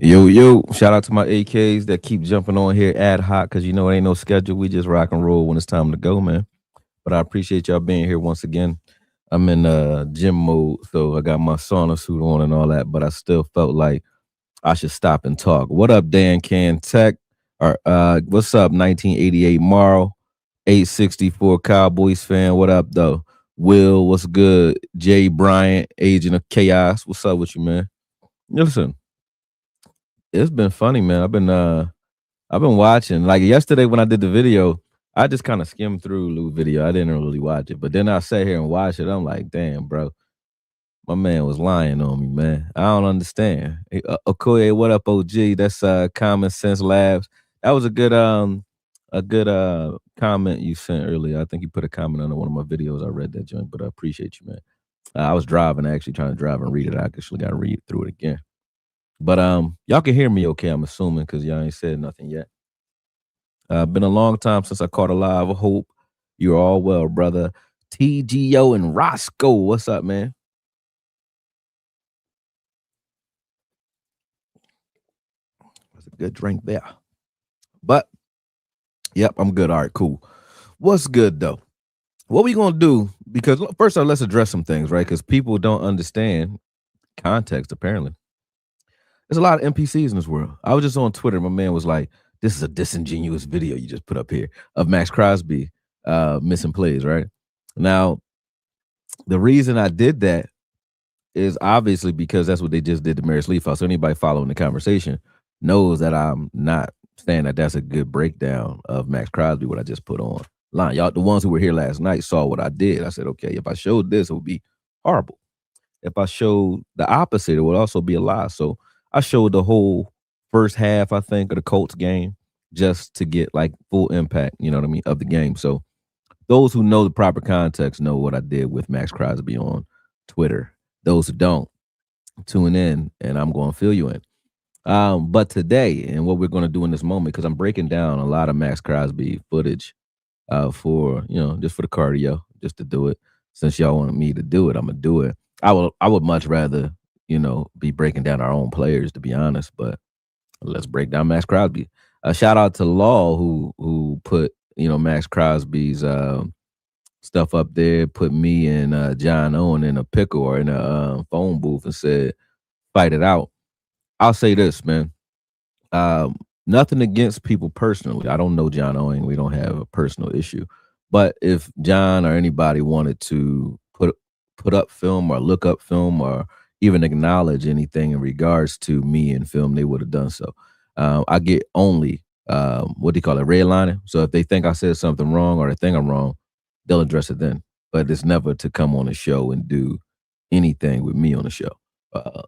Yo, shout out to my AKs that keep jumping on here ad hoc because it ain't no schedule. We just rock and roll when it's time to go, man. But I appreciate y'all being here once again. I'm in gym mode, so I got my sauna suit on and all that, but I still felt like I should stop and talk. What up, Dan Can Tech? Or what's up, 1988 Marl, 864 Cowboys fan? What up, though? Will, what's good? Jay Bryant, Agent of Chaos. What's up with you, man? Listen, it's been funny, man. I've been watching. Like yesterday when I did the video, I just kind of skimmed through Lou video. I didn't really watch it. But then I sat here and watched it. I'm like, damn, bro. My man was lying on me, man. I don't understand. Hey, Akoye, what up, OG? That's Common Sense Labs. That was a good comment you sent earlier. I think you put a comment under one of my videos. I read that joint, but I appreciate you, man. I was driving, actually trying to drive and read it. I actually got to read through it again. But y'all can hear me okay, I'm assuming, because y'all ain't said nothing yet. Been a long time since I caught a live. I hope you're all well, brother. TGO and Roscoe, what's up, man? That's a good drink there. But yep, I'm good. All right, cool. What's good though? What we gonna do? Because first of all, let's address some things, right? Because people don't understand context. Apparently, there's a lot of NPCs in this world. I was just on Twitter. My man was like, "This is a disingenuous video you just put up here of Maxx Crosby missing plays." Right now, the reason I did that is obviously because that's what they just did to Maris Leaf. So anybody following the conversation knows that I'm not saying that that's a good breakdown of Maxx Crosby, what I just put on line. Y'all, the ones who were here last night saw what I did. I said, okay, if I showed this, it would be horrible. If I showed the opposite, it would also be a lie. So I showed the whole first half, I think, of the Colts game just to get like full impact, you know what I mean, of the game. So those who know the proper context know what I did with Maxx Crosby on Twitter. Those who don't, tune in and I'm going to fill you in. But today, and what we're going to do in this moment, because I'm breaking down a lot of Maxx Crosby footage for, just for the cardio, just to do it. Since y'all wanted me to do it, I'm going to do it. I would much rather, be breaking down our own players, to be honest, but let's break down Maxx Crosby. Shout out to Law who put, Maxx Crosby's stuff up there, put me and John Owen in a pickle or in a phone booth and said, fight it out. I'll say this, man. Nothing against people personally. I don't know John Owen. We don't have a personal issue. But if John or anybody wanted to put up film or look up film or even acknowledge anything in regards to me and film, they would have done so. I get only what do you call it, redlining. So if they think I said something wrong or they think I'm wrong, they'll address it then. But it's never to come on the show and do anything with me on the show.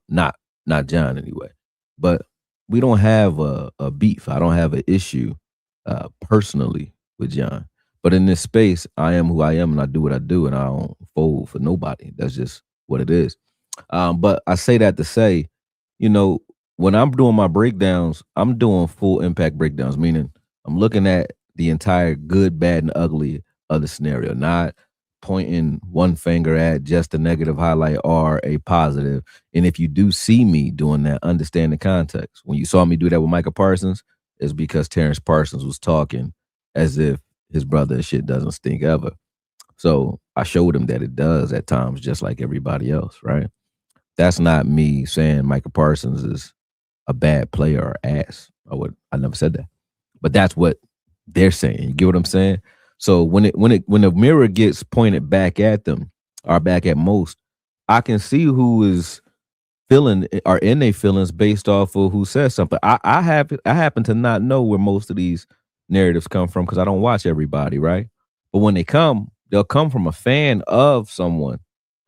Not John anyway. But we don't have a beef. I don't have an issue personally with John. But in this space, I am who I am and I do what I do and I don't fold for nobody. That's just what it is. But I say that to say, when I'm doing my breakdowns, I'm doing full impact breakdowns, meaning I'm looking at the entire good, bad, and ugly of the scenario, not pointing one finger at just a negative highlight or a positive. And if you do see me doing that, understand the context. When you saw me do that with Micah Parsons, it's because Terrence Parsons was talking as if his brother and shit doesn't stink ever. So I showed him that it does at times, just like everybody else, right? That's not me saying Micah Parsons is a bad player or ass. I never said that. But that's what they're saying. You get what I'm saying? So when the mirror gets pointed back at them or back at most, I can see who is feeling or in their feelings based off of who says something. I happen to not know where most of these narratives come from because I don't watch everybody, right? But when they'll come from a fan of someone,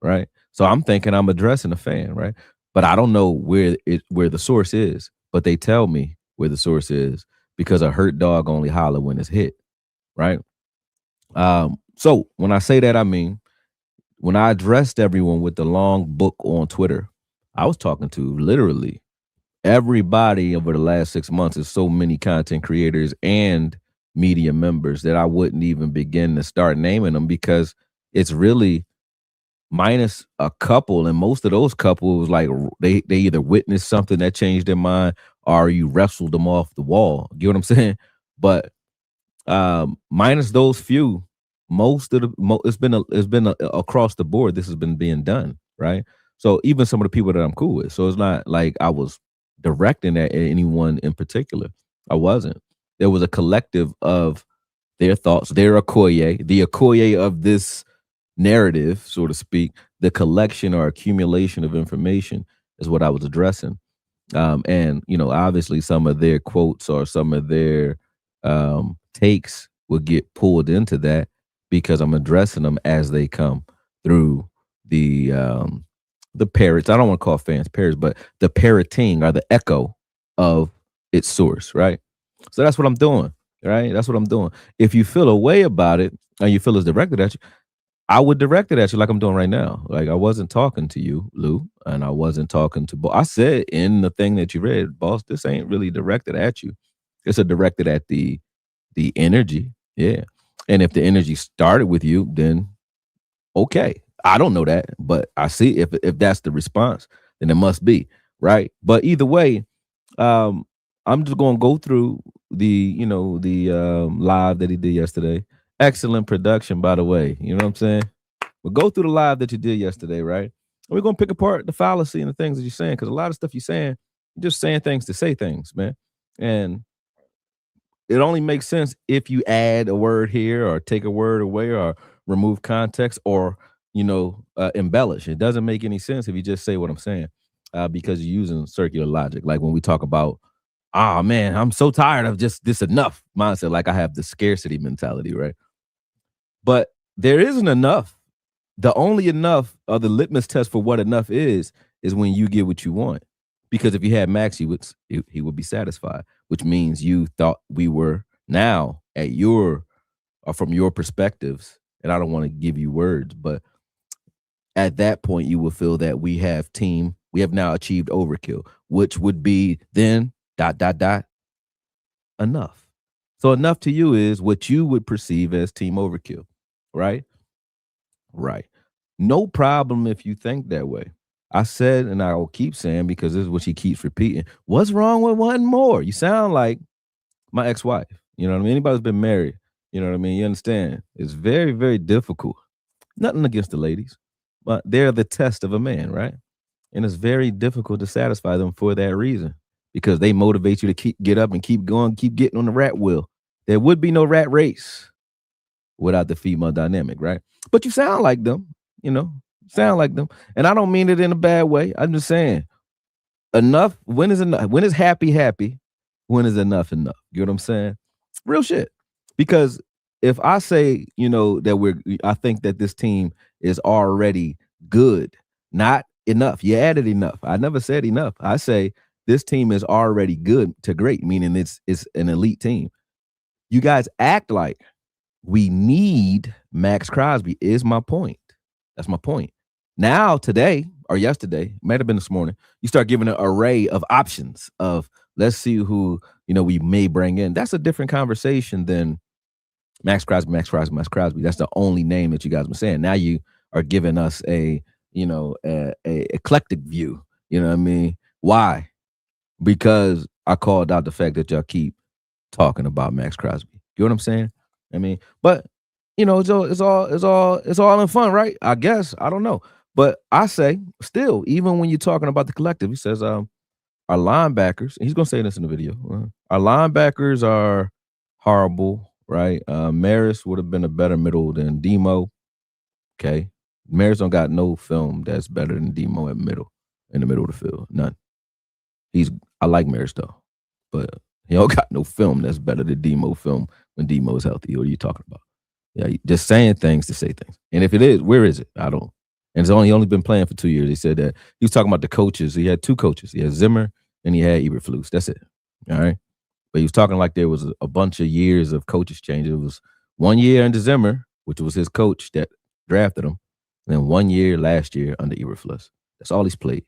right? So I'm thinking I'm addressing a fan, right? But I don't know where the source is. But they tell me where the source is because a hurt dog only holler when it's hit, right? So when I say that, I mean, when I addressed everyone with the long book on Twitter, I was talking to literally everybody over the last 6 months. There's so many content creators and media members that I wouldn't even begin to start naming them because it's really minus a couple. And most of those couples, like they either witnessed something that changed their mind or you wrestled them off the wall. You know what I'm saying? But minus those few, most of the it's been across the board. This has been being done, right? So even some of the people that I'm cool with. So it's not like I was directing at anyone in particular. I wasn't. There was a collective of their thoughts, their Akoye, the Akoye of this narrative, so to speak, the collection or accumulation of information is what I was addressing. And obviously some of their quotes or some of their takes will get pulled into that because I'm addressing them as they come through the parrots. I don't want to call fans parrots, but the parroting or the echo of its source, right? So that's what I'm doing, right? That's what I'm doing. If you feel a way about it and you feel it's directed at you, I would direct it at you like I'm doing right now. Like I wasn't talking to you, Lou, and I wasn't talking to. I said in the thing that you read, boss, this ain't really directed at you. It's a directed at the energy, yeah. And if the energy started with you, then okay. I don't know that, but I see if that's the response, then it must be right. But either way, um, I'm just gonna go through the live that he did yesterday. Excellent production, by the way. You know what I'm saying? We'll go through the live that you did yesterday, right? And we're gonna pick apart the fallacy and the things that you're saying, because a lot of stuff you're saying, you're just saying things to say things, man. And it only makes sense if you add a word here or take a word away or remove context or embellish. It doesn't make any sense if you just say what I'm saying, because you're using circular logic. Like when we talk about, oh man, I'm so tired of just this enough mindset. Like I have the scarcity mentality, right? But there isn't enough. The only enough, or the litmus test for what enough is when you get what you want. Because if you had Max, he would be satisfied, which means you thought we were now at your or from your perspectives. And I don't want to give you words, but at that point, you will feel that we have now achieved overkill, which would be then dot dot dot enough. So enough to you is what you would perceive as team overkill, right? Right. No problem if you think that way. I said, and I will keep saying because this is what she keeps repeating. What's wrong with one more? You sound like my ex-wife. You know what I mean? Anybody who's been married, you know what I mean? You understand? It's very, very difficult. Nothing against the ladies, but they're the test of a man, right? And it's very difficult to satisfy them for that reason because they motivate you to get up and keep going, keep getting on the rat wheel. There would be no rat race without the female dynamic, right? But you sound like them, you know, sound like them. And I don't mean it in a bad way. I'm just saying enough. When is enough? When is happy happy? When is enough enough? You know what I'm saying? Real shit. Because if I say, I think that this team is already good, not enough. You added enough. I never said enough. I say this team is already good to great, meaning it's an elite team. You guys act like we need Maxx Crosby is my point. That's my point. Now, today or yesterday, might have been this morning, you start giving an array of options of let's see who, we may bring in. That's a different conversation than Maxx Crosby, Maxx Crosby, Maxx Crosby. That's the only name that you guys were saying. Now you are giving us a eclectic view. You know what I mean? Why? Because I called out the fact that y'all keep talking about Maxx Crosby. You know what I'm saying? I mean, but it's all in fun, right? I guess. I don't know. But I say, still, even when you're talking about the collective, he says, our linebackers, and he's gonna say this in the video. Our linebackers are horrible, right? Maris would have been a better middle than Demo. Okay. Maris don't got no film that's better than Demo in the middle of the field. None. I like Maris though, but he don't got no film that's better than Demo film when Demo is healthy. What are you talking about? Yeah, just saying things to say things. And if it is, where is it? I don't. And he only been playing for 2 years. He said that he was talking about the coaches. He had two coaches. He had Zimmer and he had Eberflus. That's it. All right. But he was talking like there was a bunch of years of coaches change. It was 1 year under Zimmer, which was his coach that drafted him, and then 1 year last year under Eberflus. That's all he's played.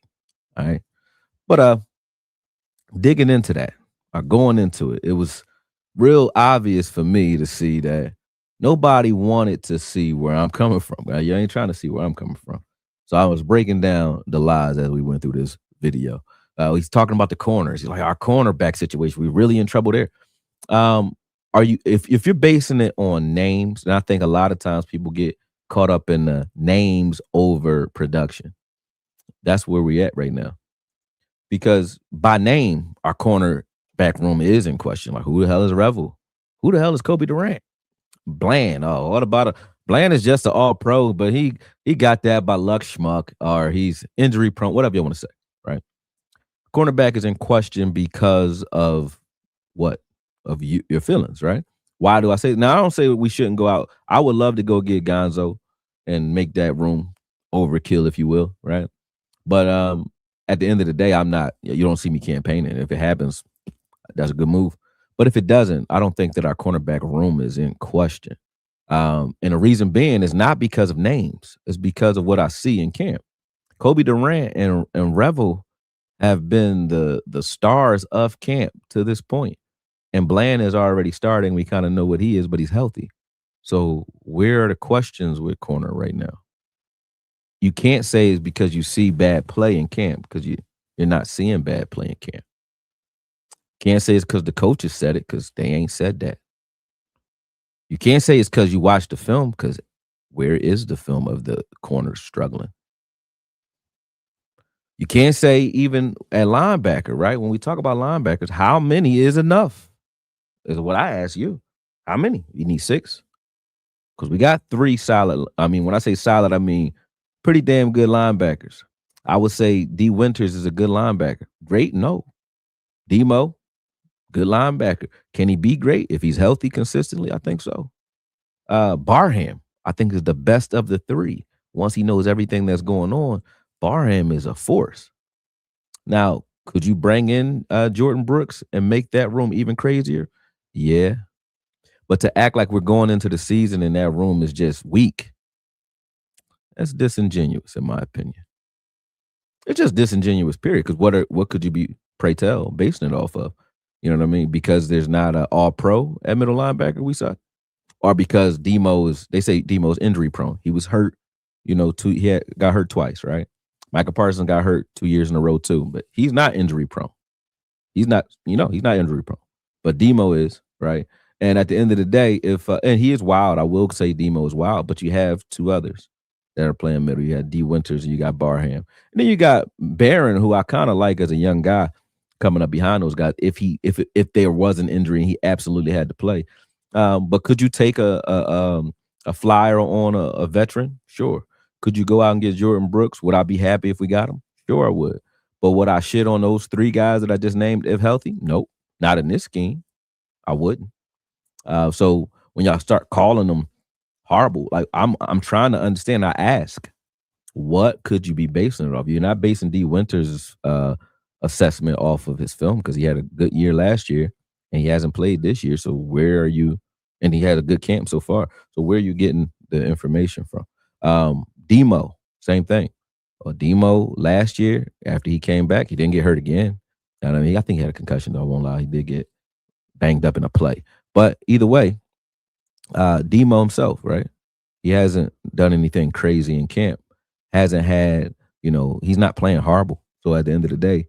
All right. But digging into that, or going into it, it was real obvious for me to see that nobody wanted to see where I'm coming from. You ain't trying to see where I'm coming from. So I was breaking down the lies as we went through this video. He's talking about the corners. He's like, our cornerback situation, we're really in trouble there. Um, are you if you're basing it on names, and I think a lot of times people get caught up in the names over production. That's where we're at right now. Because by name, our cornerback room is in question. Like, who the hell is Revel? Who the hell is Kobe Durant? Bland. Oh, what about a Bland is just an all pro, but he got that by luck schmuck, or he's injury prone, whatever you want to say, right? Cornerback is in question because of what? Of your feelings, right? Why do I say now? I don't say we shouldn't go out. I would love to go get Gonzo and make that room overkill, if you will, right? But at the end of the day, I'm not. You don't see me campaigning. If it happens, that's a good move. But if it doesn't, I don't think that our cornerback room is in question. And the reason being is not because of names; it's because of what I see in camp. Kobe Durant and Revel have been the stars of camp to this point. And Bland is already starting. We kind of know what he is, but he's healthy. So where are the questions with corner right now? You can't say it's because you see bad play in camp because you're not seeing bad play in camp. Can't say it's because the coaches said it because they ain't said that. You can't say it's because you watched the film because where is the film of the corners struggling? You can't say even at linebacker, right? When we talk about linebackers, how many is enough? Is what I ask you. How many? You need 6? Because we got 3 solid. I mean, when I say solid, I mean pretty damn good linebackers. I would say D Winters is a good linebacker. Great? No. Demo, good linebacker. Can he be great if he's healthy consistently? I think so. Barham, I think, is the best of the 3. Once he knows everything that's going on, Barham is a force. Now, could you bring in Jordan Brooks and make that room even crazier? Yeah. But to act like we're going into the season and that room is just weak, that's disingenuous, in my opinion. It's just disingenuous, period. Because what could you be, pray tell, basing it off of? You know what I mean? Because there's not an all pro at middle linebacker we saw, or because they say Demo's injury prone. He was hurt, got hurt twice, right? Michael Parsons got hurt 2 years in a row too, but he's not injury prone. He's not injury prone, but Demo is, right? And at the end of the day, if and he is wild, I will say Demo is wild, but you have 2 others that are playing middle. You had D Winters and you got Barham, and then you got Barron, who I kind of like as a young guy coming up behind those guys. If there was an injury, and he absolutely had to play. But could you take a flyer on a veteran? Sure. Could you go out and get Jordan Brooks? Would I be happy if we got him? Sure, I would. But would I shit on those 3 guys that I just named if healthy? Nope, not in this scheme. I wouldn't. So when y'all start calling them horrible, like I'm trying to understand. I ask, what could you be basing it off? You're not basing D Winters' assessment off of his film because he had a good year last year and he hasn't played this year. So where are you? And he had a good camp so far. So where are you getting the information from? Demo, same thing. Demo last year, after he came back, he didn't get hurt again. You know what I mean? I think he had a concussion, though. I won't lie. He did get banged up in a play. But either way, Demo himself, right? He hasn't done anything crazy in camp. Hasn't had, he's not playing horrible. So at the end of the day,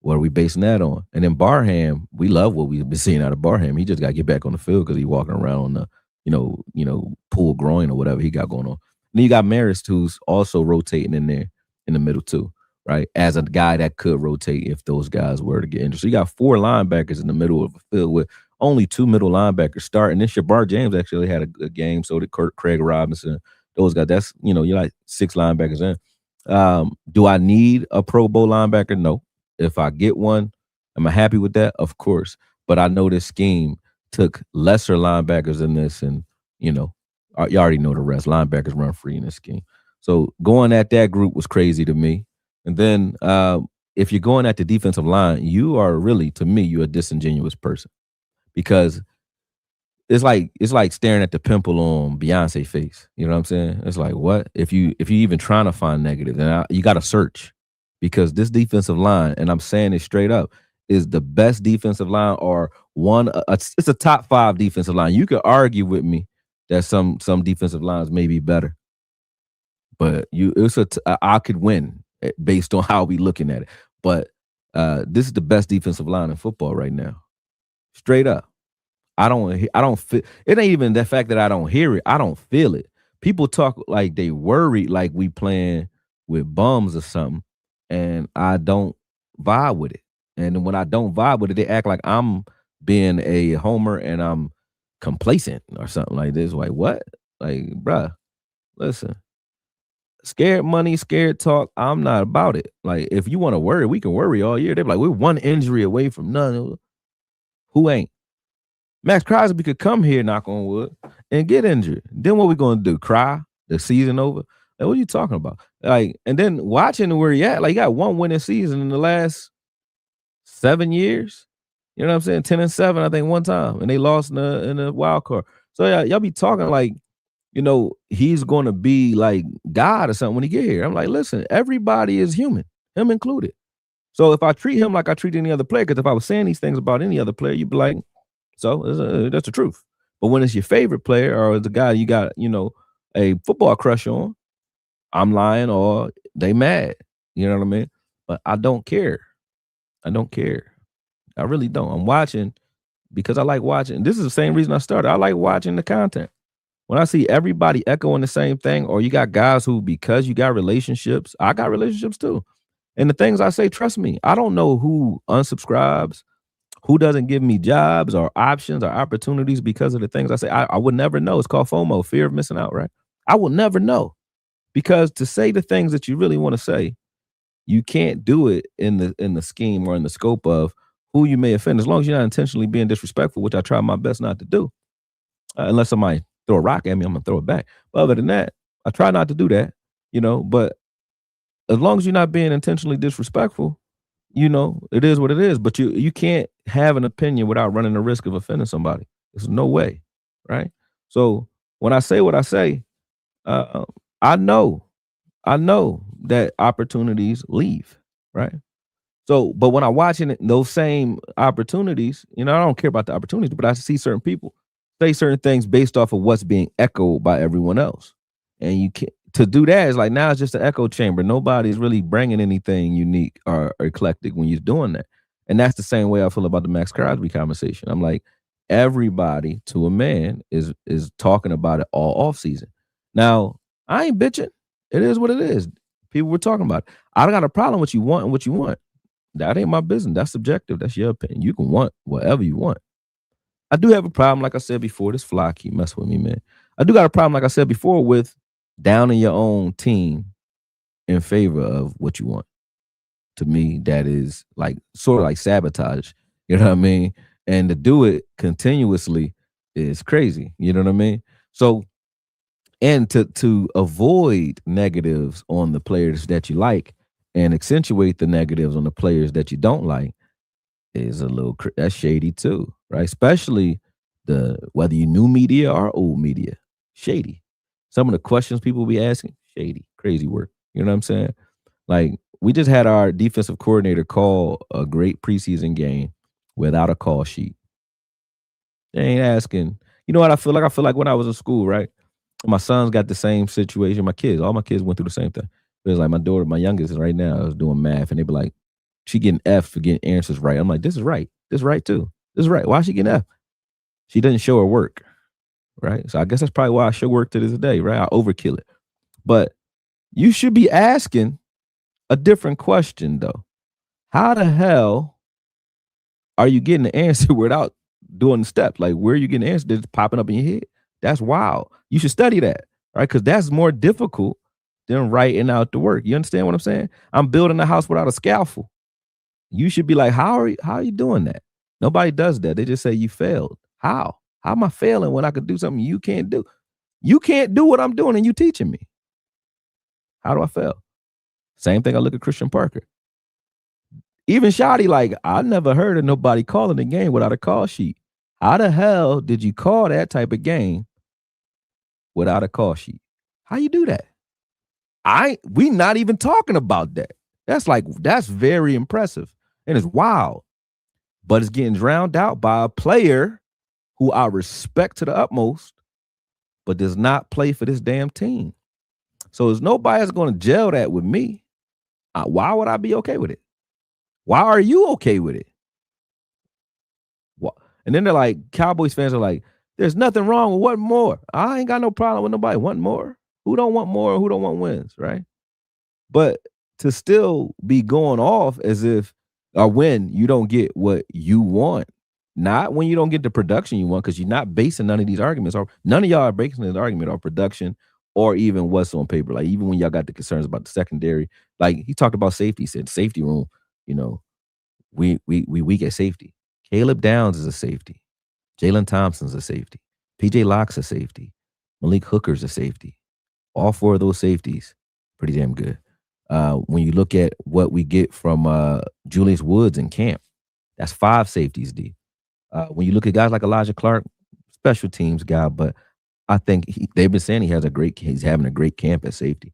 what are we basing that on? And then Barham, we love what we've been seeing out of Barham. He just got to get back on the field because he's walking around on the, pull groin or whatever he got going on. And then you got Marist, who's also rotating in there in the middle too, right? As a guy that could rotate if those guys were to get injured. So you got 4 linebackers in the middle of the field with only 2 middle linebackers starting. Then Shabar James actually had a good game. So did Craig Robinson. Those guys, that's, you're like 6 linebackers in. Do I need a Pro Bowl linebacker? No. If I get one, am I happy with that? Of course. But I know this scheme took lesser linebackers in this, and, you already know the rest. Linebackers run free in this scheme. So going at that group was crazy to me. And then if you're going at the defensive line, you are really, to me, you're a disingenuous person because it's like staring at the pimple on Beyonce's face. You know what I'm saying? It's like, what? If you even trying to find negative, then you got to search because this defensive line, and I'm saying it straight up, is the best defensive line or it's a top 5 defensive line. You could argue with me that some defensive lines may be better, but I could win based on how we looking at it. But This is the best defensive line in football right now. Straight up. I don't feel it ain't even the fact that I don't hear it. I don't feel it. People talk like they worried like we playing with bums or something, and I don't vibe with it. And when I don't vibe with it, they act like I'm being a homer and I'm complacent or something like this. Like what? Like, bruh, listen. Scared money, scared talk. I'm not about it. Like, if you want to worry, we can worry all year. They're like, we're one injury away from none. Who ain't? Maxx Crosby could come here, knock on wood, and get injured. Then what we gonna do? Cry? The season over? Like, what are you talking about? Like, and then watching where he at, like, he got one winning season in the last 7 years. You know what I'm saying? 10-7, I think, one time, and they lost in the wild card. So yeah, y'all be talking like, he's gonna be like God or something when he get here. I'm like, listen, everybody is human, him included. So if I treat him like I treat any other player, because if I was saying these things about any other player, you'd be like, so that's the truth. But when it's your favorite player or the guy you got, a football crush on, I'm lying or they mad. You know what I mean? But I don't care. I don't care. I really don't. I'm watching because I like watching. This is the same reason I started. I like watching the content. When I see everybody echoing the same thing, or you got guys who, because you got relationships, I got relationships too. And the things I say, trust me, I don't know who unsubscribes, who doesn't give me jobs or options or opportunities because of the things I say. I would never know. It's called FOMO, fear of missing out, right? I will never know because to say the things that you really want to say, you can't do it in the scheme or in the scope of who you may offend, as long as you're not intentionally being disrespectful, which I try my best not to do. Unless somebody throw a rock at me, I'm gonna throw it back. But other than that, I try not to do that, But as long as you're not being intentionally disrespectful, it is what it is. But you can't have an opinion without running the risk of offending somebody. There's no way, right? So when I say what I say, uh, I know, I know that opportunities leave, right? So, but when I'm watching those same opportunities, I don't care about the opportunities, but I see certain people say certain things based off of what's being echoed by everyone else. And you can't to do that is like now it's just an echo chamber. Nobody's really bringing anything unique or eclectic when you're doing that. And that's the same way I feel about the Maxx Crosby conversation. I'm like, everybody to a man is talking about it all off season. Now, I ain't bitching. It is what it is. People were talking about it. I don't got a problem with you wanting what you want. That ain't my business. That's subjective. That's your opinion. You can want whatever you want. I do have a problem, like I said before. This fly keep messing with me, man. I do got a problem, like I said before, with downing your own team in favor of what you want. To me, that is like sort of like sabotage. You know what I mean? And to do it continuously is crazy. You know what I mean? So, and to avoid negatives on the players that you like and accentuate the negatives on the players that you don't like is a little that's shady too, right? Especially the whether you new media or old media, shady. Some of the questions people be asking, shady, crazy work. You know what I'm saying? Like we just had our defensive coordinator call a great preseason game without a call sheet. They ain't asking. You know what I feel like? I feel like when I was in school, right? My sons got the same situation. My kids, all my kids went through the same thing. It was like my daughter, my youngest, right now is doing math, and they be like, she getting F for getting answers right. I'm like, this is right. This is right too. This is right. Why is she getting F? She doesn't show her work, right? So I guess that's probably why I show work to this day, right? I overkill it. But you should be asking a different question though. How the hell are you getting the answer without doing the steps? Like where are you getting the answer? It's popping up in your head. That's wild. You should study that, right? Because that's more difficult than writing out the work. You understand what I'm saying? I'm building a house without a scaffold. You should be like, how are you doing that? Nobody does that. They just say you failed. How? How am I failing when I could do something you can't do? You can't do what I'm doing and you teaching me. How do I fail? Same thing I look at Christian Parker. Even Shotty, like, I never heard of nobody calling a game without a call sheet. How the hell did you call that type of game without a call sheet? How you do that? We not even talking about that. That's very impressive. And it's wild. But it's getting drowned out by a player who I respect to the utmost, but does not play for this damn team. So there's nobody that's going to gel that with me. Why would I be okay with it? Why are you okay with it? And then they're like, Cowboys fans are like, there's nothing wrong with wanting more. I ain't got no problem with nobody wanting more. Who don't want more? Who don't want wins, right? But to still be going off as if or when you don't get what you want, not when you don't get the production you want, because you're not basing none of these arguments, or none of y'all are basing this argument on production or even what's on paper. Like even when y'all got the concerns about the secondary, like he talked about safety, he said safety room, you know, we weak at safety. Caleb Downs is a safety. Jalen Thompson's a safety. PJ Locke's a safety. Malik Hooker's a safety. All four of those safeties, pretty damn good. When you look at what we get from Julius Woods in camp, that's five safeties, D. When you look at guys like Elijah Clark, special teams guy, but I think they've been saying he's having a great camp at safety.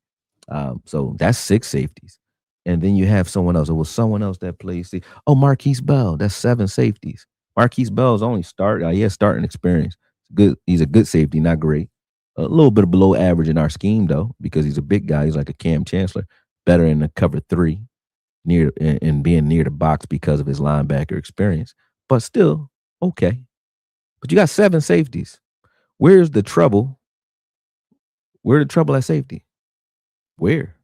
So that's six safeties. And then you have someone else. It was someone else that plays. Oh, Marquise Bell. That's seven safeties. Marquise Bell's only he has starting experience. Good. He's a good safety, not great. A little bit below average in our scheme though, because he's a big guy. He's like a Cam Chancellor, better in the cover three, near and being near the box because of his linebacker experience. But still okay. But you got seven safeties. Where's the trouble? Where's the trouble at safety? Where?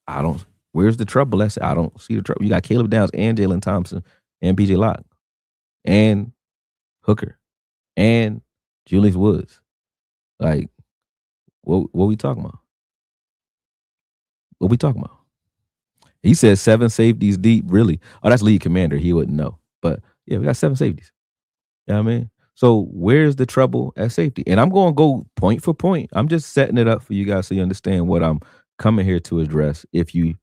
I don't. Where's the trouble? I don't see the trouble. You got Caleb Downs and Jalen Thompson and PJ Locke and Hooker and Julius Woods. Like, what we talking about? What we talking about? He said seven safeties deep. Really? Oh, that's lead commander. He wouldn't know. But yeah, we got seven safeties. You know what I mean? So where's the trouble at safety? And I'm going to go point for point. I'm just setting it up for you guys so you understand what I'm coming here to address if you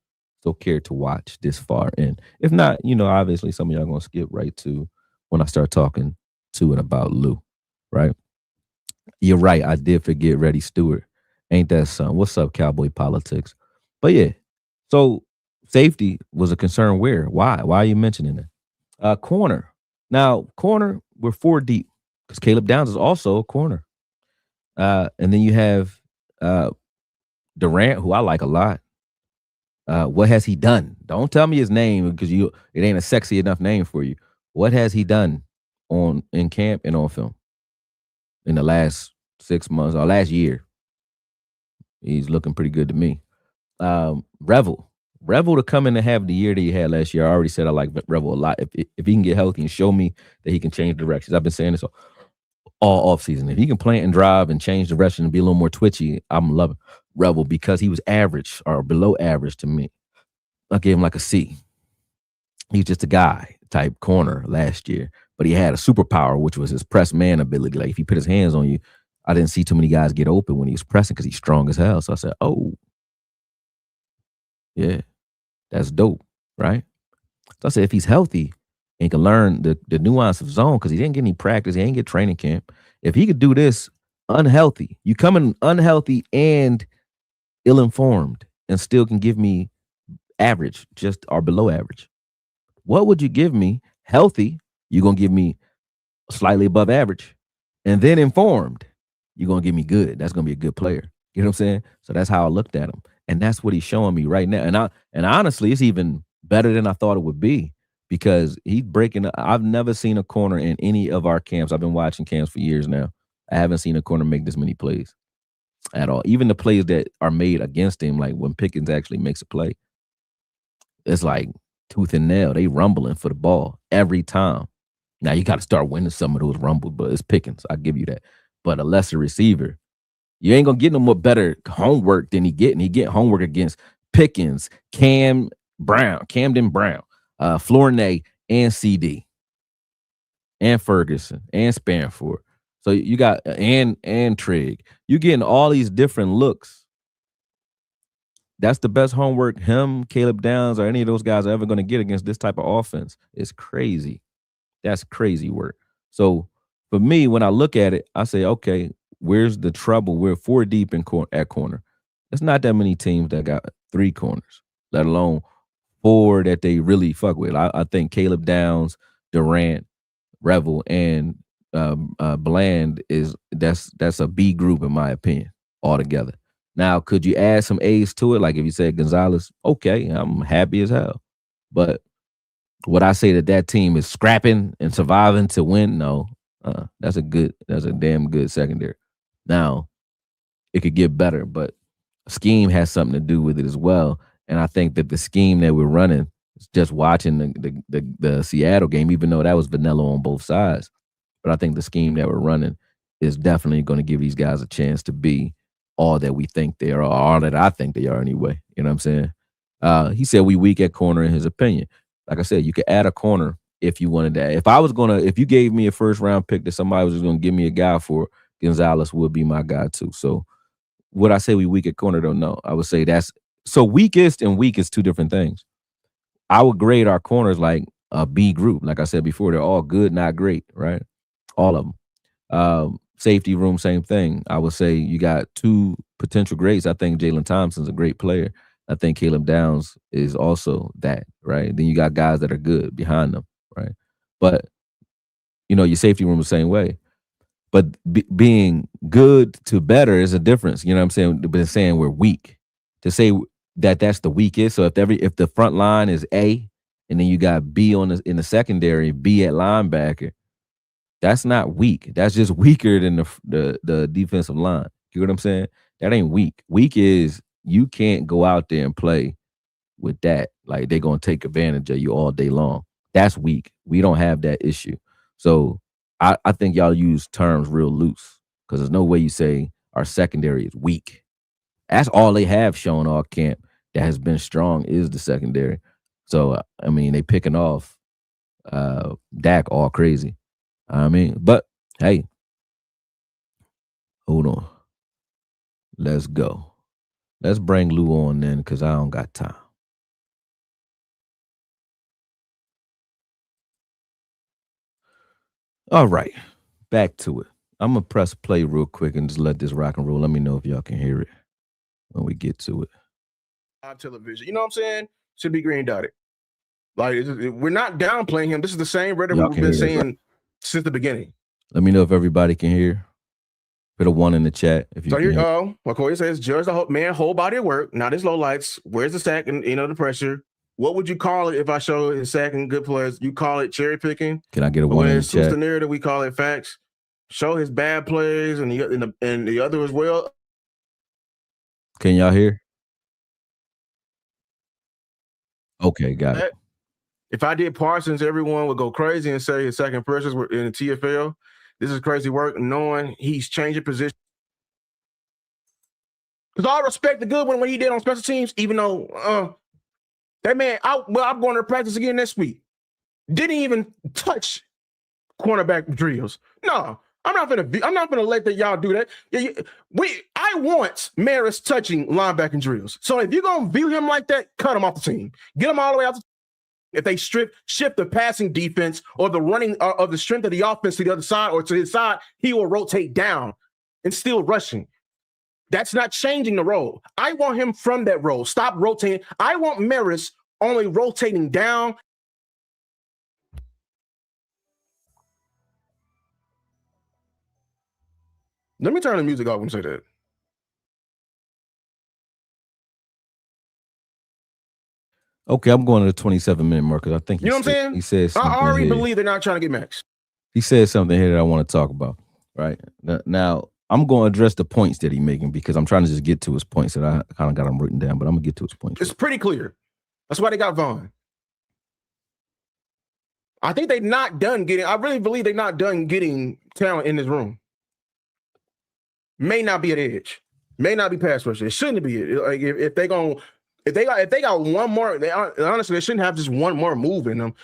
so care to watch this far in. If not, obviously some of y'all going to skip right to when I start talking to it about Lou, right? You're right. I did forget Reddy Stewart. Ain't that son? What's up, Cowboy politics? But yeah, so safety was a concern where? Why? Why are you mentioning it? Corner. Now, corner, we're four deep because Caleb Downs is also a corner. And then you have Durant, who I like a lot. What has he done? Don't tell me his name because it ain't a sexy enough name for you. What has he done in camp and on film in the last 6 months or last year? He's looking pretty good to me. Revel to come in and have the year that he had last year. I already said I like Revel a lot. If he can get healthy and show me that he can change directions, I've been saying this all offseason. If he can plant and drive and change direction and be a little more twitchy, I'm loving Revel because he was average or below average to me. I gave him like a C. He's just a guy type corner last year, but he had a superpower, which was his press man ability. Like if he put his hands on you, I didn't see too many guys get open when he was pressing because he's strong as hell. So I said, oh, yeah, that's dope, right? So I said, if he's healthy and can learn the nuance of zone, because he didn't get any practice, he didn't get training camp. If he could do this unhealthy, you come in unhealthy and ill-informed and still can give me average, just or below average. What would you give me healthy? You're going to give me slightly above average. And then informed, you're going to give me good. That's going to be a good player. You know what I'm saying? So that's how I looked at him. And that's what he's showing me right now. And honestly, it's even better than I thought it would be because he's breaking. I've never seen a corner in any of our camps. I've been watching camps for years now. I haven't seen a corner make this many plays at all. Even the plays that are made against him, like when Pickens actually makes a play, it's like tooth and nail. They rumbling for the ball every time. Now you got to start winning some of those rumbles, but it's Pickens. I give you that. But a lesser receiver, you ain't gonna get no more better homework than he getting. He get homework against Pickens, Camden Brown, Flournoy, and CD, and Ferguson, and Spanford. So you got and Trigg. You getting all these different looks. That's the best homework him, Caleb Downs, or any of those guys are ever going to get against this type of offense. It's crazy. That's crazy work. So for me, when I look at it, I say, okay, where's the trouble? We're four deep at corner. There's not that many teams that got three corners, let alone four that they really fuck with. I think Caleb Downs, Durant, Revel, and Bland that's a B group in my opinion altogether. Now, could you add some A's to it? Like if you said Gonzalez, okay, I'm happy as hell. But Would I say that team is scrapping and surviving to win? No. That's a damn good secondary. Now, it could get better, but scheme has something to do with it as well. And I think that the scheme that we're running, just watching the Seattle game, even though that was vanilla on both sides, but I think the scheme that we're running is definitely going to give these guys a chance to be all that we think they are, or all that I think they are anyway. You know what I'm saying? He said we weak at corner in his opinion. Like I said, you could add a corner if you wanted that. If you gave me a first round pick that somebody was just going to give me a guy for, Gonzalez would be my guy too. So would I say we weak at corner? Don't know. I would say that's so weakest and weak is two different things. I would grade our corners like a B group. Like I said before, they're all good, not great, right? All of them. Safety room, same thing. I would say you got two potential greats. I think Jalen Thompson's a great player. I think Caleb Downs is also that, right? Then you got guys that are good behind them, right? But your safety room the same way. But being good to better is a difference. You know what I'm saying? But saying we're weak, to say that that's the weakest. So if the front line is A, and then you got B in the secondary, B at linebacker, that's not weak. That's just weaker than the defensive line. You know what I'm saying? That ain't weak. Weak is you can't go out there and play with that. Like they're gonna take advantage of you all day long. That's weak. We don't have that issue. So I think y'all use terms real loose because there's no way you say our secondary is weak. That's all they have shown all camp that has been strong is the secondary. So I mean, they picking off Dak all crazy. But hey, hold on. Let's go. Let's bring Lou on then because I don't got time. All right, back to it. I'm gonna press play real quick and just let this rock and roll. Let me know if y'all can hear it when we get to it. On television, you know what I'm saying? Should be green dotted. Like we're not downplaying him. This is the same rhetoric we've been saying since the beginning. Let me know if everybody can hear. Put a 1 in the chat if you so can. Here, Akoye says, judge the whole body of work, not his low lights. Where's the sack and the pressure? What would you call it if I show his sack and good players? You call it cherry picking? Can I get a 1 in the chat? The narrative, we call it facts. Show his bad plays and the other as well. Can y'all hear? Okay, got it. If I did Parsons, everyone would go crazy and say his second pressures were in the TFL. This is crazy work, knowing he's changing position. Because I respect the good one when he did on special teams, even though that man, I'm going to practice again next week. Didn't even touch cornerback drills. No, I'm not gonna let y'all do that. I want Maris touching linebacking drills. So if you're gonna view him like that, cut him off the team. Get him all the way out. If they shift the passing defense or the running of the strength of the offense to the other side or to his side, he will rotate down and still rushing. That's not changing the role. I want him from that role. Stop rotating. I want Maris only rotating down. Let me turn the music off and say that. Okay, I'm going to the 27-minute mark because I think you know what I'm saying? He says something I already here. believe they're not trying to get Maxx. He said something here that I want to talk about. Right now, I'm going to address the points that he's making because I'm trying to just get to his points that I kind of got them written down. But I'm gonna get to his points. It's pretty clear. That's why they got Vaughn. I think they're not done getting. I really believe they're not done getting talent in this room. May not be at edge. May not be pass rusher. It shouldn't be. Like if they got one more, honestly, they shouldn't have just one more move in them.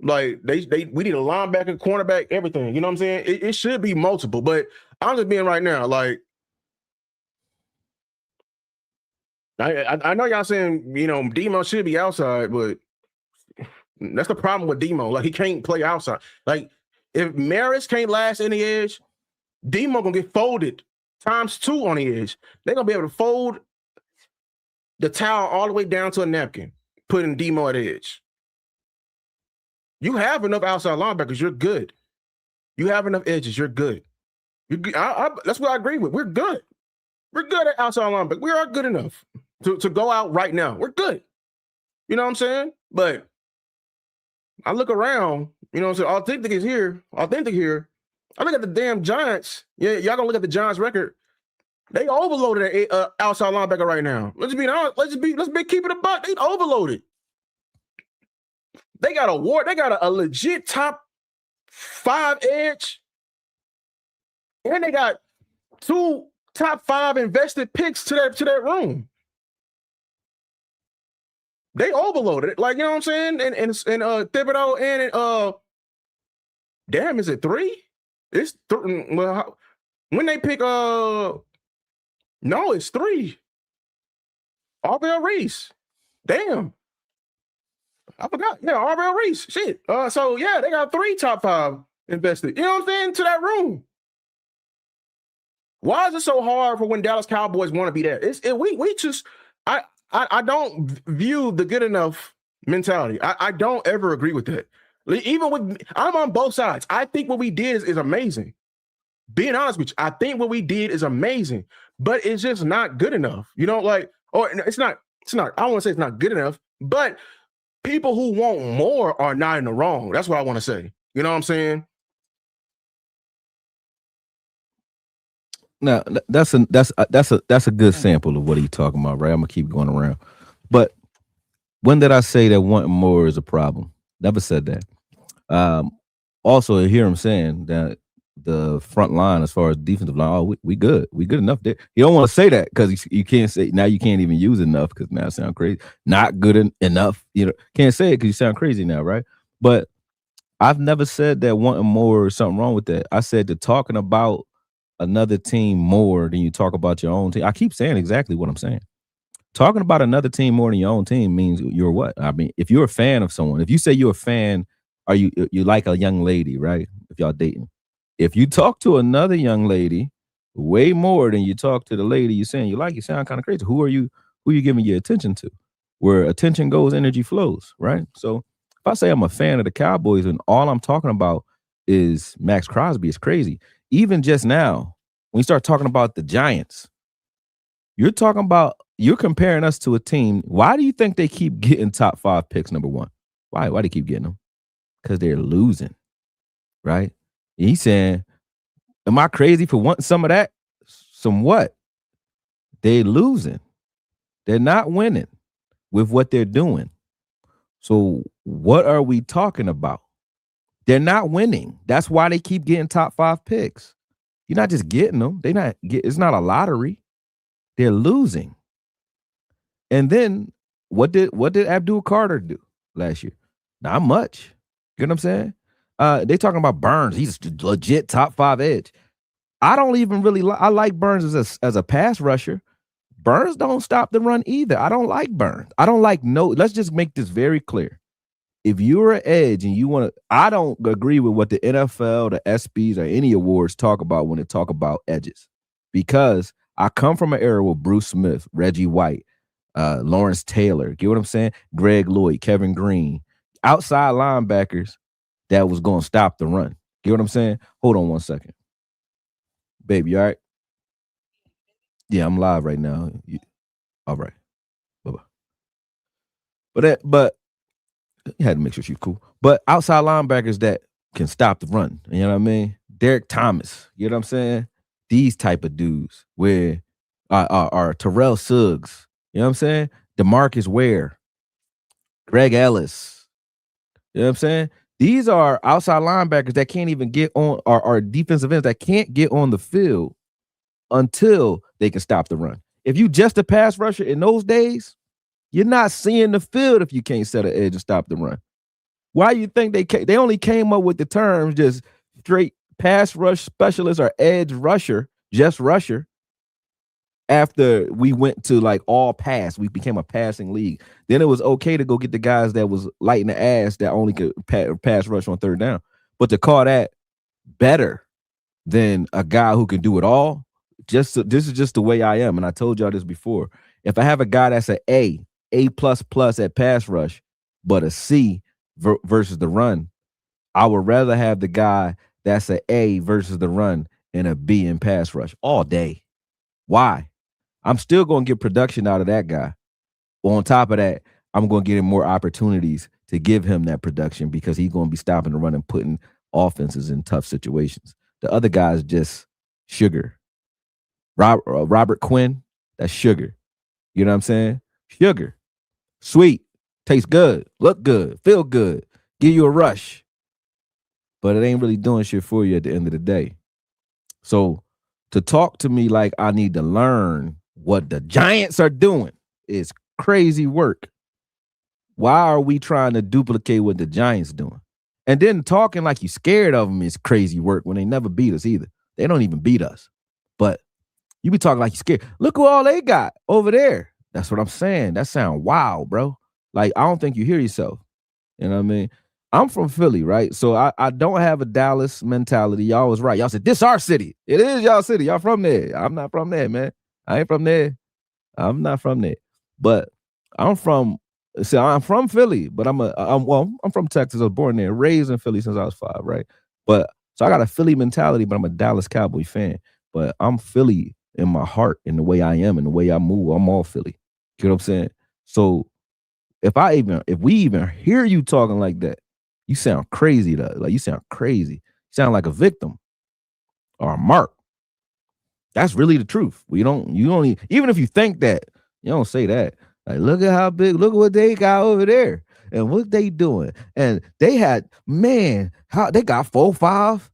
Like we need a linebacker, cornerback, everything. You know what I'm saying? It should be multiple, but I'm just being right now. Like I know y'all saying Demo should be outside, but that's the problem with Demo. Like he can't play outside. Like if Maris can't last in the edge, Demo gonna get folded ×2 on the edge. They're gonna be able to fold the towel all the way down to a napkin, putting Demo at edge. You have enough outside linebackers, you're good. You have enough edges, you're good. That's what I agree with. We're good. We're good at outside linebacker. We are good enough to go out right now. We're good. You know what I'm saying? But I look around, you know what I'm saying? Authentic is here. Authentic here. I look at the damn Giants. Yeah, y'all gonna look at the Giants record. They overloaded an outside linebacker right now. Let's be keeping a buck. They overloaded. They got a legit top 5 edge. And they got 2 top 5 invested picks to that room. They overloaded it, like, you know what I'm saying? And Thibodeau and damn, is it 3? It's well, when they pick no, it's 3. Arvell Reese. Damn. I forgot. Yeah, Arvell Reese. Shit. So yeah, they got 3 top 5 invested. You know what I'm saying? To that room. Why is it so hard for when Dallas Cowboys want to be there? We just I don't view the good enough mentality. I don't ever agree with that. Even with I'm on both sides. I think what we did is amazing. Being honest with you, I think what we did is amazing, but it's just not good enough. You know, like, or it's not. I don't want to say it's not good enough, but people who want more are not in the wrong. That's what I want to say. You know what I'm saying? Now that's a good sample of what he's talking about, right? I'm gonna keep going around. But when did I say that wanting more is a problem? Never said that. Also, I hear him saying that the front line, as far as defensive line, we good enough there. You don't want to say that because you can't say now. You can't even use enough because now it sounds crazy. Not good enough. You know, can't say it because you sound crazy now, right? But I've never said that wanting more is something wrong with that. I said that talking about another team more than you talk about your own team. I keep saying exactly what I'm saying. Talking about another team more than your own team means you're what? I mean, if you're a fan of someone, if you say you're a fan, are you like a young lady, right? If y'all dating. If you talk to another young lady way more than you talk to the lady you're saying you like, you sound kind of crazy. Who are you giving your attention to? Where attention goes, energy flows, right? So if I say I'm a fan of the Cowboys and all I'm talking about is Maxx Crosby, it's crazy. Even just now, when you start talking about the Giants, you're comparing us to a team. Why do you think they keep getting top 5 picks, number one? Why do they keep getting them? Because they're losing, right? And he's saying, am I crazy for wanting some of that? Some what? They're losing. They're not winning with what they're doing. So what are we talking about? They're not winning. That's why they keep getting top 5 picks. You're not just getting them. It's not a lottery. They're losing. And then what did Abdul Carter do last year? Not much. You know what I'm saying? They talking about Burns. He's legit top 5 edge. I don't even really I like Burns as a pass rusher. Burns don't stop the run either. I don't like Burns. I don't like let's just make this very clear. If you're an edge and you want to, I don't agree with what the NFL, the ESPYs, or any awards talk about when they talk about edges, because I come from an era with Bruce Smith, Reggie White, Lawrence Taylor, get what I'm saying? Greg Lloyd, Kevin Green, outside linebackers that was going to stop the run. Get what I'm saying? Hold on one second. Baby, you all right? Yeah, I'm live right now. All right. Bye-bye. But you had to make sure she's cool. But outside linebackers that can stop the run. You know what I mean? Derek Thomas. You know what I'm saying? These type of dudes where are Terrell Suggs. You know what I'm saying? DeMarcus Ware. Greg Ellis. You know what I'm saying? These are outside linebackers that can't even get on, or defensive ends that can't get on the field until they can stop the run. If you just a pass rusher in those days, you're not seeing the field if you can't set an edge and stop the run. Why do you think they only came up with the terms just straight pass rush specialist or edge rusher, just rusher, after we went to like all pass? We became a passing league. Then it was okay to go get the guys that was light in the ass that only could pass rush on third down. But to call that better than a guy who can do it all, this is just the way I am. And I told y'all this before. If I have a guy that's an A++ at pass rush, but a C versus the run, I would rather have the guy that's an A versus the run and a B in pass rush all day. Why? I'm still going to get production out of that guy. On top of that, I'm going to get him more opportunities to give him that production because he's going to be stopping the run and putting offenses in tough situations. The other guys just sugar. Robert Quinn, that's sugar. You know what I'm saying? Sugar. Sweet. Tastes good. Look good. Feel good. Give you a rush. But it ain't really doing shit for you at the end of the day. So to talk to me like I need to learn what the Giants are doing is crazy work. Why are we trying to duplicate what the Giants doing? And then talking like you scared of them is crazy work when they never beat us either. They don't even beat us. But you be talking like you scared. Look who all they got over there. That's what I'm saying. That sound wild, bro. Like, I don't think you hear yourself. You know what I mean? I'm from Philly, right? So I don't have a Dallas mentality. Y'all was right. Y'all said, this our city. It is y'all city. Y'all from there. I'm not from there, man. I ain't from there. I'm not from there. But I'm from Philly, but I'm from Texas. I was born there, raised in Philly since I was 5, right? But so I got a Philly mentality, but I'm a Dallas Cowboy fan. But I'm Philly in my heart, in the way I am, and the way I move. I'm all Philly. You know what I'm saying? So if we even hear you talking like that, you sound crazy. Like you sound crazy. You sound like a victim or a mark. That's really the truth. Even if you think that, you don't say that. Like, look at how big, look at what they got over there and what they doing. And they had, man, how they got 4, 5,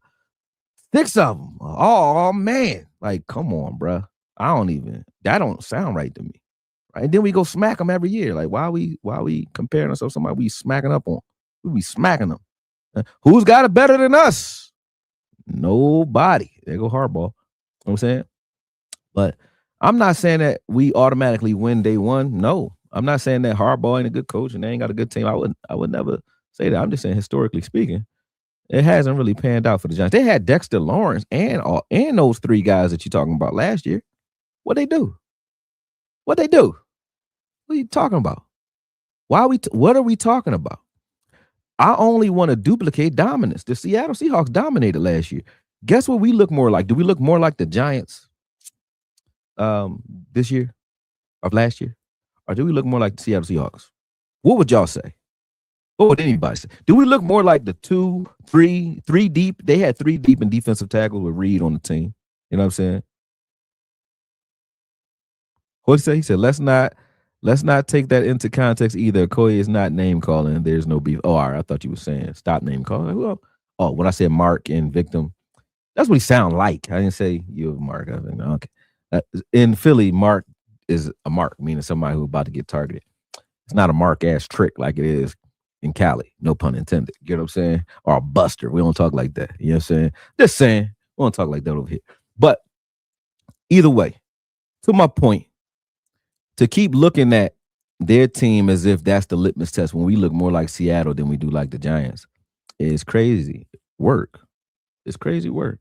6 of them. Oh, man. Like, come on, bro. That don't sound right to me. Right? And then we go smack them every year. Like, why we comparing ourselves to somebody we smacking up on? We be smacking them. Who's got it better than us? Nobody. There go hardball. You know what I'm saying? But I'm not saying that we automatically win day one. No, I'm not saying that Harbaugh ain't a good coach and they ain't got a good team. I would never say that. I'm just saying, historically speaking, it hasn't really panned out for the Giants. They had Dexter Lawrence and those 3 guys that you're talking about last year. What they do? What are you talking about? What are we talking about? I only want to duplicate dominance. The Seattle Seahawks dominated last year. Guess what we look more like? Do we look more like the Giants this year of last year? Or do we look more like the Seattle Seahawks? What would y'all say? What would anybody say? Do we look more like the 3 deep? They had 3 deep in defensive tackles with Reed on the team. You know what I'm saying? What did he say? He said, let's not take that into context either. Akoye is not name calling. There's no beef. Oh, all right. I thought you were saying stop name calling. Well, when I said Mark and victim, that's what he sound like. I didn't say you, Mark. I think, okay. In Philly, Mark is a mark, meaning somebody who's about to get targeted. It's not a mark ass trick like it is in Cali. No pun intended. You know what I'm saying? Or a buster. We don't talk like that. You know what I'm saying? Just saying. We don't talk like that over here. But either way, to my point, to keep looking at their team as if that's the litmus test when we look more like Seattle than we do like the Giants is crazy work. It's crazy work.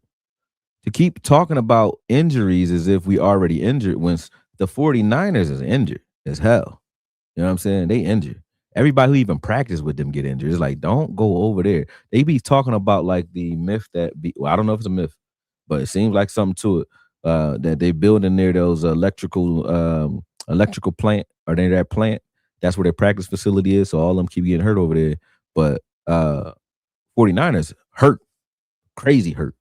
To keep talking about injuries as if we already injured when the 49ers is injured as hell. You know what I'm saying? They injured. Everybody who even practiced with them get injured. It's like, don't go over there. They be talking about like the myth I don't know if it's a myth, but it seems like something to it that they build in there those electrical plant, or they that plant. That's where their practice facility is. So all of them keep getting hurt over there. But 49ers hurt, crazy hurt.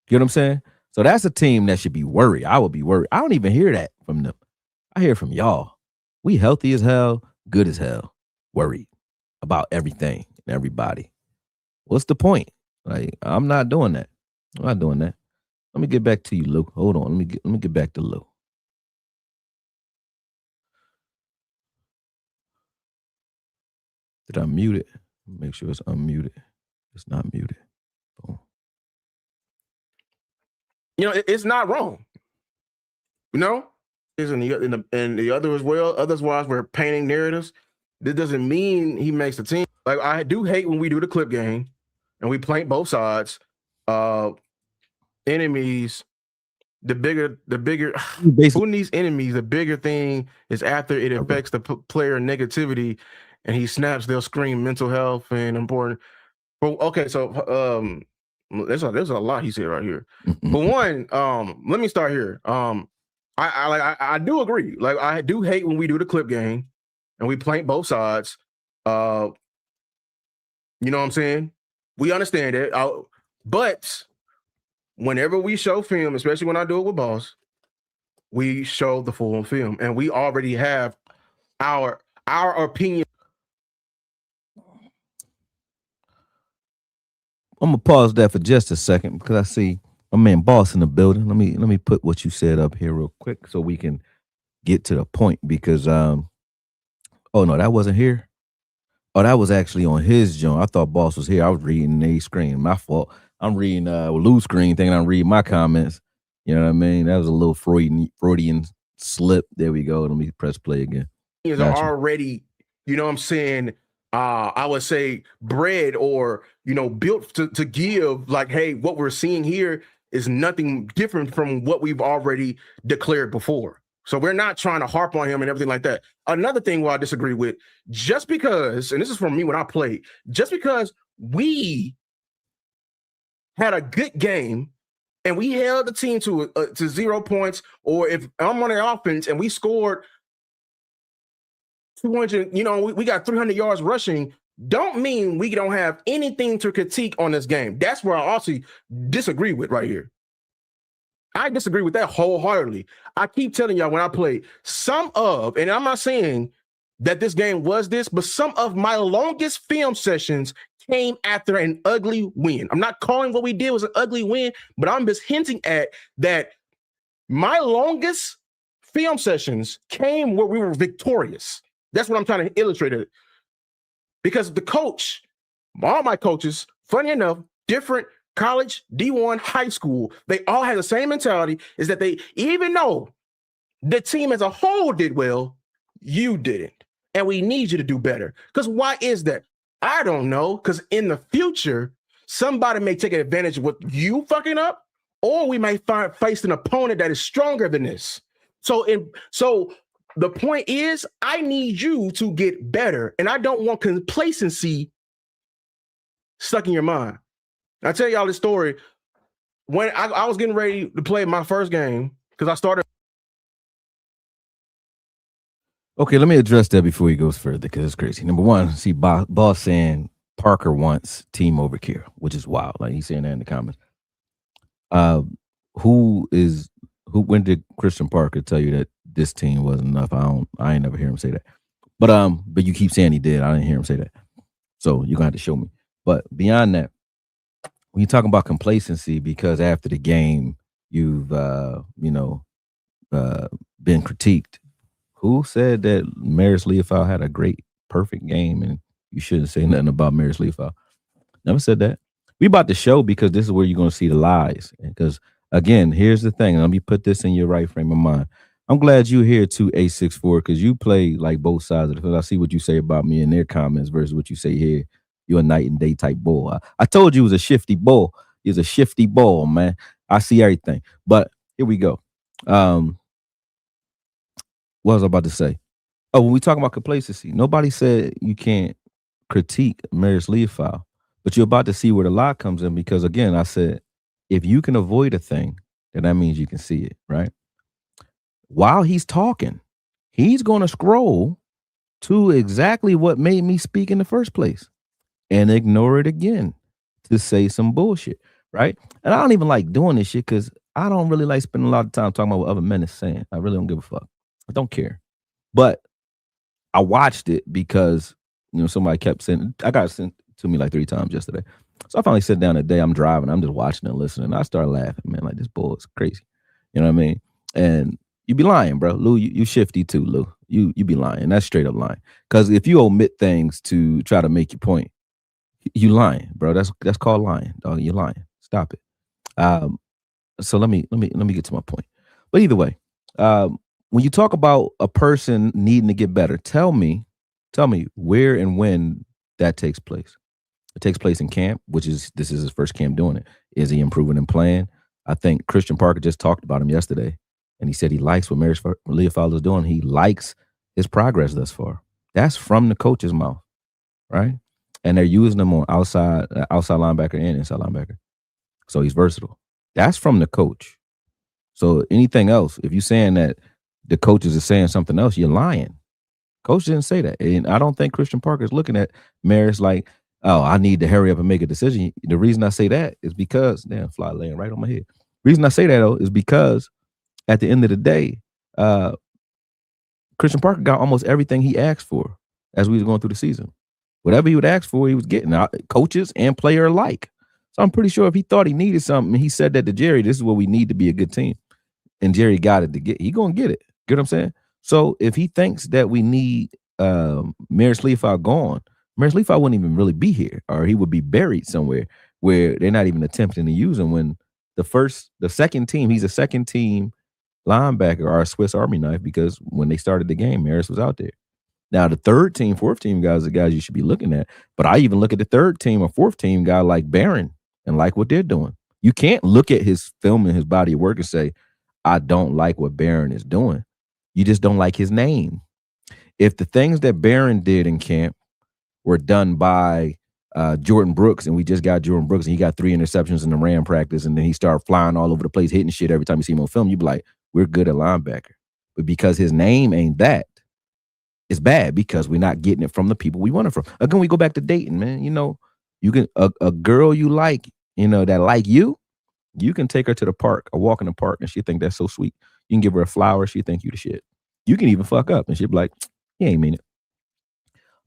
You know what I'm saying? So that's a team that should be worried. I would be worried. I don't even hear that from them. I hear from y'all. We healthy as hell, good as hell, worried about everything and everybody. What's the point? Like, I'm not doing that. I'm not doing that. Let me get back to you, Lou. Hold on. Let me get back to Lou. Did I mute it? Make sure it's unmuted. It's not muted. Boom. You know, it's not wrong. You know, is in the other as well. Otherwise, we're painting narratives. This doesn't mean he makes the team. Like, I do hate when we do the clip game and we play both sides. Enemies. The bigger. Who needs enemies? The bigger thing is after it affects the player negativity, and he snaps. They'll scream mental health and important. Well, okay, so there's a lot he said right here. But one, let me start here. I do agree. Like, I do hate when we do the clip game and we play both sides. You know what I'm saying? We understand it. But whenever we show film, especially when I do it with Boss, we show the full film, and we already have our opinion. I'm gonna pause that for just a second because I see my man Boss in the building. Let me put what you said up here real quick so we can get to the point because oh no, that wasn't here. Oh, that was actually on his joint. I thought Boss was here. I was reading a screen. My fault. I'm reading Lou's screen thinking I'm reading my comments. You know what I mean? That was a little Freudian slip. There we go. Let me press play again. Are Gotcha. already, you know what I'm saying, I would say bred or, built to give like, hey, what we're seeing here is nothing different from what we've already declared before. So we're not trying to harp on him and everything like that. Another thing where I disagree with, just because, and this is from me when I played, just because we had a good game and we held the team to 0 points, or if I'm on the offense and we scored 200, we got 300 yards rushing, don't mean we don't have anything to critique on this game. That's where I also disagree with right here. I disagree with that wholeheartedly. I keep telling y'all when I play, and I'm not saying that this game was this, but some of my longest film sessions came after an ugly win. I'm not calling what we did was an ugly win, but I'm just hinting at that my longest film sessions came where we were victorious. That's what I'm trying to illustrate it. Because the coach, all my coaches, funny enough, different college, D1, high school, they all had the same mentality, is that they, even though the team as a whole did well, you didn't. And we need you to do better. Because why is that? I don't know. Because in the future, somebody may take advantage of what you fucking up, or we may face an opponent that is stronger than this. So the point is, I need you to get better, and I don't want complacency stuck in your mind. I'll tell y'all this story. When I was getting ready to play my first game, because I started. Okay, let me address that before he goes further because it's crazy. Number one, see Boss saying Parker wants team overkill, which is wild. Like he's saying that in the comments. When did Christian Parker tell you that this team wasn't enough? I ain't never hear him say that. But you keep saying he did. I didn't hear him say that. So you're gonna have to show me. But beyond that, when you talk about complacency, because after the game you've been critiqued. Who said that Maris Leofau had a great, perfect game and you shouldn't say nothing about Maris Leofau? Never said that. We about to show because this is where you're going to see the lies. Because again, here's the thing. Let me put this in your right frame of mind. I'm glad you're here too, A64, because you play like both sides of it. Because I see what you say about me in their comments versus what you say here. You're a night and day type bull. I told you it was a shifty bull. He's a shifty bull, man. I see everything. But here we go. What was I about to say? Oh, when we talk about complacency, nobody said you can't critique Maris Leofau, but you're about to see where the lie comes in because, again, I said, if you can avoid a thing, then that means you can see it, right? While he's talking, he's going to scroll to exactly what made me speak in the first place and ignore it again to say some bullshit, right? And I don't even like doing this shit because I don't really like spending a lot of time talking about what other men are saying. I really don't give a fuck. I don't care. But I watched it because, somebody kept saying, I got sent to me like 3 times yesterday. So I finally sit down today. I'm driving. I'm just watching and listening. And I start laughing, man, like this bull is crazy. You know what I mean? And you be lying, bro. Lou, you shifty too, Lou. You be lying. That's straight up lying. Because if you omit things to try to make your point, you lying, bro. That's called lying, dog. You're lying. Stop it. So let me get to my point. But either way, when you talk about a person needing to get better, tell me where and when that takes place. It takes place in camp, this is his first camp doing it. Is he improving and playing? I think Christian Parker just talked about him yesterday, and he said he likes what Maris Leofau is doing. He likes his progress thus far. That's from the coach's mouth, right? And they're using him on outside linebacker and inside linebacker. So he's versatile. That's from the coach. So anything else, if you're saying that the coaches are saying something else, you're lying. Coach didn't say that. And I don't think Christian Parker is looking at Maris like, oh, I need to hurry up and make a decision. The reason I say that is because, damn, fly laying right on my head. Reason I say that though is because at the end of the day, Christian Parker got almost everything he asked for as we was going through the season. Whatever he would ask for, he was getting, coaches and player alike. So I'm pretty sure if he thought he needed something, he said that to Jerry, this is what we need to be a good team. And Jerry got it to get, he gonna get it. Get what I'm saying? So if he thinks that we need Maris Leafau gone, Maris Leafau wouldn't even really be here, or he would be buried somewhere where they're not even attempting to use him. When the second team, he's a second team linebacker or a Swiss Army knife, because when they started the game, Maris was out there. Now, the third team, fourth team guys are the guys you should be looking at. But I even look at the third team or fourth team guy like Barron and like what they're doing. You can't look at his film and his body of work and say, I don't like what Barron is doing. You just don't like his name. If the things that Barron did in camp were done by Jordan Brooks, and we just got Jordan Brooks, and he got 3 interceptions in the Ram practice, and then he started flying all over the place, hitting shit every time you see him on film, you'd be like, we're good at linebacker. But because his name ain't that, it's bad because we're not getting it from the people we want it from. Again, we go back to dating, man. You know, you can a girl you like, you know, that like you can take her to the park, a walk in the park, and she think that's so sweet. You can give her a flower, she think you the shit. You can even fuck up, and she'll be like, he ain't mean it.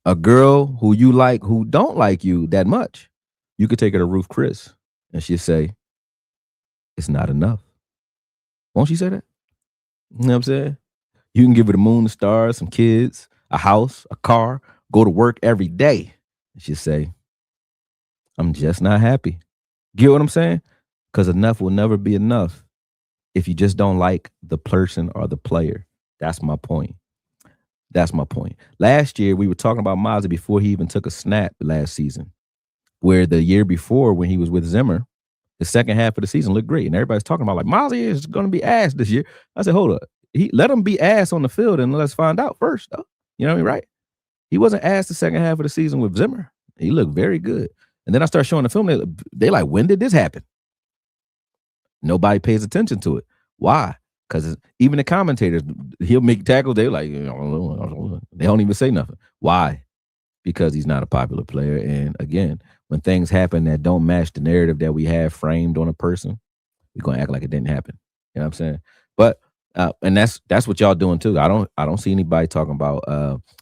A girl who you like, who don't like you that much, you could take her to Ruth Chris, and she'll say, it's not enough. Won't she say that? You know what I'm saying? You can give her the moon, the stars, some kids, a house, a car, go to work every day. And she'll say, I'm just not happy. Get what I'm saying? Because enough will never be enough if you just don't like the person or the player. That's my point. That's my point. Last year, we were talking about Mozzie before he even took a snap last season, where the year before when he was with Zimmer, the second half of the season looked great. And everybody's talking about like, Mozzie is going to be ass this year. I said, hold up. Let him be ass on the field and let's find out first, though. You know what I mean? Right? He wasn't ass the second half of the season with Zimmer. He looked very good. And then I start showing the film. They like, when did this happen? Nobody pays attention to it. Why? Because even the commentators, he'll make tackles. They're like, they don't even say nothing. Why? Because he's not a popular player. And again, when things happen that don't match the narrative that we have framed on a person, we're gonna act like it didn't happen. You know what I'm saying? But and that's what y'all doing too. I don't see anybody talking about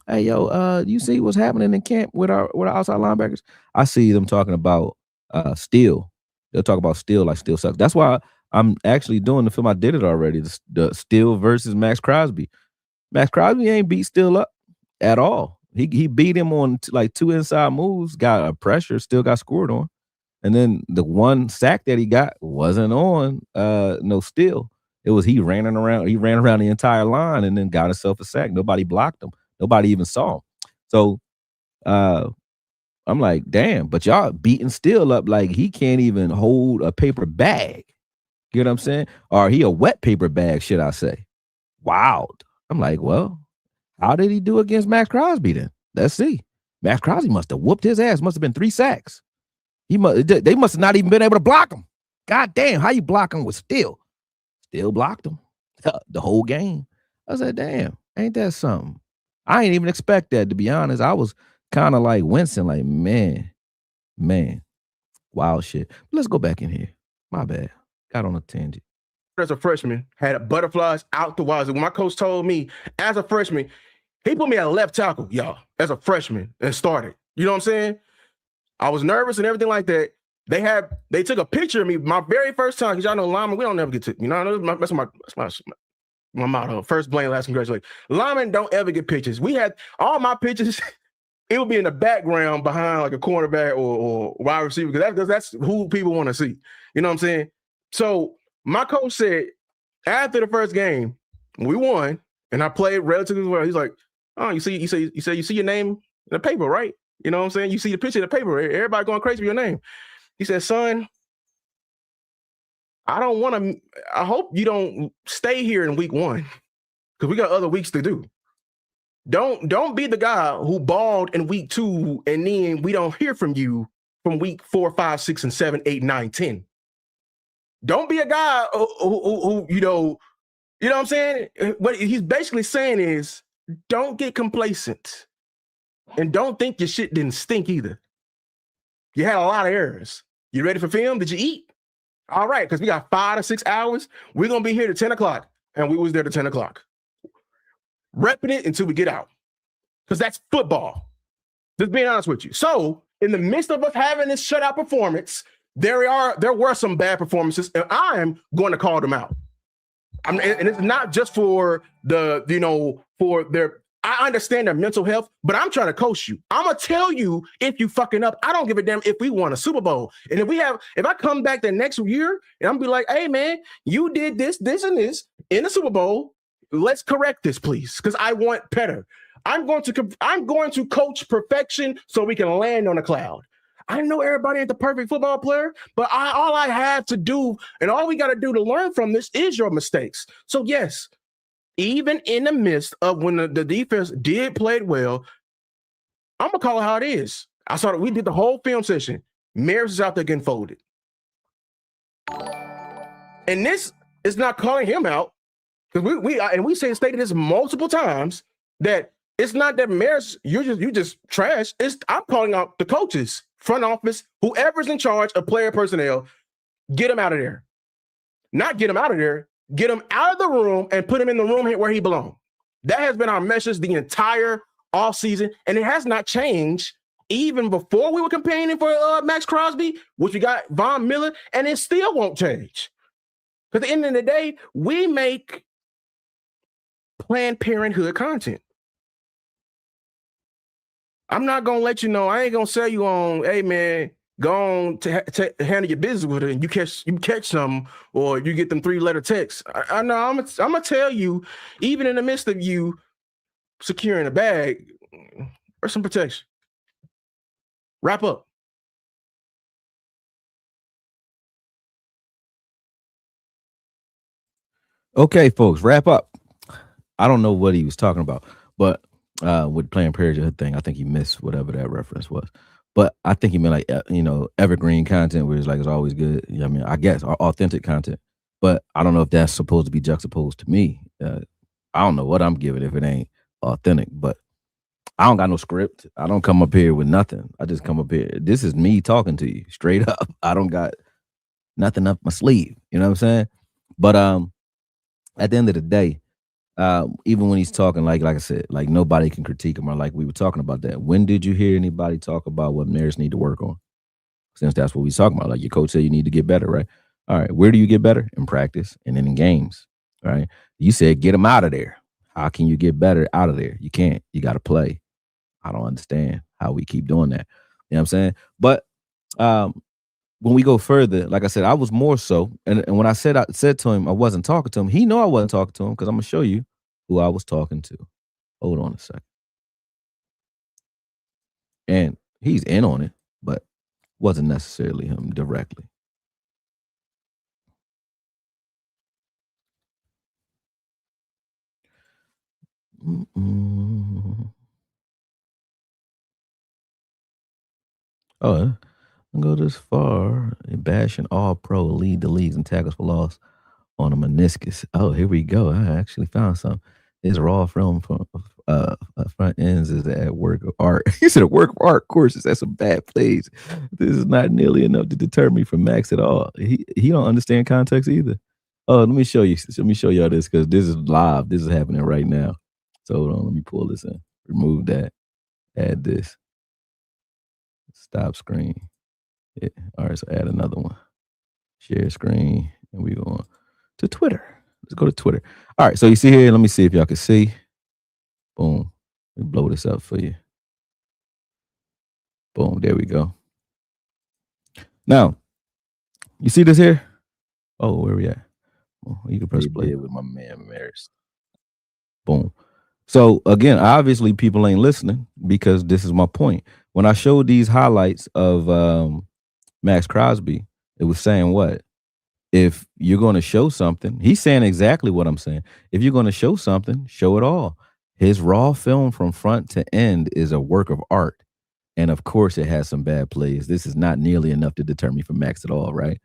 hey yo, you see what's happening in camp with our outside linebackers? I see them talking about Steele. They'll talk about Steele like Steele sucks. That's why I'm actually doing the film. I did it already. The Steele versus Maxx Crosby. Maxx Crosby ain't beat Steele up at all. He beat him on like 2 inside moves, got a pressure, still got scored on. And then the one sack that he got wasn't on no Steele. It was he ran around the entire line and then got himself a sack. Nobody blocked him. Nobody even saw him. So I'm like, damn, but y'all beating Steele up like he can't even hold a paper bag. You know what I'm saying? Or he a wet paper bag, should I say. Wild. I'm like, well, how did he do against Maxx Crosby then? Let's see. Maxx Crosby must have whooped his ass. Must have been 3 sacks. They must have not even been able to block him. God damn, how you block him with Steele? Steele blocked him the whole game. I said, damn, ain't that something? I ain't even expect that, to be honest. I was kind of like wincing, like, man, wild shit. But let's go back in here. My bad. Got on a tangent. As a freshman, had butterflies out the wazoo. When my coach told me as a freshman, he put me at left tackle, y'all, as a freshman and started. You know what I'm saying? I was nervous and everything like that. They took a picture of me my very first time, because y'all know linemen, we don't never get to, you know, that's my motto. First blame, last congratulate. Linemen don't ever get pictures. We had all my pictures, it would be in the background behind like a cornerback or wide receiver, because that's who people want to see. You know what I'm saying? So my coach said after the first game, we won, and I played relatively well. He's like, oh, you see your name in the paper, right? You know what I'm saying? You see the picture in the paper. Everybody going crazy for your name. He said, son, I hope you don't stay here in week 1, because we got other weeks to do. Don't be the guy who balled in week 2, and then we don't hear from you from week 4, 5, 6, and 7, 8, 9, 10. Don't be a guy who you know what I'm saying? What he's basically saying is, don't get complacent. And don't think your shit didn't stink either. You had a lot of errors. You ready for film? Did you eat? All right, because we got 5 to 6 hours. We're going to be here to 10 o'clock. And we was there to 10 o'clock. Repping it until we get out. Because that's football. Just being honest with you. So, in the midst of us having this shutout performance, there were some bad performances, and I'm going to call them out. And it's not just for for their. I understand their mental health, but I'm trying to coach you. I'm gonna tell you if you fucking up. I don't give a damn if we won a Super Bowl. And if I come back the next year and I'm be like, hey man, you did this, this, and this in the Super Bowl. Let's correct this, please, because I want better. I'm going to coach perfection so we can land on a cloud. I know everybody ain't the perfect football player, but all I have to do and all we got to do to learn from this is your mistakes. So yes, even in the midst of when the defense did play well, I'm gonna call it how it is. I saw that we did the whole film session. Maris is out there getting folded, and this is not calling him out because we stated this multiple times that it's not that Maris you just trash. I'm calling out the coaches, front office, whoever's in charge of player personnel. Get him out of there. Not get him out of there. Get him out of the room and put him in the room where he belongs. That has been our message the entire offseason, and it has not changed even before we were campaigning for Maxx Crosby, which we got Von Miller, and it still won't change. Because at the end of the day, we make Planned Parenthood content. I'm not going to let you know. I ain't going to sell you on, hey, man, go on to handle your business with it, and you catch some, or you get them 3-letter texts. I know I'm gonna tell you, even in the midst of you securing a bag, or some protection. Wrap up. Okay, folks, wrap up. I don't know what he was talking about, but with Planned Parenthood thing, I think he missed whatever that reference was. But I think he meant like, evergreen content where it's like it's always good. I mean, I guess authentic content. But I don't know if that's supposed to be juxtaposed to me. I don't know what I'm giving if it ain't authentic. But I don't got no script. I don't come up here with nothing. I just come up here. This is me talking to you straight up. I don't got nothing up my sleeve. You know what I'm saying? But at the end of the day, even when he's talking, like I said, like nobody can critique him, or like we were talking about that. When did you hear anybody talk about what Maris need to work on? Since that's what we talking about. Like your coach said you need to get better, right? All right, where do you get better? In practice and then in games, right? You said get him out of there. How can you get better out of there? You can't. You got to play. I don't understand how we keep doing that. You know what I'm saying? But when we go further, like I said, I was more so, and when I said to him I wasn't talking to him, he know I wasn't talking to him because I'm gonna show you who I was talking to. Hold on a second. And he's in on it, but wasn't necessarily him directly. Oh, I go this far and bashing all pro, lead the leagues and tackles for loss on a meniscus. Oh, here we go. I actually found some. His raw film from front ends is at work of art. He said a work of art courses. That's some bad plays. This is not nearly enough to deter me from Maxx at all. He don't understand context either. Oh, let me show you. Let me show y'all this because this is live. This is happening right now. So hold on. Let me pull this in. Remove that. Add this. Stop screen. Yeah. All right. So add another one. Share screen. And we go on to Twitter. Let's go to Twitter. All right. So you see here. Let me see if y'all can see. Boom. Let me blow this up for you. Boom. There we go. Now, you see this here? Oh, where we at? Oh, you can press play with my man Maris. Boom. So again, obviously people ain't listening because this is my point. When I showed these highlights of Maxx Crosby, it was saying what? If you're going to show something, he's saying exactly what I'm saying. If you're going to show something, show it all. His raw film from front to end is a work of art. And of course, it has some bad plays. This is not nearly enough to deter me from Maxx at all, right?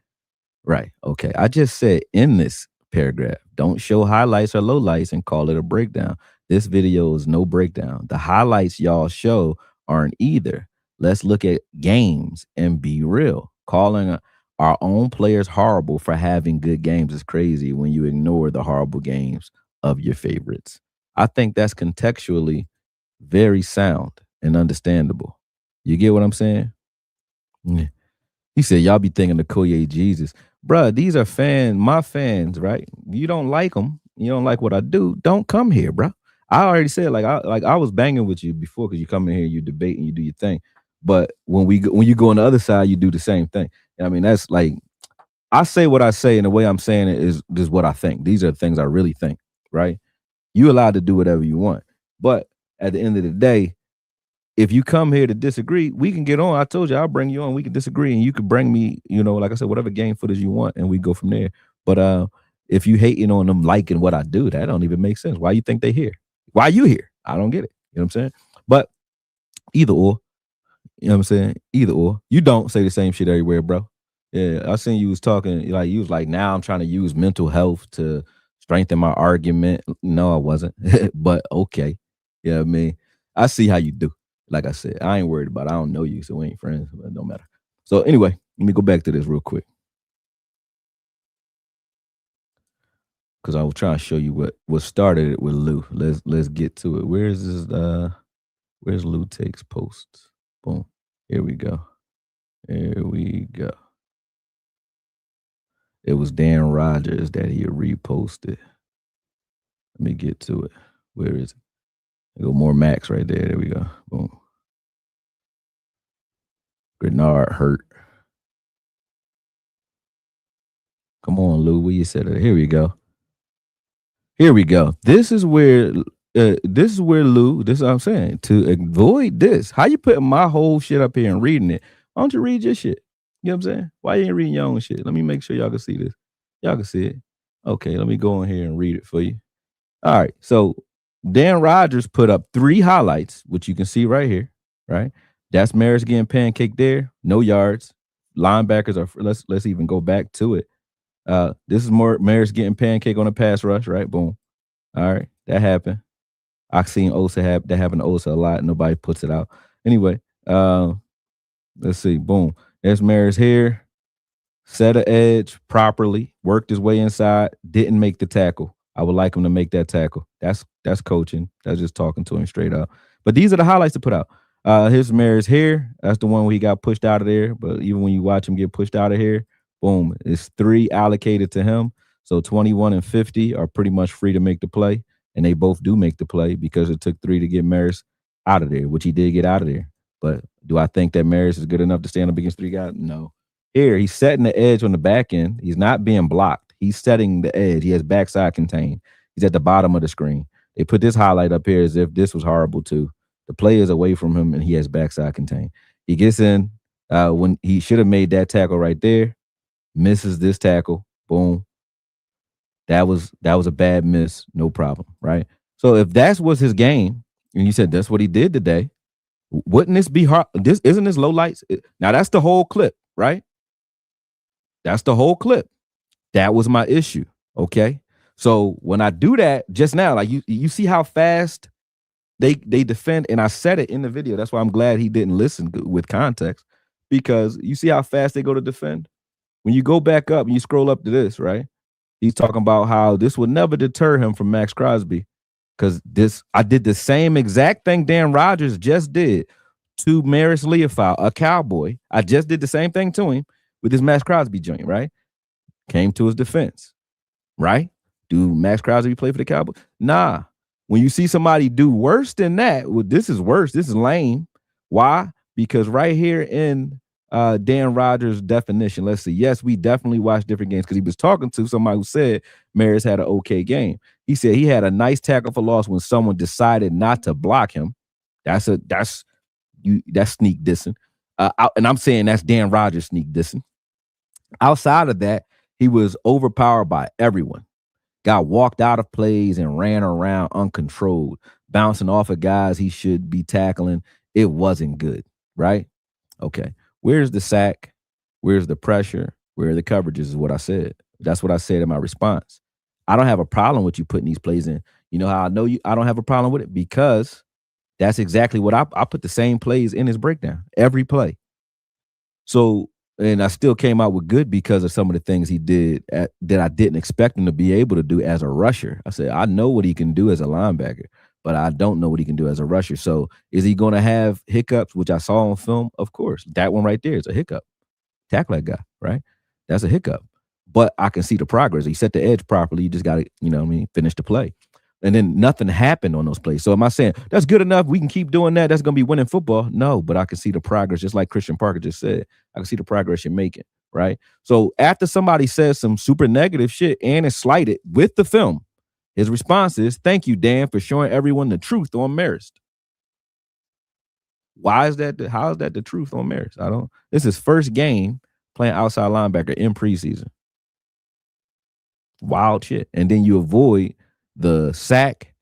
Right. Okay. I just said in this paragraph, don't show highlights or lowlights and call it a breakdown. This video is no breakdown. The highlights y'all show aren't either. Let's look at games and be real. Calling our own players horrible for having good games is crazy when you ignore the horrible games of your favorites. I think that's contextually very sound and understandable. You get what I'm saying? Yeah. He said, y'all be thinking the Akoye Jesus. Bruh, these are my fans, right? You don't like them. You don't like what I do. Don't come here, bruh. I already said, I was banging with you before because you come in here, you debate and you do your thing. But when you go on the other side, you do the same thing. I mean, that's like, I say what I say, and the way I'm saying it is what I think. These are the things I really think, right? You allowed to do whatever you want. But at the end of the day, if you come here to disagree, we can get on. I told you I'll bring you on. We can disagree, and you can bring me, like I said, whatever game footage you want, and we go from there. But if you hating on them liking what I do, that don't even make sense. Why you think they here? Why you here? I don't get it. You know what I'm saying? But either or, you know what I'm saying? Either or. You don't say the same shit everywhere, bro. Yeah, I seen you was talking, like you was like, now I'm trying to use mental health to strengthen my argument. No, I wasn't. But okay. Yeah, I mean, I see how you do. Like I said, I ain't worried about it. I don't know you, so we ain't friends, but it don't matter. So anyway, let me go back to this real quick. Because I was trying to show you what started it with Lou. Let's get to it. Where's Lou Takes posts? Boom. Here we go. Here we go. It was Dan Rogers that he reposted. Let me get to it. Where is it? There go more Maxx right there. There we go. Boom. Grenard hurt. Come on, Lou. Where you said it? Here we go. Here we go. This is where Lou, this is what I'm saying. To avoid this, how you putting my whole shit up here and reading it? Why don't you read your shit? You know what I'm saying? Why you ain't reading your own shit? Let me make sure y'all can see this. Y'all can see it. Okay, let me go in here and read it for you. All right. So Dan Rogers put up 3 highlights, which you can see right here, right? That's Maris getting pancaked there, no yards. Linebackers are let's even go back to it. This is more Maris getting pancake on a pass rush, right? Boom. All right, that happened. I've seen Osa that happen to Osa a lot. Nobody puts it out. Anyway, let's see. Boom. There's Maris here. Set an edge properly, worked his way inside, didn't make the tackle. I would like him to make that tackle. That's coaching. That's just talking to him straight up. But these are the highlights to put out. Here's Maris here. That's the one where he got pushed out of there. But even when you watch him get pushed out of here, boom, it's 3 allocated to him. So 21 and 50 are pretty much free to make the play. And they both do make the play because it took 3 to get Maris out of there, which he did get out of there. But do I think that Maris is good enough to stand up against 3 guys? No. Here, he's setting the edge on the back end. He's not being blocked. He's setting the edge. He has backside contained. He's at the bottom of the screen. They put this highlight up here as if this was horrible too. The play is away from him, and he has backside contained. He gets in when he should have made that tackle right there. Misses this tackle. Boom. That was a bad miss. No problem, right? So if that was his game, and you said that's what he did today, wouldn't this be hard? Isn't this low lights? Now that's the whole clip, right? That's the whole clip. That was my issue. Okay. So when I do that just now, like you see how fast they defend, and I said it in the video. That's why I'm glad he didn't listen with context, because you see how fast they go to defend. When you go back up and you scroll up to this, right? He's talking about how this would never deter him from Maxx Crosby, because I did the same exact thing Dan Rogers just did to Maris Leofau, a Cowboy. I just did the same thing to him with his Maxx Crosby joint, right? Came to his defense, right? Do Maxx Crosby play for the Cowboys? Nah. When you see somebody do worse than that, well, this is worse. This is lame. Why? Because right here in Dan Rogers' definition, let's see. Yes, we definitely watched different games, because he was talking to somebody who said Maris had an okay game. He said he had a nice tackle for loss when someone decided not to block him. That's sneak dissing. And I'm saying that's Dan Rogers sneak dissing. Outside of that, he was overpowered by everyone. Got walked out of plays and ran around uncontrolled, bouncing off of guys he should be tackling. It wasn't good, right? Okay. Where's the sack? Where's the pressure? Where are the coverages is what I said. That's what I said in my response. I don't have a problem with you putting these plays in. You know how I know I don't have a problem with it? Because That's exactly what I put the same plays in his breakdown, every play. So, and I still came out with good because of some of the things he did that I didn't expect him to be able to do as a rusher. I said, I know what he can do as a linebacker, but I don't know what he can do as a rusher. So, is he going to have hiccups, which I saw on film? Of course. That one right there is a hiccup. Tackle that guy, right? That's a hiccup. But I can see the progress. He set the edge properly. You just got to, finish the play. And then nothing happened on those plays. So am I saying that's good enough? We can keep doing that. That's going to be winning football. No, but I can see the progress, just like Christian Parker just said. I can see the progress you're making, right? So after somebody says some super negative shit and is slighted with the film, his response is, "Thank you, Dan, for showing everyone the truth on Marist." Why is that? How is that the truth on Marist? I don't. This is his first game playing outside linebacker in preseason. Wild shit. And then you avoid the sack,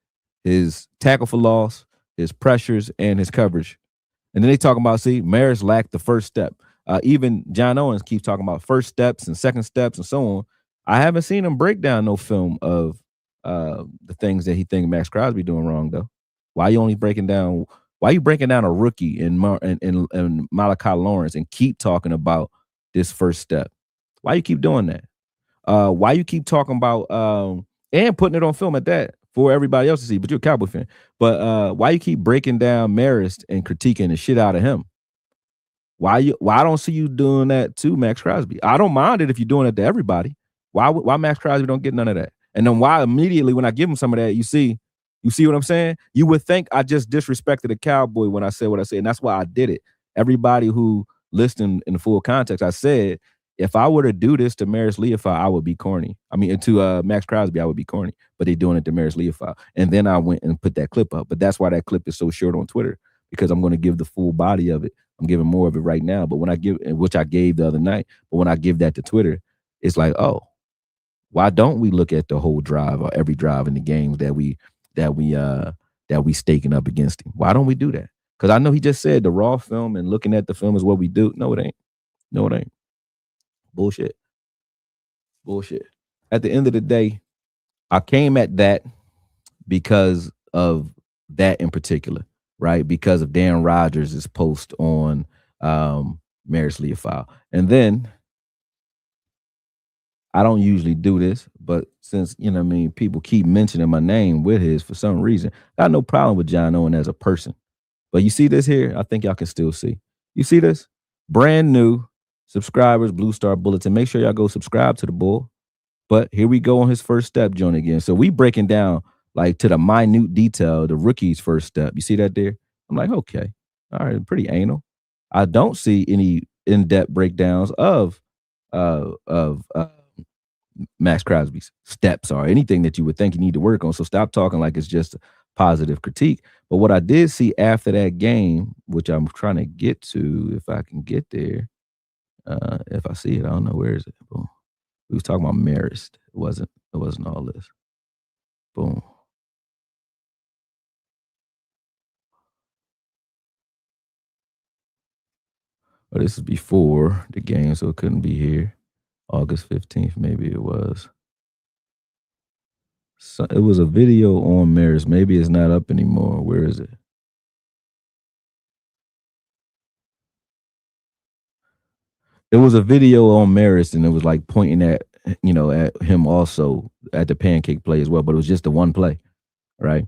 his tackle for loss, his pressures, and his coverage. And then they talking about, see, Marist lacked the first step. Even John Owens keeps talking about first steps and second steps and so on. I haven't seen him break down no film of the things that he think Maxx Crosby doing wrong, though. Why are you only breaking down? Why are you breaking down a rookie in Malachi Lawrence and keep talking about this first step? Why you keep doing that? Why you keep talking about and putting it on film at that for everybody else to see, but you're a Cowboy fan. But why you keep breaking down Marist and critiquing the shit out of him? Why I don't see you doing that to Maxx Crosby? I don't mind it if you're doing it to everybody. Why Maxx Crosby don't get none of that? And then why immediately when I give him some of that, you see what I'm saying? You would think I just disrespected a Cowboy when I said what I said, and that's why I did it. Everybody who listened in the full context, I said, if I were to do this to Marist Liufau, I would be corny. I mean, to Maxx Crosby, I would be corny. But they're doing it to Marist Liufau. And then I went and put that clip up. But that's why that clip is so short on Twitter, because I'm going to give the full body of it. I'm giving more of it right now. But when I give, which I gave the other night, but when I give that to Twitter, it's like, oh, why don't we look at the whole drive or every drive in the games that we staking up against him? Why don't we do that? Because I know he just said the raw film and looking at the film is what we do. No, it ain't. No, it ain't. Bullshit. At the end of the day, I came at that because of that in particular, right? Because of Dan Rodgers' post on Marist Liufau. And then I don't usually do this, but since, people keep mentioning my name with his for some reason, I got no problem with John Owen as a person. But you see this here? I think y'all can still see. You see this? Brand new subscribers, Blue Star Bulletin. Make sure y'all go subscribe to the bull. But here we go on his first step, John, again. So we breaking down like to the minute detail, the rookie's first step. You see that there? I'm like, okay. All right, pretty anal. I don't see any in-depth breakdowns of Maxx Crosby's steps or anything that you would think you need to work on. So stop talking like it's just a positive critique. But what I did see after that game, which I'm trying to get to, if I can get there, if I see it, I don't know, where is it? Boom. We was talking about Marist. It wasn't all this. Boom. But this is before the game, so it couldn't be here. August 15th, maybe it was. So it was a video on Marist. Maybe it's not up anymore. Where is it? It was a video on Marist, and it was like pointing at at him also at the pancake play as well. But it was just the one play, right?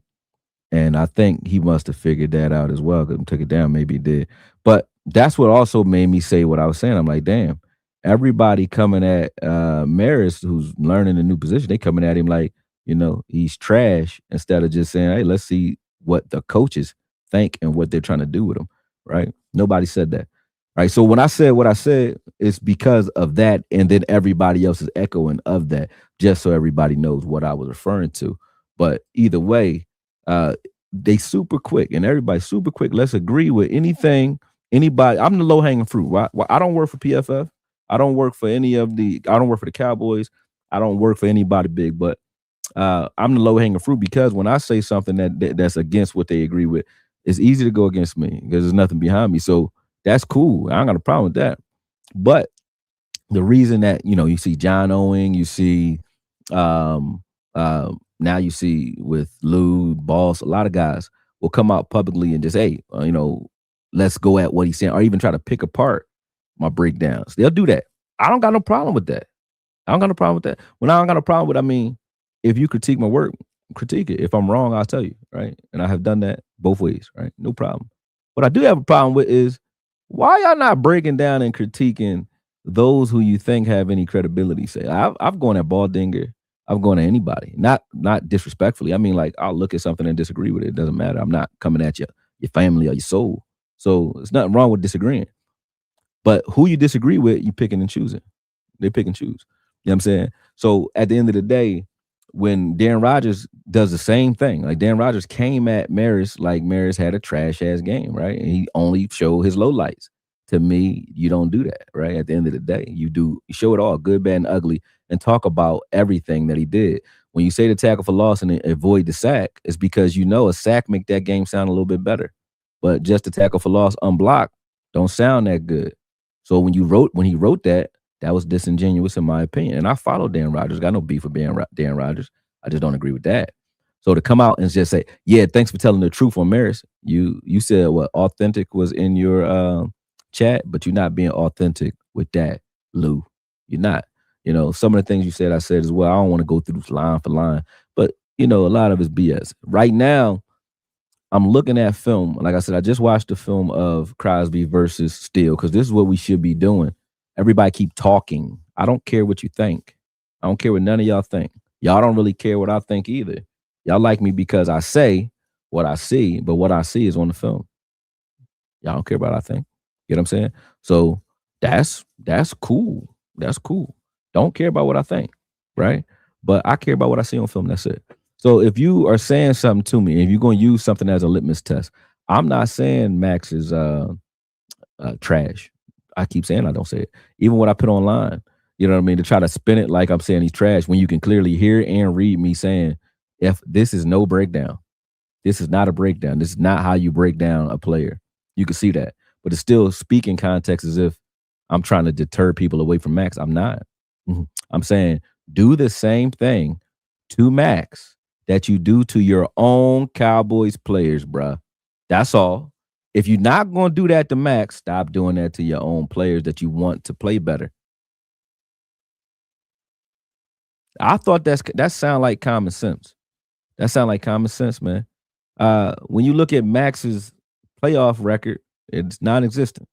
And I think he must have figured that out as well. Because took it down, maybe he did. But that's what also made me say what I was saying. I'm like, damn, everybody coming at Marist, who's learning a new position, they coming at him like, he's trash, instead of just saying, hey, let's see what the coaches think and what they're trying to do with him, right? Nobody said that. Right. So when I said what I said, it's because of that. And then everybody else is echoing of that, just so everybody knows what I was referring to. But either way, they super quick, and everybody's super quick. Let's agree with anything, anybody. I'm the low hanging fruit. Right? I don't work for PFF. I don't work for I don't work for the Cowboys. I don't work for anybody big, but I'm the low hanging fruit, because when I say something that's against what they agree with, it's easy to go against me because there's nothing behind me. So that's cool. I don't got a problem with that. But the reason that, you see John Owen, you see now you see with Lou, Boss, a lot of guys, will come out publicly and just, hey, let's go at what he's saying, or even try to pick apart my breakdowns. They'll do that. I don't got no problem with that. I don't got no problem with that. When I don't got no problem with, I mean, if you critique my work, critique it. If I'm wrong, I'll tell you, right? And I have done that both ways, right? No problem. What I do have a problem with is why y'all not breaking down and critiquing those who you think have any credibility. Say, I've gone at Baldinger. I've gone at anybody, not disrespectfully. I mean, like, I'll look at something and disagree with it. It doesn't matter. I'm not coming at your family or your soul. So there's nothing wrong with disagreeing. But who you disagree with, you picking and choosing. They pick and choose. You know what I'm saying? So at the end of the day, when Darren Rodgers does the same thing, like Darren Rodgers came at Maris like Maris had a trash ass game, right? And he only showed his lowlights. To me, you don't do that, right? At the end of the day, you show it all, good, bad, and ugly, and talk about everything that he did. When you say the tackle for loss and avoid the sack, it's because a sack make that game sound a little bit better. But just the tackle for loss unblocked don't sound that good. So when he wrote that was disingenuous in my opinion. And I follow Dan Rodgers. Got no beef with Dan Rodgers. I just don't agree with that. So to come out and just say, yeah, thanks for telling the truth on Maris. You said what authentic was in your chat, but you're not being authentic with that, Lou. You're not. Some of the things you said, I said as well. I don't want to go through this line for line, but a lot of it's BS. Right now, I'm looking at film. Like I said, I just watched the film of Crosby versus Steele, because this is what we should be doing. Everybody keep talking. I don't care what you think. I don't care what none of y'all think. Y'all don't really care what I think either. Y'all like me because I say what I see, but what I see is on the film. Y'all don't care about what I think. You know what I'm saying? So that's cool. That's cool. Don't care about what I think, right? But I care about what I see on film. That's it. So if you are saying something to me, if you're going to use something as a litmus test, I'm not saying Max is trash. I keep saying I don't say it. Even what I put online, you know what I mean, to try to spin it like I'm saying he's trash when you can clearly hear and read me saying, if this is no breakdown. This is not a breakdown. This is not how you break down a player. You can see that. But it's still speaking context as if I'm trying to deter people away from Max. I'm not. I'm saying do the same thing to Max that you do to your own Cowboys players, bruh. That's all. If you're not going to do that to Max, stop doing that to your own players that you want to play better. I thought that sound like common sense. That sound like common sense, man. When you look at Max's playoff record, it's non-existent.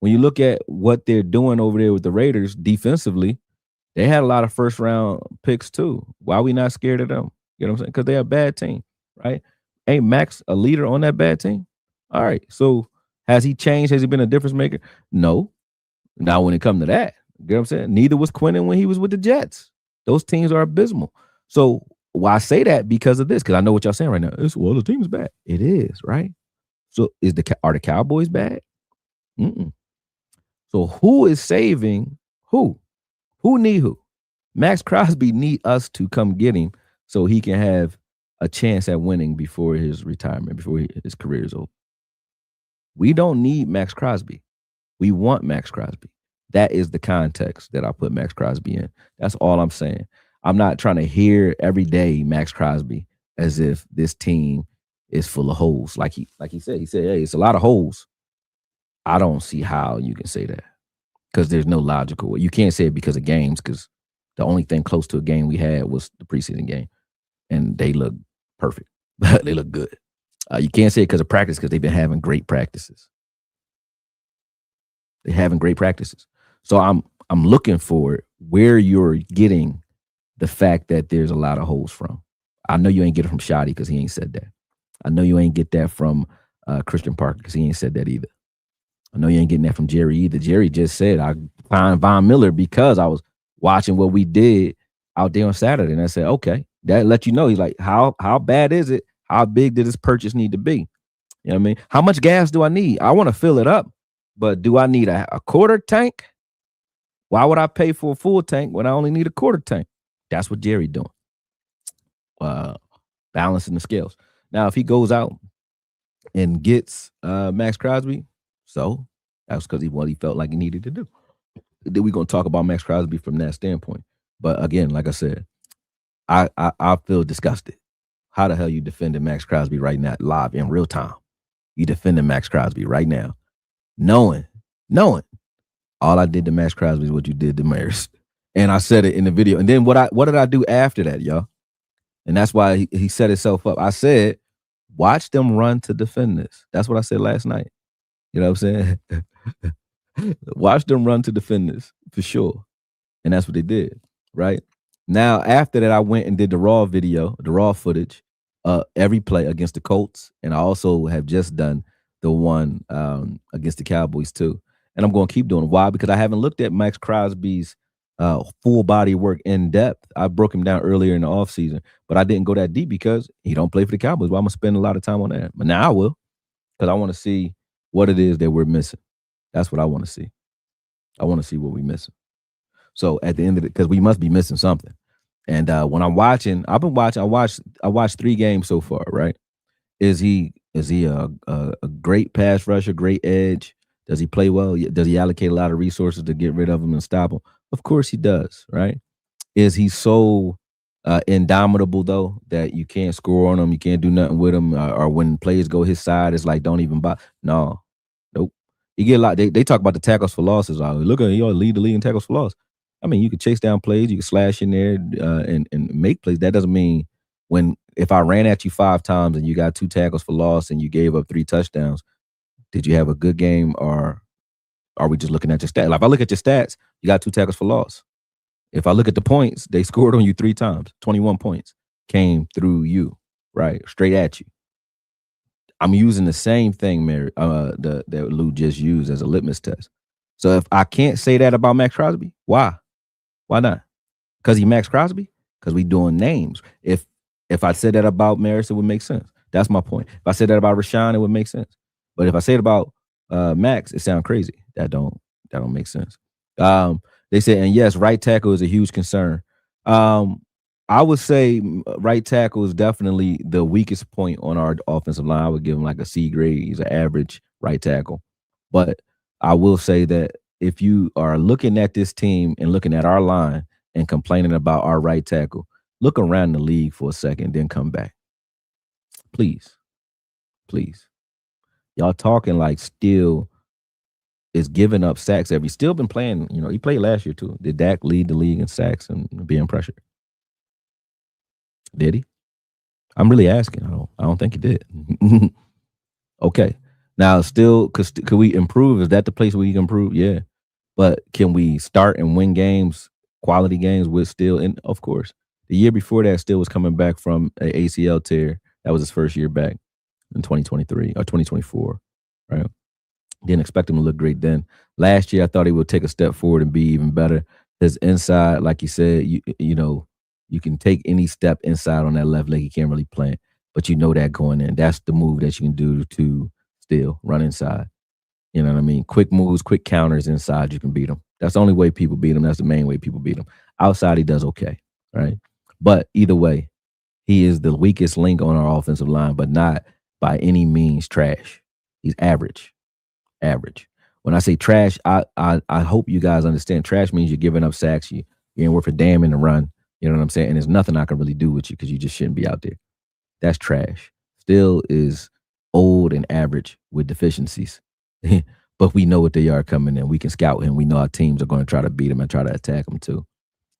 When you look at what they're doing over there with the Raiders defensively, they had a lot of first-round picks too. Why are we not scared of them? You know what I'm saying? Because they're a bad team, right? Ain't Max a leader on that bad team? All right. So has he changed? Has he been a difference maker? No. Now, when it comes to that, you know what I'm saying? Neither was Quentin when he was with the Jets. Those teams are abysmal. So why I say that? Because of this, because I know what y'all saying right now. The team's bad. It is, right? So are the Cowboys bad? Mm-mm. So who is saving who? Who need who? Maxx Crosby need us to come get him so he can have a chance at winning before his retirement, before his career is over. We don't need Maxx Crosby. We want Maxx Crosby. That is the context that I put Maxx Crosby in. That's all I'm saying. I'm not trying to hear every day Maxx Crosby as if this team is full of holes. Like he said, hey, it's a lot of holes. I don't see how you can say that because there's no logical way. You can't say it because of games, because the only thing close to a game we had was the preseason game, and they look perfect. They look good. You can't say it because of practice, because they've been having great practices. They're having great practices. So I'm looking for where you're getting the fact that there's a lot of holes from. I know you ain't get it from Shoddy because he ain't said that. I know you ain't get that from Christian Parker because he ain't said that either. I know you ain't getting that from Jerry either. Jerry just said I find Von Miller because I was watching what we did out there on Saturday, and I said, okay, that let you know. He's like, how bad is it? How big did this purchase need to be? You know what I mean? How much gas do I need? I want to fill it up, but do I need a quarter tank? Why would I pay for a full tank when I only need a quarter tank? That's what Jerry doing. Balancing the scales. Now, if he goes out and gets Maxx Crosby, so that's because what he felt like he needed to do. Then we're going to talk about Maxx Crosby from that standpoint. But again, like I said, I feel disgusted. How the hell you defending Maxx Crosby right now, live in real time? You defending Maxx Crosby right now, knowing all I did to Maxx Crosby is what you did to Maris. And I said it in the video. And then what did I do after that, y'all? And that's why he set himself up. I said, watch them run to defend this. That's what I said last night. You know what I'm saying? Watch them run to defend this for sure. And that's what they did, right? Now, after that, I went and did the raw video, the raw footage, every play against the Colts. And I also have just done the one against the Cowboys too. And I'm going to keep doing it. Why? Because I haven't looked at Maxx Crosby's full body work in depth. I broke him down earlier in the offseason, but I didn't go that deep because he don't play for the Cowboys. Well, I'm going to spend a lot of time on that. But now I will, because I want to see what it is that we're missing. That's what I want to see. I want to see what we're missing. So at the end of it, because we must be missing something. And when I'm watching, I watched 3 games so far, right? Is he a great pass rusher, great edge? Does he play well? Does he allocate a lot of resources to get rid of him and stop him? Of course he does, right? Is he so indomitable though that you can't score on him, you can't do nothing with him, or when plays go his side, it's like don't even buy? No, nope. You get a lot. They talk about the tackles for losses. Look at you, lead the league in tackles for loss. I mean, you can chase down plays, you can slash in there and make plays. That doesn't mean if I ran at you 5 times and you got 2 tackles for loss and you gave up 3 touchdowns, did you have a good game, or are we just looking at your stats? Like if I look at your stats, you got 2 tackles for loss. If I look at the points, they scored on you 3 times. 21 points came through you, right? Straight at you. I'm using the same thing, Mary, that Lou just used as a litmus test. So if I can't say that about Maxx Crosby, why? Why not? Because he Maxx Crosby? Because we doing names. If I said that about Maris, it would make sense. That's my point. If I said that about Rashawn, it would make sense. But if I say it about Max, it sounds crazy. That don't make sense. They said, and yes, right tackle is a huge concern. I would say right tackle is definitely the weakest point on our offensive line. I would give him like a C grade. He's an average right tackle. But I will say that if you are looking at this team and looking at our line and complaining about our right tackle, look around the league for a second, then come back. Please. Please. Y'all talking like Steele is giving up sacks every. Still been playing, he played last year too. Did Dak lead the league in sacks and being pressured? Did he? I'm really asking. I don't think he did. Okay. Now, still, could we improve? Is that the place where you can improve? Yeah. But can we start and win games, quality games with Steele? And of course, the year before that, Steele was coming back from an ACL tear. That was his first year back in 2023 or 2024, right? Didn't expect him to look great then. Last year, I thought he would take a step forward and be even better. His inside, like you said, you can take any step inside on that left leg. He can't really plant, but you know that going in. That's the move that you can do to Steele, run inside. You know what I mean? Quick moves, quick counters inside, you can beat him. That's the only way people beat him. That's the main way people beat him. Outside, he does okay, right? But either way, he is the weakest link on our offensive line, but not by any means trash. He's average. Average. When I say trash, I hope you guys understand. Trash means you're giving up sacks. You ain't worth a damn in the run. You know what I'm saying? And there's nothing I can really do with you because you just shouldn't be out there. That's trash. Still is old and average with deficiencies. But we know what they are coming in. We can scout him. We know our teams are going to try to beat him and try to attack him too.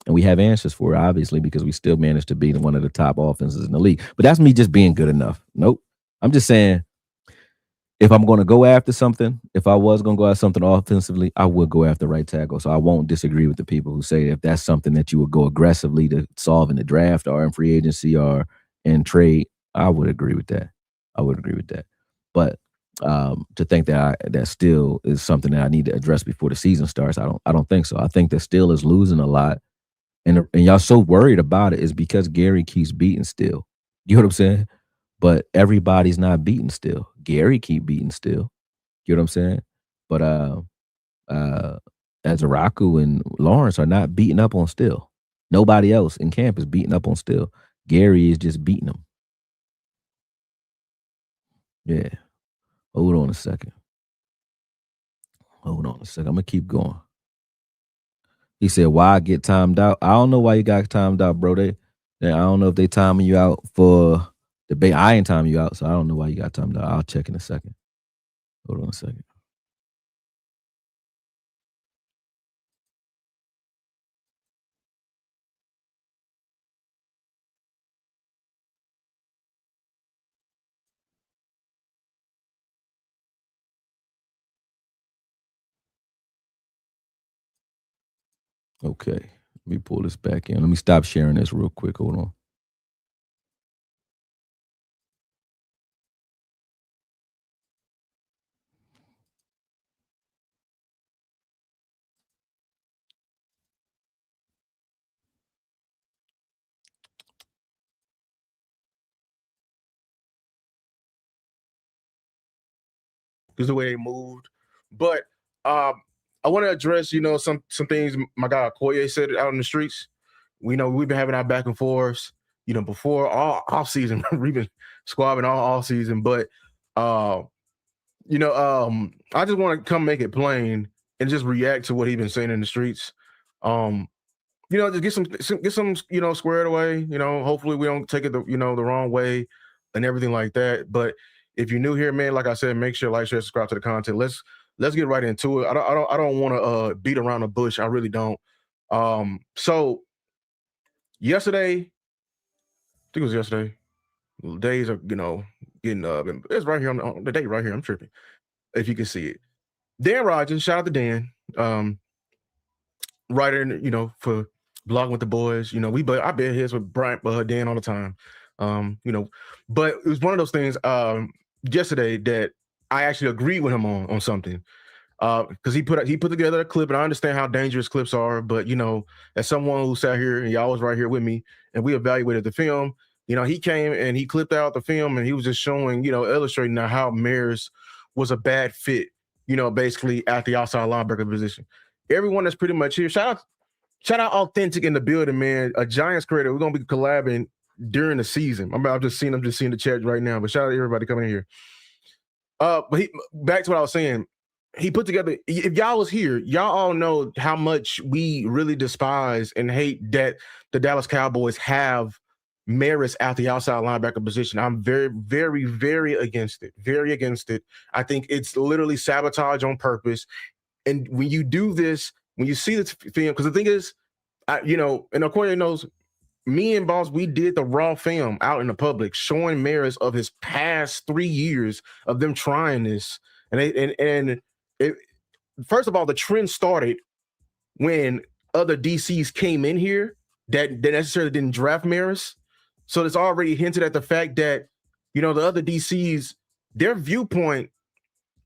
And we have answers for it, obviously, because we still managed to beat one of the top offenses in the league. But that's me just being good enough. Nope. I'm just saying, if I'm going to go after something, if I was going to go after something offensively, I would go after right tackle. So I won't disagree with the people who say if that's something that you would go aggressively to solve in the draft or in free agency or in trade, I would agree with that. I would agree with that. But to think that that still is something that I need to address before the season starts, I don't think so. I think that Steele is losing a lot. And y'all so worried about it is because Gary keeps beating Steele. You know what I'm saying? But everybody's not beating Steele. Gary keep beating Steele. You know what I'm saying? But Azaraku and Lawrence are not beating up on Steele. Nobody else in camp is beating up on Steele. Gary is just beating them. Yeah. Hold on a second. I'm going to keep going. He said, why get timed out? I don't know why you got timed out, bro. I don't know if they timing you out for Debate. I ain't time you out, so I don't know why you got timed out. I'll check in a second. Hold on a second. Okay. Let me pull this back in. Let me stop sharing this real quick. Hold on. Because the way they moved. But I want to address, some things my guy Akoye said out in the streets. We know we've been having our back and forths, before all off season. We've been squabbing all off season, but I just want to come make it plain and just react to what he's been saying in the streets. Just get some squared away. Hopefully we don't take it the wrong way and everything like that. But if you're new here, man, like I said, make sure like, share, subscribe to the content. Let's get right into it. I don't want to beat around the bush. I really don't. So yesterday, I think it was yesterday. Days are getting it's right here on the date right here. I'm tripping. If you can see it, Dan Rogers. Shout out to Dan. Writer, for blogging with the boys. I bet heads with Brian Dan all the time. But it was one of those things yesterday that I actually agreed with him on something. Because he put together a clip, and I understand how dangerous clips are, but as someone who sat here and y'all was right here with me, and we evaluated the film, he came and he clipped out the film, and he was just showing, illustrating how Maris was a bad fit, basically at the outside linebacker position. Everyone that's pretty much here, shout out Authentic in the building, man. A Giants creator. We're gonna be collabing during the season. I'm just seeing the chat right now, but shout out to everybody coming in here. But back to what I was saying. He put together, if y'all was here, y'all all know how much we really despise and hate that the Dallas Cowboys have Maris at the outside linebacker position. I'm very, very, very against it. Very against it. I think it's literally sabotage on purpose. And when you do this, when you see this film, because the thing is, and Akoye knows, me and Boss, we did the raw film out in the public, showing Maris of his past 3 years of them trying this. And it, first of all, the trend started when other DCs came in here that necessarily didn't draft Maris. So it's already hinted at the fact that, the other DCs, their viewpoint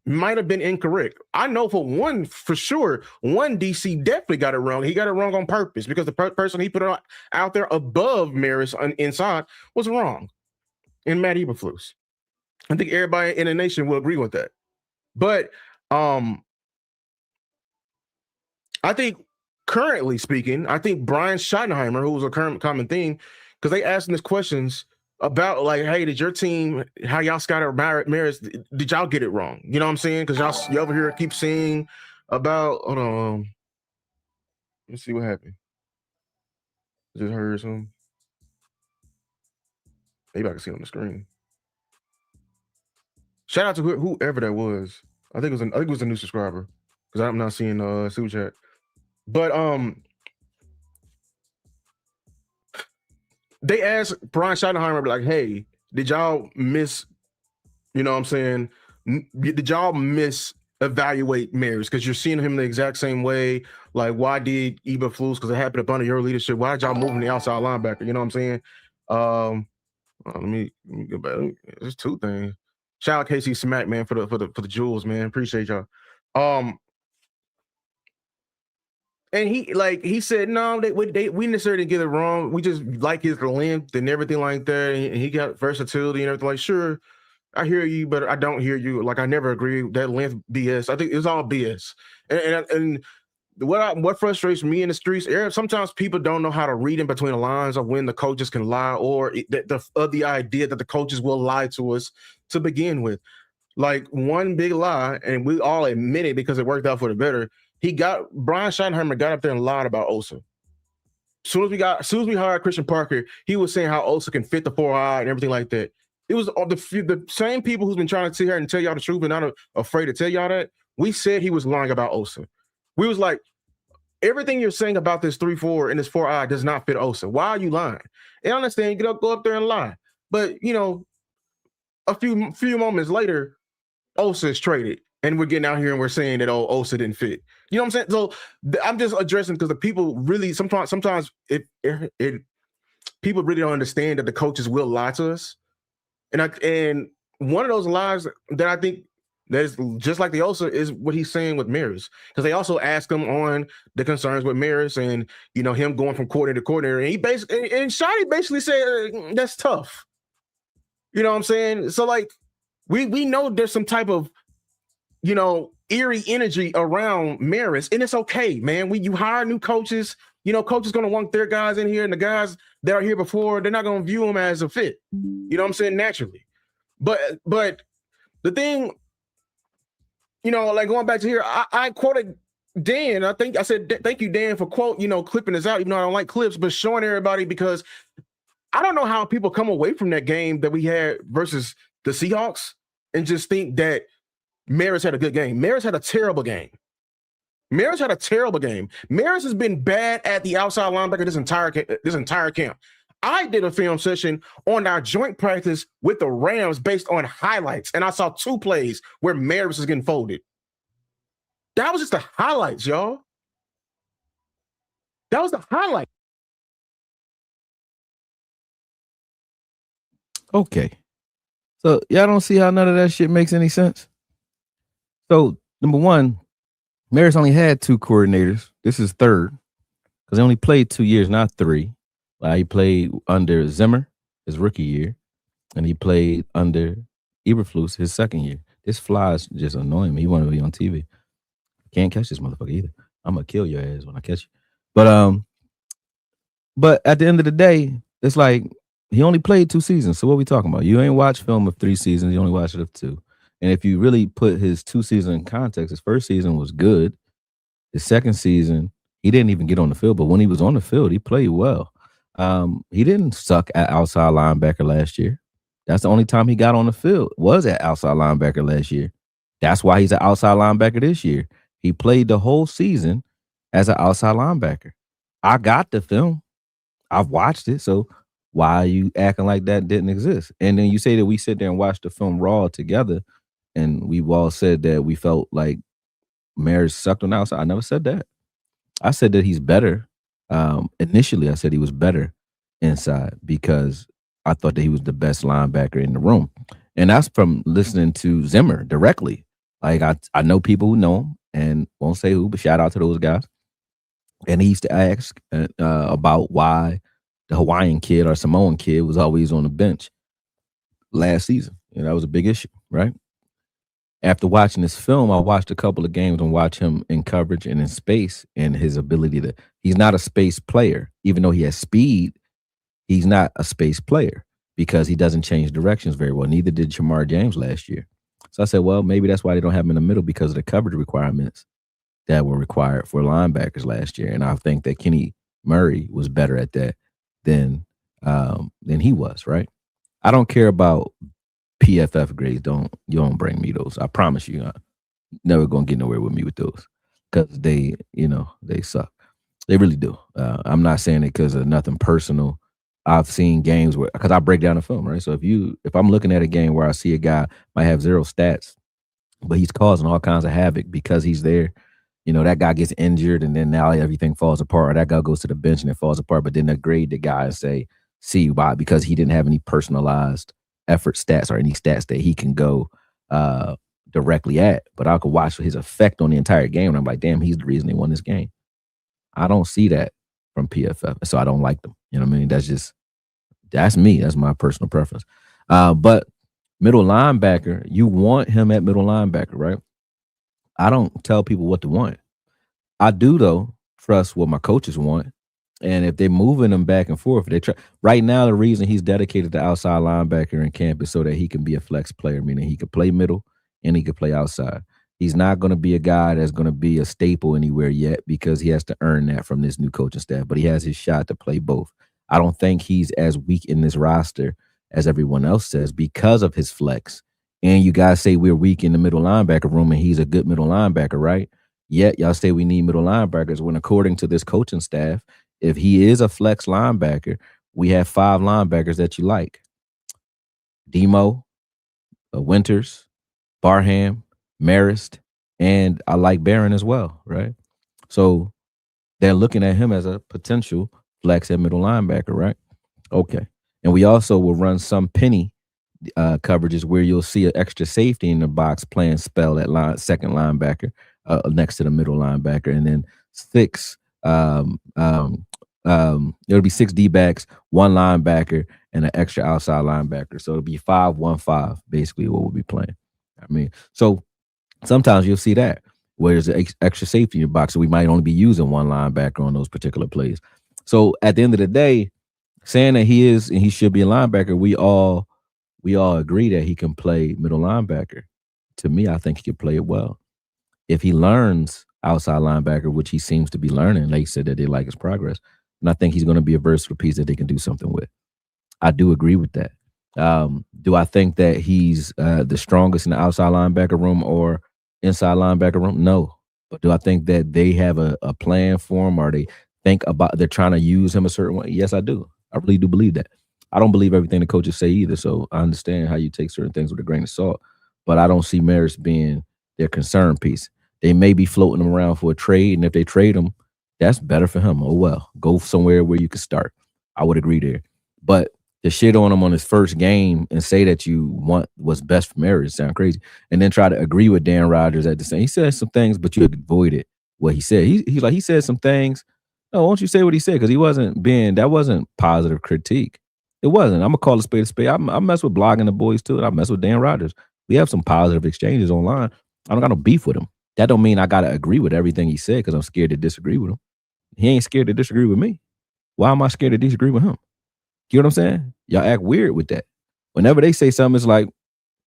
might have been incorrect. I know for sure, one DC definitely got it wrong. He got it wrong on purpose because the person he put out there above Maris inside was wrong. And Matt Eberflus. I think everybody in the nation will agree with that. But I think currently speaking, I think Brian Schottenheimer, who was a current common theme, because they asked him these questions about like, hey, did your team, how y'all scouted Maris, did y'all get it wrong? You know what I'm saying? Because y'all over here keep saying about, hold on, let's see what happened. Just heard some. Maybe I can see it on the screen. Shout out to whoever that was. I think it was a new subscriber because I'm not seeing super chat. But they asked Brian Schottenheimer, like, hey, did y'all miss, you know what I'm saying? Did y'all miss evaluate Maris? Because you're seeing him the exact same way. Like, why did Eberflus, because it happened up under your leadership, why did y'all move him the outside linebacker? You know what I'm saying? Let me go back. There's two things. Shout out KC Smack, man, for the jewels, man. Appreciate y'all. And he said, no, we necessarily didn't get it wrong. We just like his length and everything like that. And he got versatility and everything. Like, sure, I hear you, but I don't hear you. Like, I never agree with that length BS. I think it's all BS. And what frustrates me in the streets, sometimes people don't know how to read in between the lines of when the coaches can lie or the idea that the coaches will lie to us to begin with. Like, one big lie, and we all admit it because it worked out for the better. Brian Schottenheimer got up there and lied about Osa. As soon as we hired Christian Parker, he was saying how Osa can fit the 4 eye and everything like that. it was all the same people who's been trying to sit here and tell y'all the truth and not afraid to tell y'all that. We said he was lying about Osa. We was like, everything you're saying about this 3-4 and this 4-eye does not fit Osa. Why are you lying? And I understand, go up there and lie. But a few moments later, Osa is traded. And we're getting out here and we're saying that Osa didn't fit. You know what I'm saying? So I'm just addressing because the people really sometimes it people really don't understand that the coaches will lie to us. And one of those lies that I think that is just like the Osa is what he's saying with Maris, because they also asked him on the concerns with Maris and him going from coordinator to coordinator, and he basically Shotty basically said that's tough. You know what I'm saying? So like we know there's some type of eerie energy around Maris, and it's okay, man. When you hire new coaches, coaches gonna want their guys in here, and the guys that are here before, they're not gonna view them as a fit. You know what I'm saying? Naturally. But the thing, like going back to here, I quoted Dan. I think I said, thank you, Dan, for clipping this out, even though I don't like clips, but showing everybody, because I don't know how people come away from that game that we had versus the Seahawks and just think that Maris had a good game. Maris had a terrible game. Maris had a terrible game. Maris has been bad at the outside linebacker this entire camp. I did a film session on our joint practice with the Rams based on highlights, and I saw 2 plays where Maris is getting folded. That was just the highlights, y'all. That was the highlight. Okay. So y'all don't see how none of that shit makes any sense? So, number one, Maris only had 2 coordinators. This is third, because he only played 2 years, not 3. He played under Zimmer his rookie year, and he played under Eberflus his second year. This fly's just annoying me. He wanted to be on TV. Can't catch this motherfucker either. I'm gonna kill your ass when I catch you. But at the end of the day, it's like he only played 2 seasons. So what are we talking about? You ain't watched film of 3 seasons. You only watched it of 2. And if you really put his 2 seasons in context, his first season was good. His second season, he didn't even get on the field. But when he was on the field, he played well. He didn't suck at outside linebacker last year. That's the only time he got on the field was at outside linebacker last year. That's why he's an outside linebacker this year. He played the whole season as an outside linebacker. I got the film. I've watched it. So why are you acting like that didn't exist? And then you say that we sit there and watch the film raw together, and we've all said that we felt like Maris sucked on the outside. I never said that. I said that he's better. Initially, I said he was better inside because I thought that he was the best linebacker in the room. And that's from listening to Zimmer directly. Like I know people who know him and won't say who, but shout out to those guys. And he used to ask about why the Hawaiian kid or Samoan kid was always on the bench last season. That was a big issue, right? After watching this film, I watched a couple of games and watched him in coverage and in space and his ability to, he's not a space player. Even though he has speed, he's not a space player because he doesn't change directions very well. Neither did Shamar James last year. So I said, well, maybe that's why they don't have him in the middle, because of the coverage requirements that were required for linebackers last year. And I think that Kenny Murray was better at that than he was, right? I don't care about PFF grades. You don't bring me those. I promise you, I'm never gonna get nowhere with me with those, because they suck. They really do. I'm not saying it because of nothing personal. I've seen games where, because I break down the film, right? So if I'm looking at a game where I see a guy might have 0 stats, but he's causing all kinds of havoc because he's there, that guy gets injured and then now everything falls apart, or that guy goes to the bench and it falls apart, but then they grade the guy and say, see why, because he didn't have any personalized effort stats or any stats that he can go directly at. But I could watch his effect on the entire game, and I'm like, damn, he's the reason they won this game. I don't see that from PFF, so I don't like them. You know what I mean? That's me. That's my personal preference. But middle linebacker, you want him at middle linebacker, right? I don't tell people what to want. I do, though, trust what my coaches want. And if they're moving him back and forth, they try. Right now, the reason he's dedicated to outside linebacker in camp is so that he can be a flex player, meaning he could play middle and he could play outside. He's not going to be a guy that's going to be a staple anywhere yet, because he has to earn that from this new coaching staff. But he has his shot to play both. I don't think he's as weak in this roster as everyone else says, because of his flex. And you guys say we're weak in the middle linebacker room, and he's a good middle linebacker, right? Yet y'all say we need middle linebackers when, according to this coaching staff, if he is a flex linebacker, we have 5 linebackers that you like: Demo, Winters, Barham, Marist, and I like Barron as well, right? So they're looking at him as a potential flex at middle linebacker, right? Okay. And we also will run some penny coverages where you'll see an extra safety in the box playing spell at second linebacker next to the middle linebacker, and then 6 it'll be 6 D-backs, 1 linebacker, and an extra outside linebacker. So it'll be 5-1-5, basically what we'll be playing. I mean, so sometimes you'll see that where there's an extra safety in your box, so we might only be using 1 linebacker on those particular plays. So at the end of the day, saying that he is and he should be a linebacker, we all agree that he can play middle linebacker. To me, I think he can play it well. If he learns outside linebacker, which he seems to be learning, they said that they like his progress, and I think he's going to be a versatile piece that they can do something with. I do agree with that. Do I think that he's the strongest in the outside linebacker room or inside linebacker room? No. But do I think that they have a plan for him, or they think about they're trying to use him a certain way? Yes, I do. I really do believe that. I don't believe everything the coaches say either, so I understand how you take certain things with a grain of salt. But I don't see Marist being their concern piece. They may be floating him around for a trade, and if they trade him, that's better for him. Oh, well, go somewhere where you can start. I would agree there. But to shit on him on his first game and say that you want what's best for Marist sound crazy, and then try to agree with Dan Rodgers at the same. He said some things, but you avoided what he said. He said some things. No, won't you say what he said? Because he wasn't being, that wasn't positive critique. It wasn't. I'm gonna call a spade a spade. I mess with blogging the boys too, and I mess with Dan Rodgers. We have some positive exchanges online. I don't got no beef with him. That don't mean I gotta agree with everything he said because I'm scared to disagree with him. He ain't scared to disagree with me. Why am I scared to disagree with him? You know what I'm saying? Y'all act weird with that. Whenever they say something, it's like,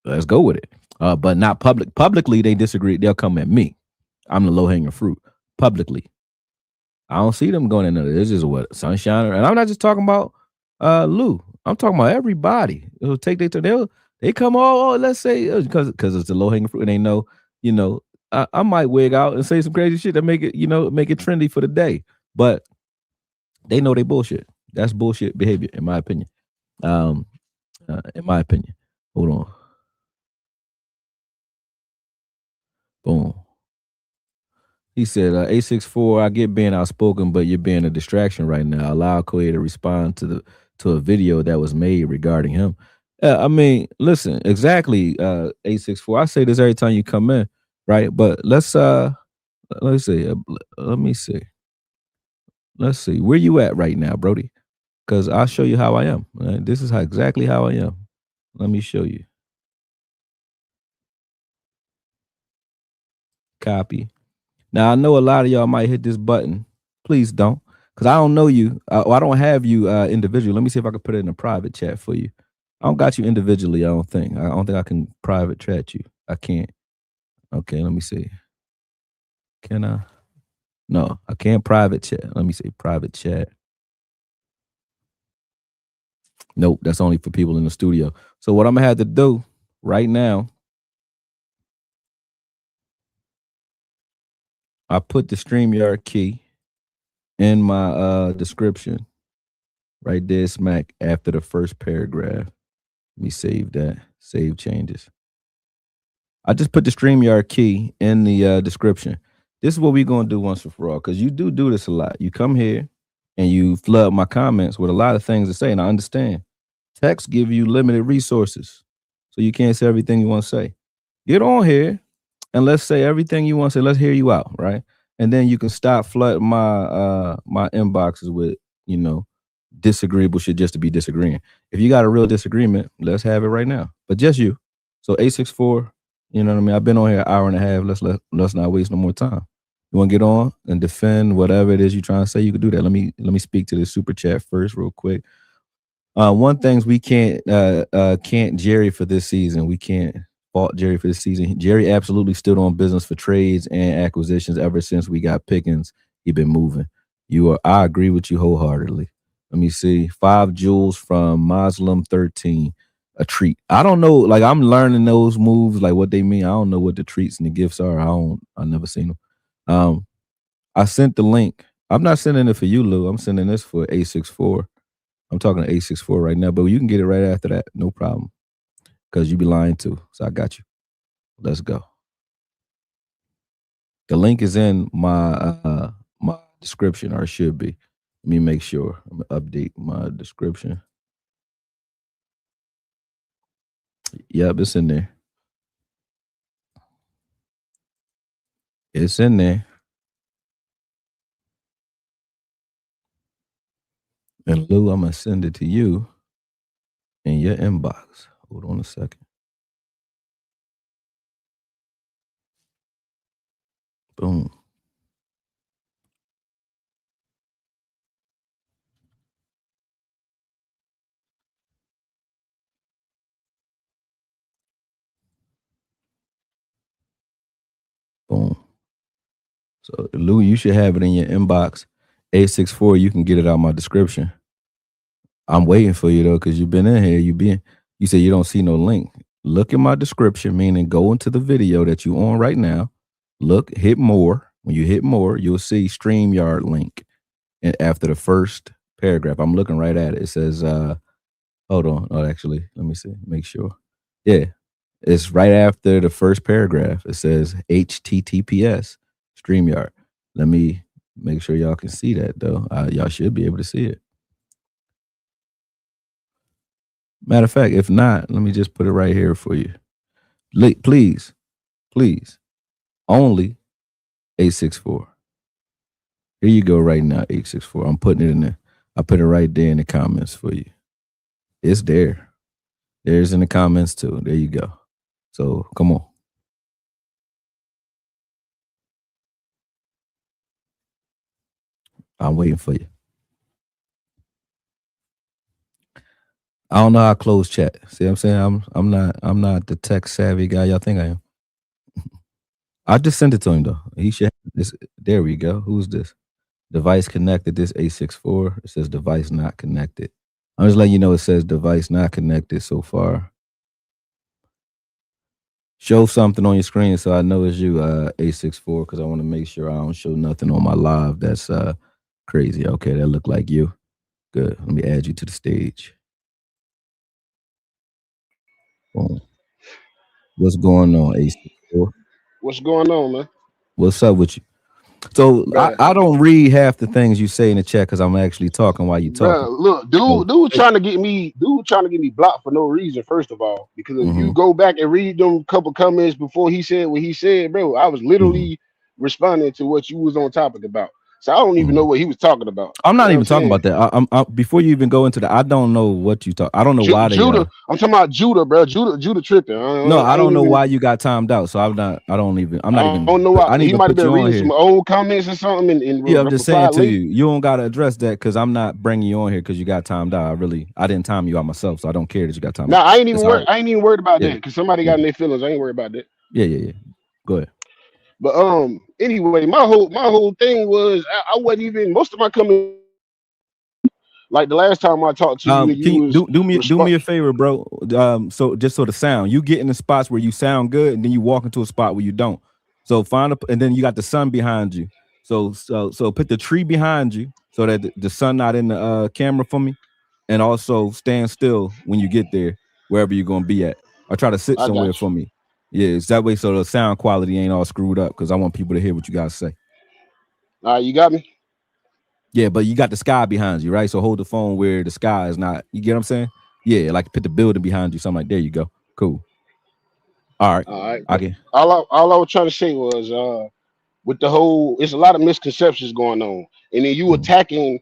let's go with it. But not publicly, they disagree. They'll come at me. I'm the low-hanging fruit. Publicly, I don't see them going into this. Is what Sunshine, and I'm not just talking about Lou. I'm talking about everybody. It'll take they come all let's say because it's the low-hanging fruit, and they know, I might wig out and say some crazy shit that make it trendy for the day. But they know they bullshit. That's bullshit behavior, in my opinion. Hold on. Boom. He said, A64, I get being outspoken, but you're being a distraction right now. Allow Akoye to respond to a video that was made regarding him. I mean, listen, exactly, A64. I say this every time you come in, right? But let's see. Let me see. Let's see. Where you at right now, Brody? Because I'll show you how I am. Right? This is exactly how I am. Let me show you. Copy. Now, I know a lot of y'all might hit this button. Please don't, because I don't know you. I don't have you individually. Let me see if I can put it in a private chat for you. I don't got you individually, I don't think. I can private chat you. I can't. Okay, let me see. Can I? No, I can't private chat. Let me see, private chat. Nope, that's only for people in the studio. So what I'm going to have to do right now, I put the StreamYard key in my description right there, smack after the first paragraph. Let me save that. Save changes. I just put the StreamYard key in the description. This is what we're going to do once and for all, because you do this a lot. You come here and you flood my comments with a lot of things to say, and I understand. Text give you limited resources, so you can't say everything you want to say. Get on here and let's say everything you want to say. Let's hear you out, right? And then you can stop flooding my my inboxes with, disagreeable shit just to be disagreeing. If you got a real disagreement, let's have it right now. But just you. So A64, you know what I mean? I've been on here an hour and a half. Let's not waste no more time. You want to get on and defend whatever it is you're trying to say? You can do that. Let me speak to the super chat first, real quick. One thing we can't Jerry for this season. We can't fault Jerry for this season. Jerry absolutely stood on business for trades and acquisitions ever since we got Pickens. He been moving. I agree with you wholeheartedly. Let me see. 5 jewels from Muslim 13. A treat. I don't know. Like I'm learning those moves, like what they mean. I don't know what the treats and the gifts are. I never seen them. I sent the link. I'm not sending it for you, Lou. I'm sending this for A64. I'm talking to A64 right now, but you can get it right after that. No problem. Because you be lying too. So I got you. Let's go. The link is in my description, or it should be. Let me make sure. I'm gonna update my description. Yep, it's in there. It's in there. And Lou, I'm gonna send it to you in your inbox. Hold on a second. Boom. Boom. So Lou, you should have it in your inbox. A64, you can get it out my description. I'm waiting for you though, because you've been in here. You said you don't see no link. Look in my description, meaning go into the video that you on right now. Look, hit more. When you hit more, you'll see StreamYard link. And after the first paragraph, I'm looking right at it. It says, hold on. Oh, actually, let me see. Make sure. Yeah. It's right after the first paragraph. It says HTTPS StreamYard. Let me make sure y'all can see that though. Y'all should be able to see it. Matter of fact, if not, let me just put it right here for you. Please, only 864. Here you go right now, 864. I'm putting it in there. I put it right there in the comments for you. It's there. There's in the comments too. There you go. So come on. I'm waiting for you. I don't know how to close chat. See what I'm saying? I'm not the tech savvy guy y'all think I am. I just sent it to him though. He should have this. There we go. Who's this? Device connected. This A64. It says device not connected. I'm just letting you know it says device not connected so far. Show something on your screen so I know it's you, A64, because I want to make sure I don't show nothing on my live that's crazy. Okay, that look like you. Good. Let me add you to the stage. Boom. What's going on, A64? What's going on, man? What's up with you? So I don't read half the things you say in the chat because I'm actually talking while you talking. Bruh, look, dude trying to get me blocked for no reason. First of all, because if you go back and read them couple comments before he said what he said, bro, I was literally responding to what you was on topic about. So I don't even know what he was talking about. I'm not even talking about that. I'm before you even go into that, I don't know what you talk. I don't know why they Judah. I'm talking about Judah, bro. Judah tripping. I don't know why you got timed out. So I'm not even. I don't know why. He might have been reading some old comments or something. Yeah, I'm just saying to you, you don't gotta address that because I'm not bringing you on here because you got timed out. I didn't time you out myself, so I don't care that you got timed out. I ain't even worried about that because somebody got in their feelings. I ain't worried about that. Yeah. Go ahead. But anyway, my whole thing was I wasn't even most of my comments. Like the last time I talked to you, do me a favor, bro. So the sound, you get in the spots where you sound good, and then you walk into a spot where you don't. So and then you got the sun behind you. So put the tree behind you so that the sun not in the camera for me, and also stand still when you get there, wherever you're gonna be at, or try to sit somewhere for me. Yeah, it's that way so the sound quality ain't all screwed up because I want people to hear what you guys say. All right, you got me. Yeah, but you got the sky behind you, right? So hold the phone where the sky is not. You get what I'm saying? Yeah, like put the building behind you, something like. There you go. Cool. All right. Okay. All I was trying to say was with the whole, it's a lot of misconceptions going on, and then you attacking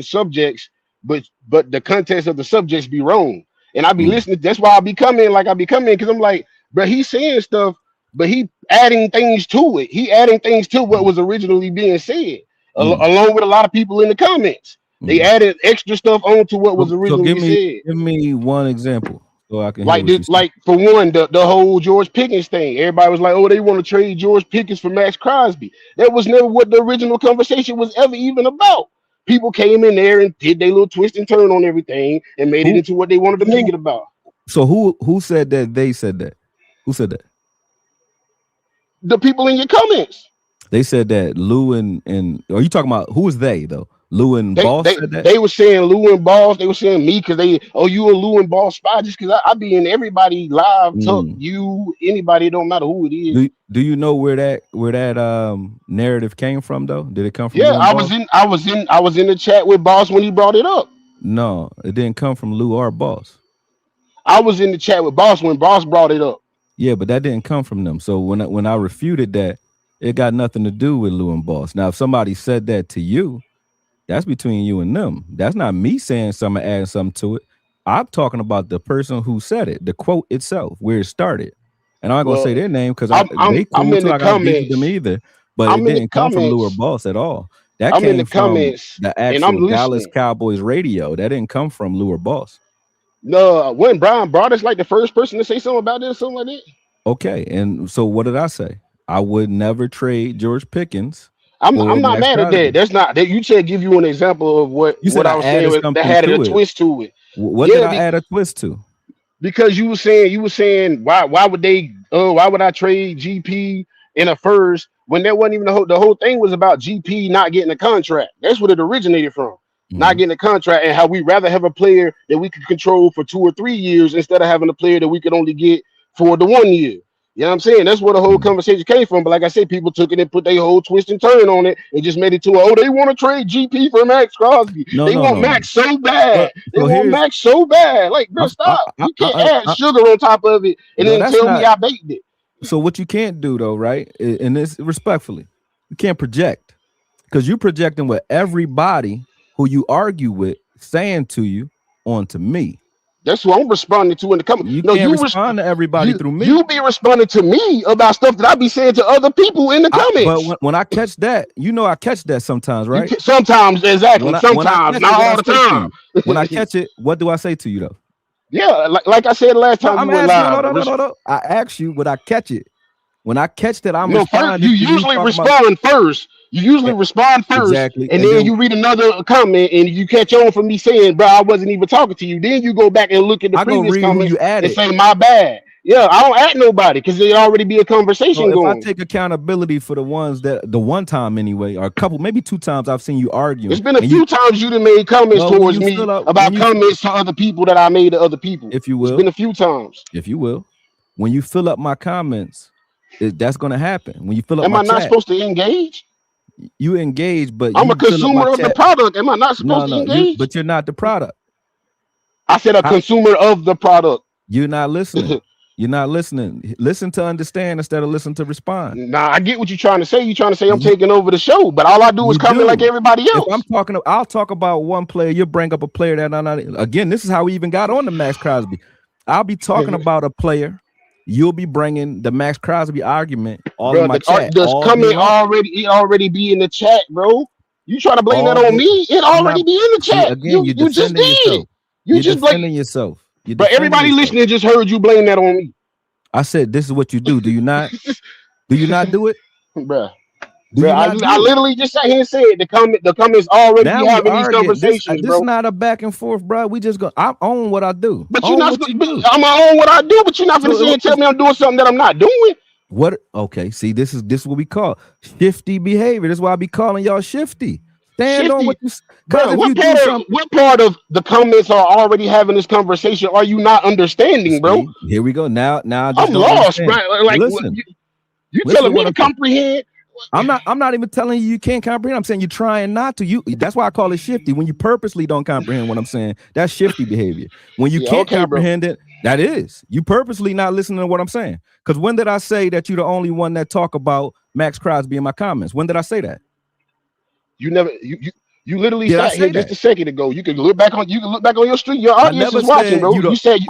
subjects, but the context of the subjects be wrong, and I be listening. That's why I be coming because I'm like, bro, he's saying stuff, but he adding things to it. He adding things to what was originally being said. Along with a lot of people in the comments, they added extra stuff onto what was originally said. Give me one example so I can like for one, the whole George Pickens thing. Everybody was like, "Oh, they want to trade George Pickens for Maxx Crosby." That was never what the original conversation was ever even about. People came in there and did their little twist and turn on everything and made it Who into what they wanted to make who it about. so who said that they said that? Who said that? The people in your comments. They said that Lou and are you talking about who is they though? Lou and They Boss they said that? they were saying Lou and Boss. They were saying me because you a Lou and Boss spy just because I be in everybody live talk. Mm. You anybody, it don't matter who it is. Do you know where that narrative came from though? Did it come from Yeah, Lou and Boss? I was in the chat with Boss when he brought it up. No, it didn't come from Lou or Boss. I was in the chat with Boss when Boss brought it up. Yeah, but that didn't come from them. So when I refuted that, it got nothing to do with Lou and Boss. Now, if somebody said that to you, that's between you and them. That's not me saying something, adding something to it. I'm talking about the person who said it, the quote itself, where it started. And I'm not gonna say Well, their name because I'm they I'm cool in too. the I got beef with them comments. either. But it I'm in the didn't come from Lou or comments. Boss at all. That I'm in the came from comments the and I'm actual Dallas listening. Cowboys radio. That didn't come from Lou or Boss. No, when Brian brought us like the first person to say something about this, something like that. Okay, and so what did I say? I would never trade George Pickens I'm for not Maxx mad at that. Crosby. That's not that you said give you an example of You said what I I was saying added that something had a to it. twist to it. What did Yeah, I add a twist to? because you were saying why would I trade GP in a first when that wasn't even the whole thing was about GP not getting a contract. That's what it originated from. Not Mhm. getting a contract and how we rather have a player that we could control for 2 or 3 years instead of having a player that we could only get for the 1 year. You know what I'm saying? That's where the whole Mhm. conversation came from. But like I said, people took it and put their whole twist and turn on it and just made it to they want to trade GP for Maxx Crosby. No, They no, want no, no. Max so Well, bad. They so want here's Max so bad. Like, bro, I, stop. I, You I, can't I, add I, sugar on top of it and no, then that's tell me not. I baked it. So what you can't do though, right? And this respectfully, you can't project because you're projecting what everybody who you argue with saying to you onto me. That's what I'm responding to in the comments. You No, can't respond to everybody through me. you be responding to me about stuff that I be saying to other people in the But comments. when I catch that, I catch that sometimes, You right? can, sometimes, exactly. When I Sometimes, catch it, not what I all the say to time. you. When I catch it, what do I say to you though? Yeah, like I said last No, time we I'm went asking. live. No. I ask you, would I catch it? When I catch that, I'm No, first responding you to you usually talking about respond first. You usually respond first, exactly, and and then then you read another comment and you catch on from me saying, "Bro, I wasn't even talking to you." Then you go back and look at the I go previous read who comments you and added. say, "My bad." Yeah, I don't add nobody because there already be a So conversation if I going. take accountability for the ones that the one time anyway, or a couple, maybe 2 times I've seen you arguing, It's been a and you few times you done made comments well when towards you me fill up about comments to other people that I made to other people. if you It's been will, a few times. when you fill up my comments, that's gonna happen. When you fill up Am my I not chat, supposed to engage? you engage, but I'm a you fill up my consumer of the chat. product. Am I not supposed No, to no, engage? but you're not the product. I said a How, consumer of the product. you're not listening. You're not listening. Listen to understand instead of listen to respond. Nah, I get what you're trying to say. You're trying to say I'm You, taking over the show, but all I do is you comment like do. everybody If I'm else. talking, I'll talk about one player. You bring up a player that I'm not. Again, this is how we even got on the Maxx Crosby. I'll be talking about a player. You'll be bringing the Maxx Crosby argument all in Bro, my chat does all day comment long. already be in the chat, bro? You try to blame that All on day. me? It I'm not. already be in the See, chat. again, you're You just defending did. yourself. You You're just like, defending yourself. You're but defending everybody yourself. listening just heard you blame that on me. I said, this is what you do. Do you not? Do you not do it? Bro. Do Bro, you I not do it? literally just sat here and said the comments already be Now we having these arguing. conversations, This is bro. not a back and forth, bro. We just go. I own what I do. But you're Own not. what you But do. I'm gonna own what I do. But you're not gonna So say and tell me I'm doing something that I'm not doing. what? Okay, see, this is what we call shifty behavior. This is why I be calling y'all shifty. Stand on what Shifty, you. Because bro. if you do something, What part of the comments are already having this conversation? Are you not understanding, bro? see, here we go. Now I just I'm don't lost, bro. understand. Like Listen, you listen to telling me what to I'm saying. comprehend? I'm not even telling you can't comprehend. I'm saying you're trying not to. That's why I call it shifty. When you purposely don't comprehend what I'm saying, that's shifty behavior. When you Yeah, can't okay, bro. comprehend it, that is you purposely not listening to what I'm saying. Because when did I say that you're the only one that talk about Maxx Crosby in my comments? When did I say that? You never you literally Did I sat here say just that? a second ago. You can look back on your street. Your I audience never is watching, said bro. you. You said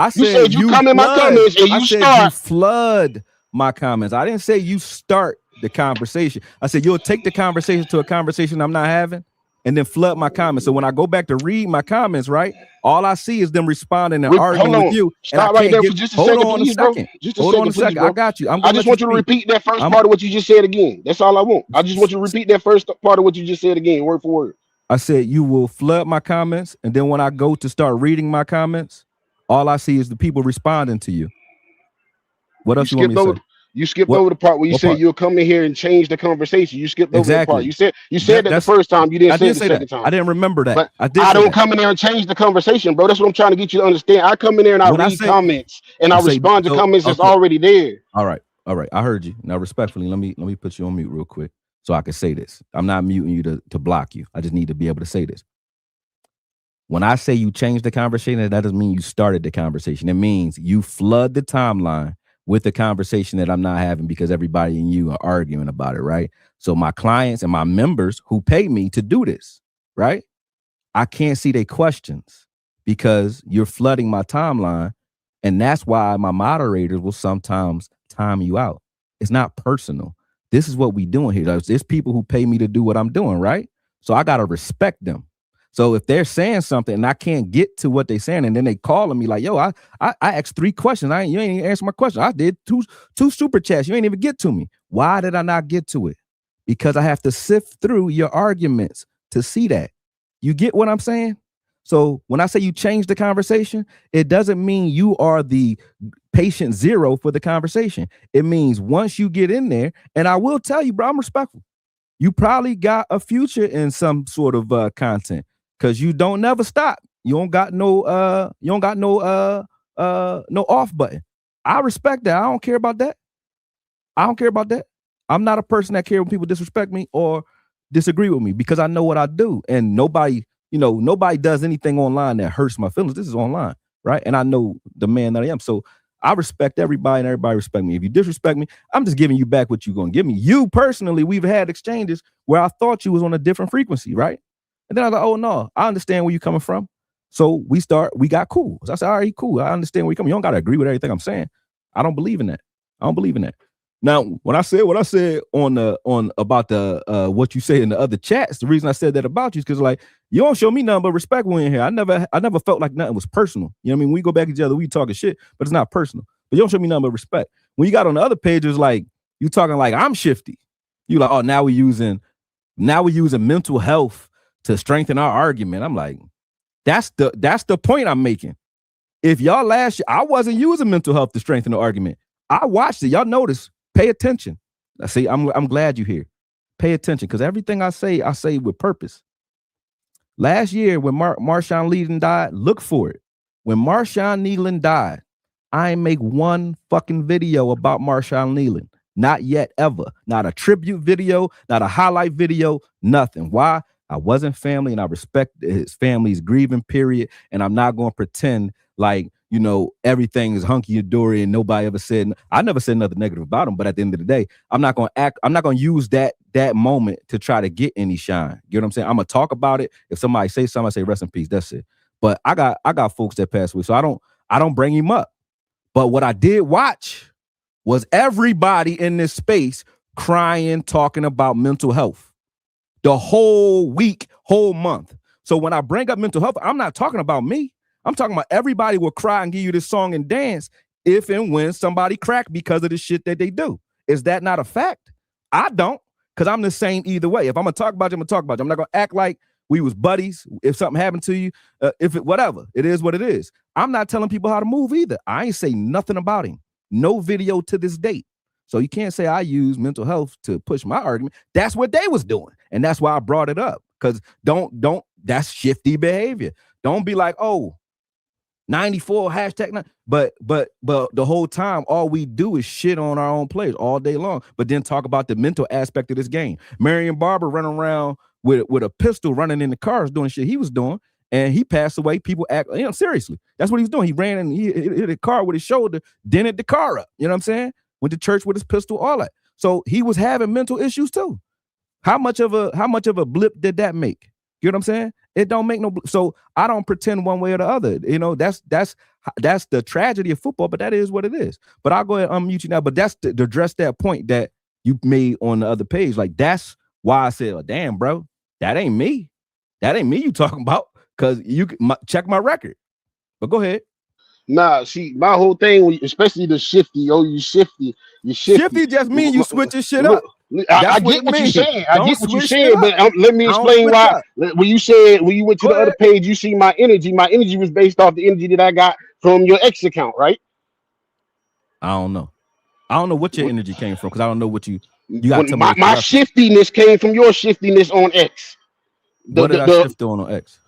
you come in my flood. comments and I you said start. you flood my comments. I didn't say you start the conversation. I said you'll take the conversation to a conversation I'm not having and then flood my comments. So when I go back to read my comments, right, all I see is them responding and arguing with you. And I Stop right can't there get. for just a Hold second, on please, a bro. second. Just a Hold on second, a please, second. bro. I got you. I'm I gonna just let you want you to speak. repeat that first part of what you just said again. That's all I want. I just want you to repeat that first part of what you just said again, word for word. I said you will flood my comments, and then when I go to start reading my comments, all I see is the people responding to you. What else you want me to say? You skipped What over the part where you what said part? you'll come in here and change the conversation. You skipped over that part. Exactly. You said that the That's first time. You didn't I say did it the say second that. I time. didn't remember that. But I did I say don't that. come in there and change the conversation, bro. That's what I'm trying to get you to understand. I come in there and I When I read say comments and I say respond to so, comments that's okay. already there. All right. I heard you. Now, respectfully, let me put you on mute real quick so I can say this. I'm not muting you to block you. I just need to be able to say this. When I say you change the conversation, that doesn't mean you started the conversation. It means you flood the timeline with the conversation that I'm not having because everybody and you are arguing about it, right? So my clients and my members who pay me to do this, right? I can't see their questions because you're flooding my timeline. And that's why my moderators will sometimes time you out. It's not personal. This is what we doing here. There's people who pay me to do what I'm doing, right? So I got to respect them. So if they're saying something and I can't get to what they're saying, and then they calling me like, yo, I asked 3 questions. You ain't even answer my question. I did two super chats. You ain't even get to me. Why did I not get to it? Because I have to sift through your arguments to see that. You get what I'm saying? So when I say you change the conversation, it doesn't mean you are the patient zero for the conversation. It means once you get in there, and I will tell you, bro, I'm respectful. You probably got a future in some sort of content because you don't never stop. You don't got no no off button. I respect that. I don't care about that. I don't care about that. I'm not a person that care when people disrespect me or disagree with me because I know what I do. And nobody does anything online that hurts my feelings. This is online, right? And I know the man that I am. So I respect everybody and everybody respect me. If you disrespect me, I'm just giving you back what you're going to give me. You personally, we've had exchanges where I thought you was on a different frequency, right? And then I was like, oh no, I understand where you're coming from. So we got cool. So I said, all right, cool. I understand where you're coming. You don't got to agree with everything I'm saying. I don't believe in that. I don't believe in that. Now, when I said what I said on about the what you say in the other chats, the reason I said that about you is because like you don't show me nothing but respect when you're here. I never felt like nothing was personal. You know what I mean? We go back to each other, we talking shit, but it's not personal. But you don't show me nothing but respect. When you got on the other pages, like you talking like I'm shifty. You like, oh, now we're using mental health to strengthen our argument. I'm like, that's the point I'm making. If y'all last year, I wasn't using mental health to strengthen the argument. I watched it. Y'all notice. Pay attention. I see. I'm glad you're here. Pay attention because everything I say with purpose. Last year when Marshawn Nealon died, look for it. When Marshawn Nealon died, I ain't make one fucking video about Marshawn Nealon. Not yet, ever. Not a tribute video, not a highlight video, nothing. Why? I wasn't family and I respect his family's grieving period. And I'm not going to pretend like, everything is hunky-dory and nobody ever said, I never said nothing negative about him. But at the end of the day, I'm not going to use that moment to try to get any shine. You know what I'm saying? I'm going to talk about it. If somebody say something, I say rest in peace. That's it. But I got folks that passed away. So I don't bring him up. But what I did watch was everybody in this space crying, talking about mental health the whole week, whole month. So when I bring up mental health, I'm not talking about me. I'm talking about everybody will cry and give you this song and dance if and when somebody crack because of the shit that they do. Is that not a fact? I don't, because I'm the same either way. If I'm going to talk about you, I'm going to talk about you. I'm not going to act like we was buddies. If something happened to you, whatever, it is what it is. I'm not telling people how to move either. I ain't say nothing about him. No video to this date. So you can't say I use mental health to push my argument. That's what they was doing. And that's why I brought it up. Because that's shifty behavior. Don't be like, oh, 94 hashtag. But the whole time, all we do is shit on our own players all day long. But then talk about the mental aspect of this game. Marion Barber running around with a pistol running in the cars doing shit he was doing. And he passed away. People act, seriously. That's what he was doing. He ran and he hit a car with his shoulder, dented the car up. You know what I'm saying? Went to church with his pistol, all that. So he was having mental issues too. How much of a blip did that make? You know what I'm saying? It don't make no. So I don't pretend one way or the other. That's the tragedy of football, but that is what it is. But I'll go ahead and unmute you now. But that's to address that point that you made on the other page. Like that's why I said, oh, damn, bro, that ain't me. That ain't me you talking about. Because check my record. But go ahead. Nah, see, my whole thing, especially the shifty, you shifty. Shifty just mean you switch your shit up. I That's what get it what you're means. saying. I Don't get what you're switch saying, it but up. let me Don't explain switch why. up. When you went to Go the other ahead. page, you see my energy. My energy was based off the energy that I got from your X account, right? I don't know. I don't know what your energy came from because I don't know what you gotta When tell me what my you're referencing. shiftiness came from your shiftiness on X. The What did the, I the shift on X?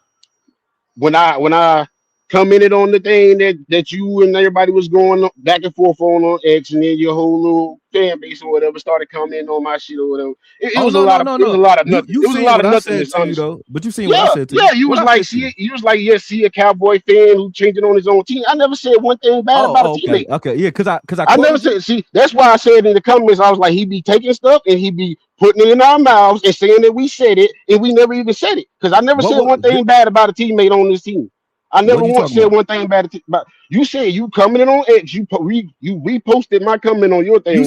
when I commented on the thing that you and everybody was going back and forth on X, and then your whole little fan base or whatever started commenting on my shit or whatever. It Oh was a no, lot no, of no, it was a no. lot of You nothing. you It was a seen lot what of I said nothingness, to you honestly. though, but you seen what I Yeah, said to you. yeah. You What was I like, said to you. yeah, see a Cowboy fan who changing on his own team. I never said one thing bad about a Okay, teammate. okay, yeah, because I I never quoted you. said. See, that's why I said in the comments, I was like, he be taking stuff and he be putting it in our mouths and saying that we said it, and we never even said it. Because I never What said was one thing bad about a teammate on this team. I never what you once talking said about? one thing bad about. You said you commented on X. You reposted my comment on your thing.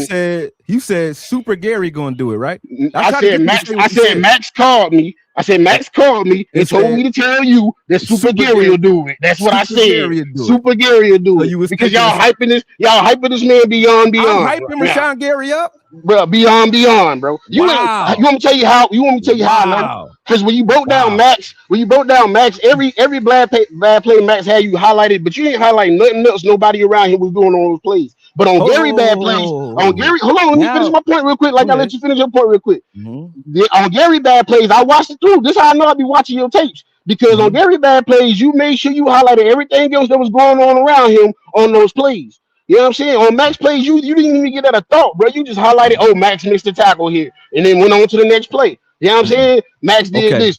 You said Super Gary gonna do it, right? I I try to said get you to Max. say I what you said said. Max called me. I said And, Max called me and and told said me to tell you that Super Super Gary will Gary, do it. That's what I Super said. Gary would do it. Super Gary will So do it you was because thinking this. y'all hyping this man I'm beyond right hyping now, Rashawn Gary up. bro. Beyond, bro. You ain't. You Wow. want me to tell you how? You want me to tell you how I know? Wow. Because Wow. When you broke down Max, every bad play Max had you highlighted, but you ain't highlight nothing else. Nobody around here was doing on those plays. But on Gary bad plays, on Oh, Gary, hold on, let me finish now my point real quick. Like go I let ahead. you finish your point real quick. Hmm. On Gary bad plays, I watched it through. This is how I know I be watching your tapes. Because on Hmm. Gary bad plays, you made sure you highlighted everything else that was going on around him on those plays. You know what I'm saying? On Max plays, you didn't even get that a thought, bro. You just highlighted, oh, Max missed the tackle here, and then went on to the next play. You know what I'm saying? Max did Okay. this.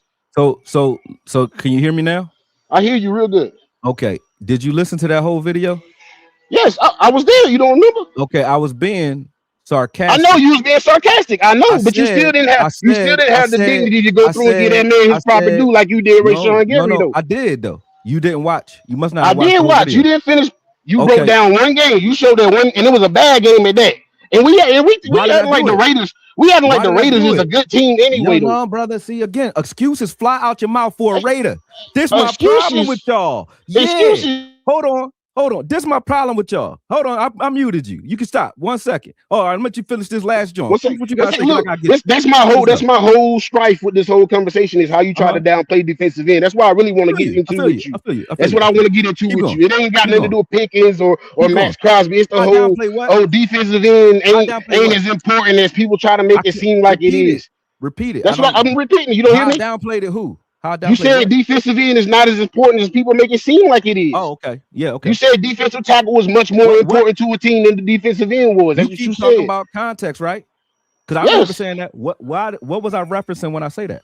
So can you hear me now? I hear you real good. Okay. Did you listen to that whole video? Yes, I was there. You don't remember? Okay, I was being I know sarcastic. you was being sarcastic. I I know, but said, I you still said, didn't I have the said, dignity to go I through and give that said, man I his proper said, due like you did Ray no, Sean no, Gary no. though. I did though. You didn't watch. You must not I have watched did the whole watch. You video. didn't finish. You broke Okay. down one game. You showed that one, and it was a bad game at that. And Why we did I acting like do the it? Raiders. We acting like Why the did I Raiders do is a it? good team No, anyway though. no, brother. See again, excuses fly out your mouth for a Raider. This my problem with Excuses. y'all. Yeah. Excuses. Hold on. Hold on. This my problem with y'all. Hold on. I muted you. You can stop 1 second. All right, I'm gonna let you finish this last joint. One Finish second. what you One gotta say second. because I Look, gotta get this that's up. my whole strife with this whole conversation is how you try to Uh-huh. downplay defensive end. That's why I really want to get I into feel you. with you. I feel you. I feel That's you. what I I feel want to you. get into Keep with going. you. It ain't got Keep nothing to going. do with Pickens or Keep going. Max Crosby. It's the I whole downplay what? defensive end I downplay ain't what? as important as people try to I make it can't seem like it repeat it. is. Repeat it. I That's what don't I'm repeating. You don't hear how I me? downplayed it who? How I You downplayed said what? defensive end is not as important as people make it seem like it is. Oh, okay. Yeah, You okay. said defensive tackle was much more What important to a team than the defensive end was. That's you what you keep talking said. about context, right? Because I remember Yes. saying that. What was I referencing when I say that?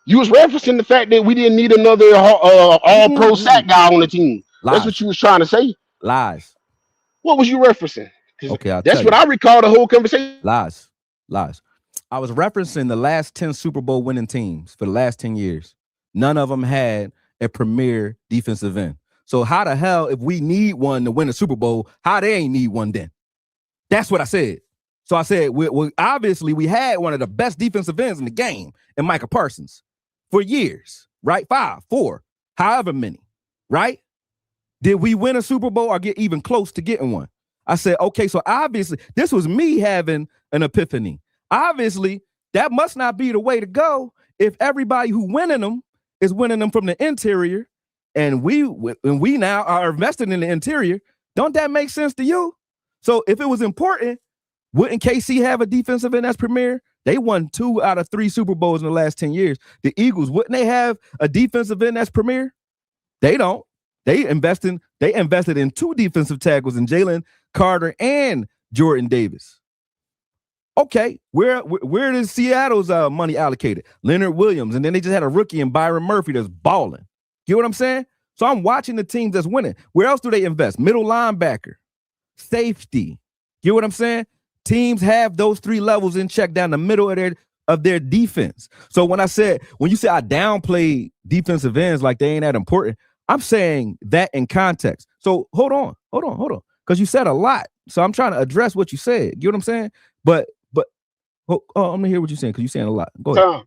You was referencing the fact that we didn't need another all pro Mm-mm. sack guy on the team. That's what Lies. you was trying to say. Lies. What was you referencing? Because Okay, I'll that's tell what you. I recall the whole conversation. Lies. Lies. I was referencing the last 10 Super Bowl winning teams for the last 10 years. None of them had a premier defensive end. So how the hell, if we need one to win a Super Bowl, how they ain't need one then? That's what I said. So I said, we obviously we had one of the best defensive ends in the game in Micah Parsons for years, right? 5, 4, however many, right? Did we win a Super Bowl or get even close to getting one? I said, okay, so obviously this was me having an epiphany. Obviously, that must not be the way to go if everybody who winning them is winning them from the interior, and we now are invested in the interior. Don't that make sense to you? So if it was important, wouldn't KC have a defensive end that's premier? They won 2 out of 3 Super Bowls in the last 10 years. The Eagles, wouldn't they have a defensive end that's premier? They don't. They invested in 2 defensive tackles in Jalen Carter and Jordan Davis. Okay, where is Seattle's money allocated? Leonard Williams, and then they just had a rookie in Byron Murphy that's balling. You know what I'm saying? So I'm watching the teams that's winning. Where else do they invest? Middle linebacker, safety. You know what I'm saying? Teams have those 3 levels in check down the middle of their defense. So when you say I downplayed defensive ends like they ain't that important, I'm saying that in context. So hold on. Because you said a lot. So I'm trying to address what you said. You know what I'm saying? But I'm gonna hear what you're saying because you're saying a lot. Go ahead. Times.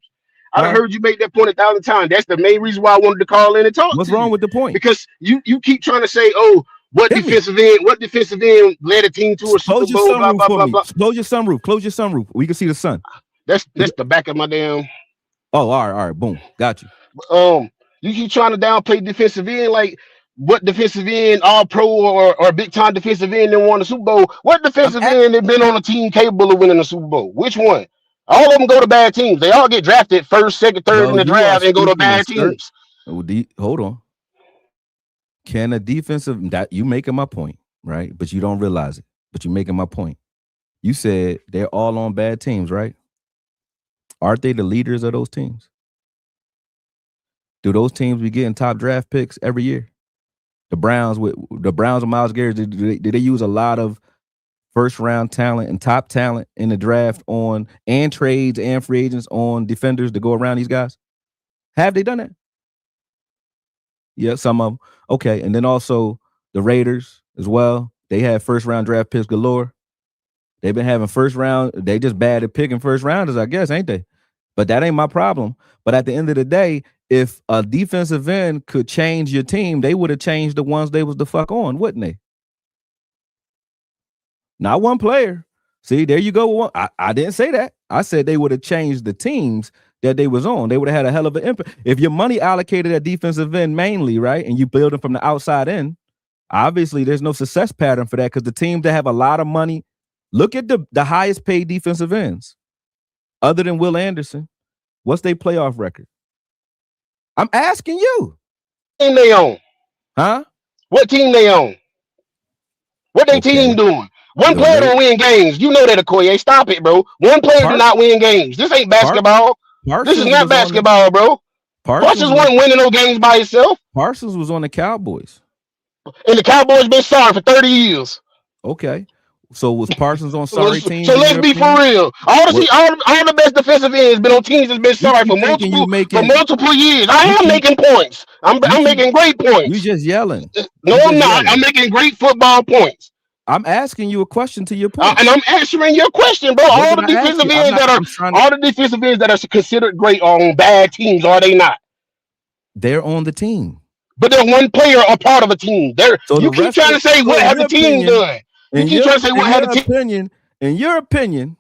I done heard you make that point 1,000 times. That's the main reason why I wanted to call in and talk What's to wrong you. with the point? Because you keep trying to say, oh, What Hit me. defensive end? What defensive end led a team to a Super Close your Bowl? Blah sunroof blah for blah me. blah. Close your sunroof. Close your sunroof. We can see the sun. That's the back of my damn. Oh, all right. Boom. Got you. You keep trying to downplay defensive end like what defensive end, all pro or big time defensive end that won the Super Bowl. What defensive end have been on a team capable of winning the Super Bowl? Which one? All of them go to bad teams. They all get drafted first, second, third in the draft and go to bad teams. Hold on. Can a defensive that you making my point, right? But you don't realize it. But you're making my point. You said they're all on bad teams, right? Aren't they the leaders of those teams? Do those teams be getting top draft picks every year? The Browns and Myles Garrett, did they use a lot of first round talent and top talent in the draft on and trades and free agents on defenders to go around these guys? Have they done that? Yeah, some of them. Okay, and then also the Raiders as well. They had first round draft picks galore. They've been having first round. They just bad at picking first rounders, I guess, ain't they? But that ain't my problem. But at the end of the day, if a defensive end could change your team, they would have changed the ones they was the fuck on, wouldn't they? Not one player. See, there you go. I didn't say that. I said they would have changed the teams that they was on. They would have had a hell of an impact. If your money allocated at defensive end mainly, right, and you build them from the outside in, obviously there's no success pattern for that because the teams that have a lot of money, look at the highest paid defensive ends. Other than Will Anderson, what's their playoff record? I'm asking you. What team they on? Huh? What team they on? What they team doing? One player don't win games. You know that, Akoye. Stop it, bro. One player do not win games. This ain't basketball. This is not basketball, bro. Parsons wasn't winning no games by himself. Parsons was on the Cowboys. And the Cowboys been sorry for 30 years. Okay. So was Parsons on sorry teams? So let's be for real. All the best defensive ends been on teams that's been sorry for multiple years. I am making points. I'm making great points. You just yelling. No, I'm not. I'm making great football points. I'm asking you a question to your point. And I'm answering your question, bro. All the defensive ends that are considered great are on bad teams, are they not? They're on the team. But they're one player a part of a team. You keep trying to say what has the team done? You keep trying to say what has the team. In your opinion,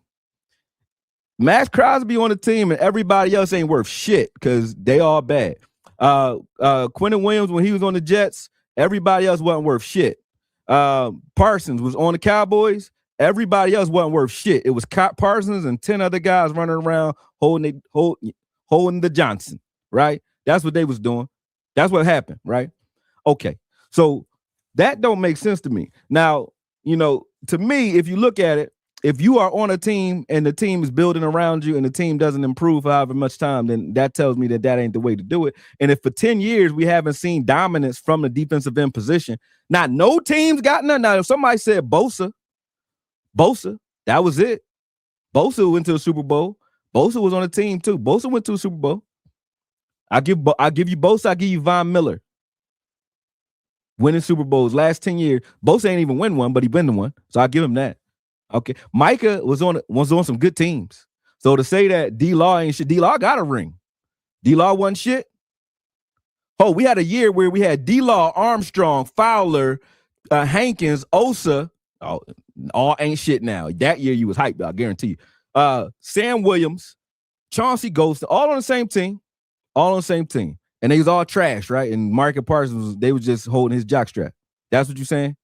Maxx Crosby on the team and everybody else ain't worth shit because they all bad. Quentin Williams, when he was on the Jets, everybody else wasn't worth shit. Parsons was on the Cowboys. Everybody else wasn't worth shit. It was Parsons and 10 other guys running around holding the Johnson, right? That's what they was doing. That's what happened, right? Okay. So that don't make sense to me. Now, to me, if you look at it, if you are on a team and the team is building around you and the team doesn't improve for however much time, then that tells me that ain't the way to do it. And if for 10 years we haven't seen dominance from the defensive end position, not no teams got none. Now, if somebody said Bosa, that was it. Bosa went to a Super Bowl. Bosa was on a team too. Bosa went to a Super Bowl. I give you Bosa. I give you Von Miller. Winning Super Bowls last 10 years. Bosa ain't even win one, but he been to one. So I give him that. Okay. Micah was on some good teams. So to say that D-Law ain't shit, D-Law got a ring. D-Law wasn't shit. Oh, we had a year where we had D-Law, Armstrong, Fowler, Hankins, Osa. Oh, all ain't shit now. That year you was hyped, I guarantee you. Sam Williams, Chauncey Ghost, all on the same team. And they was all trash, right? And Marcus Parsons, they was just holding his jockstrap. That's what you saying?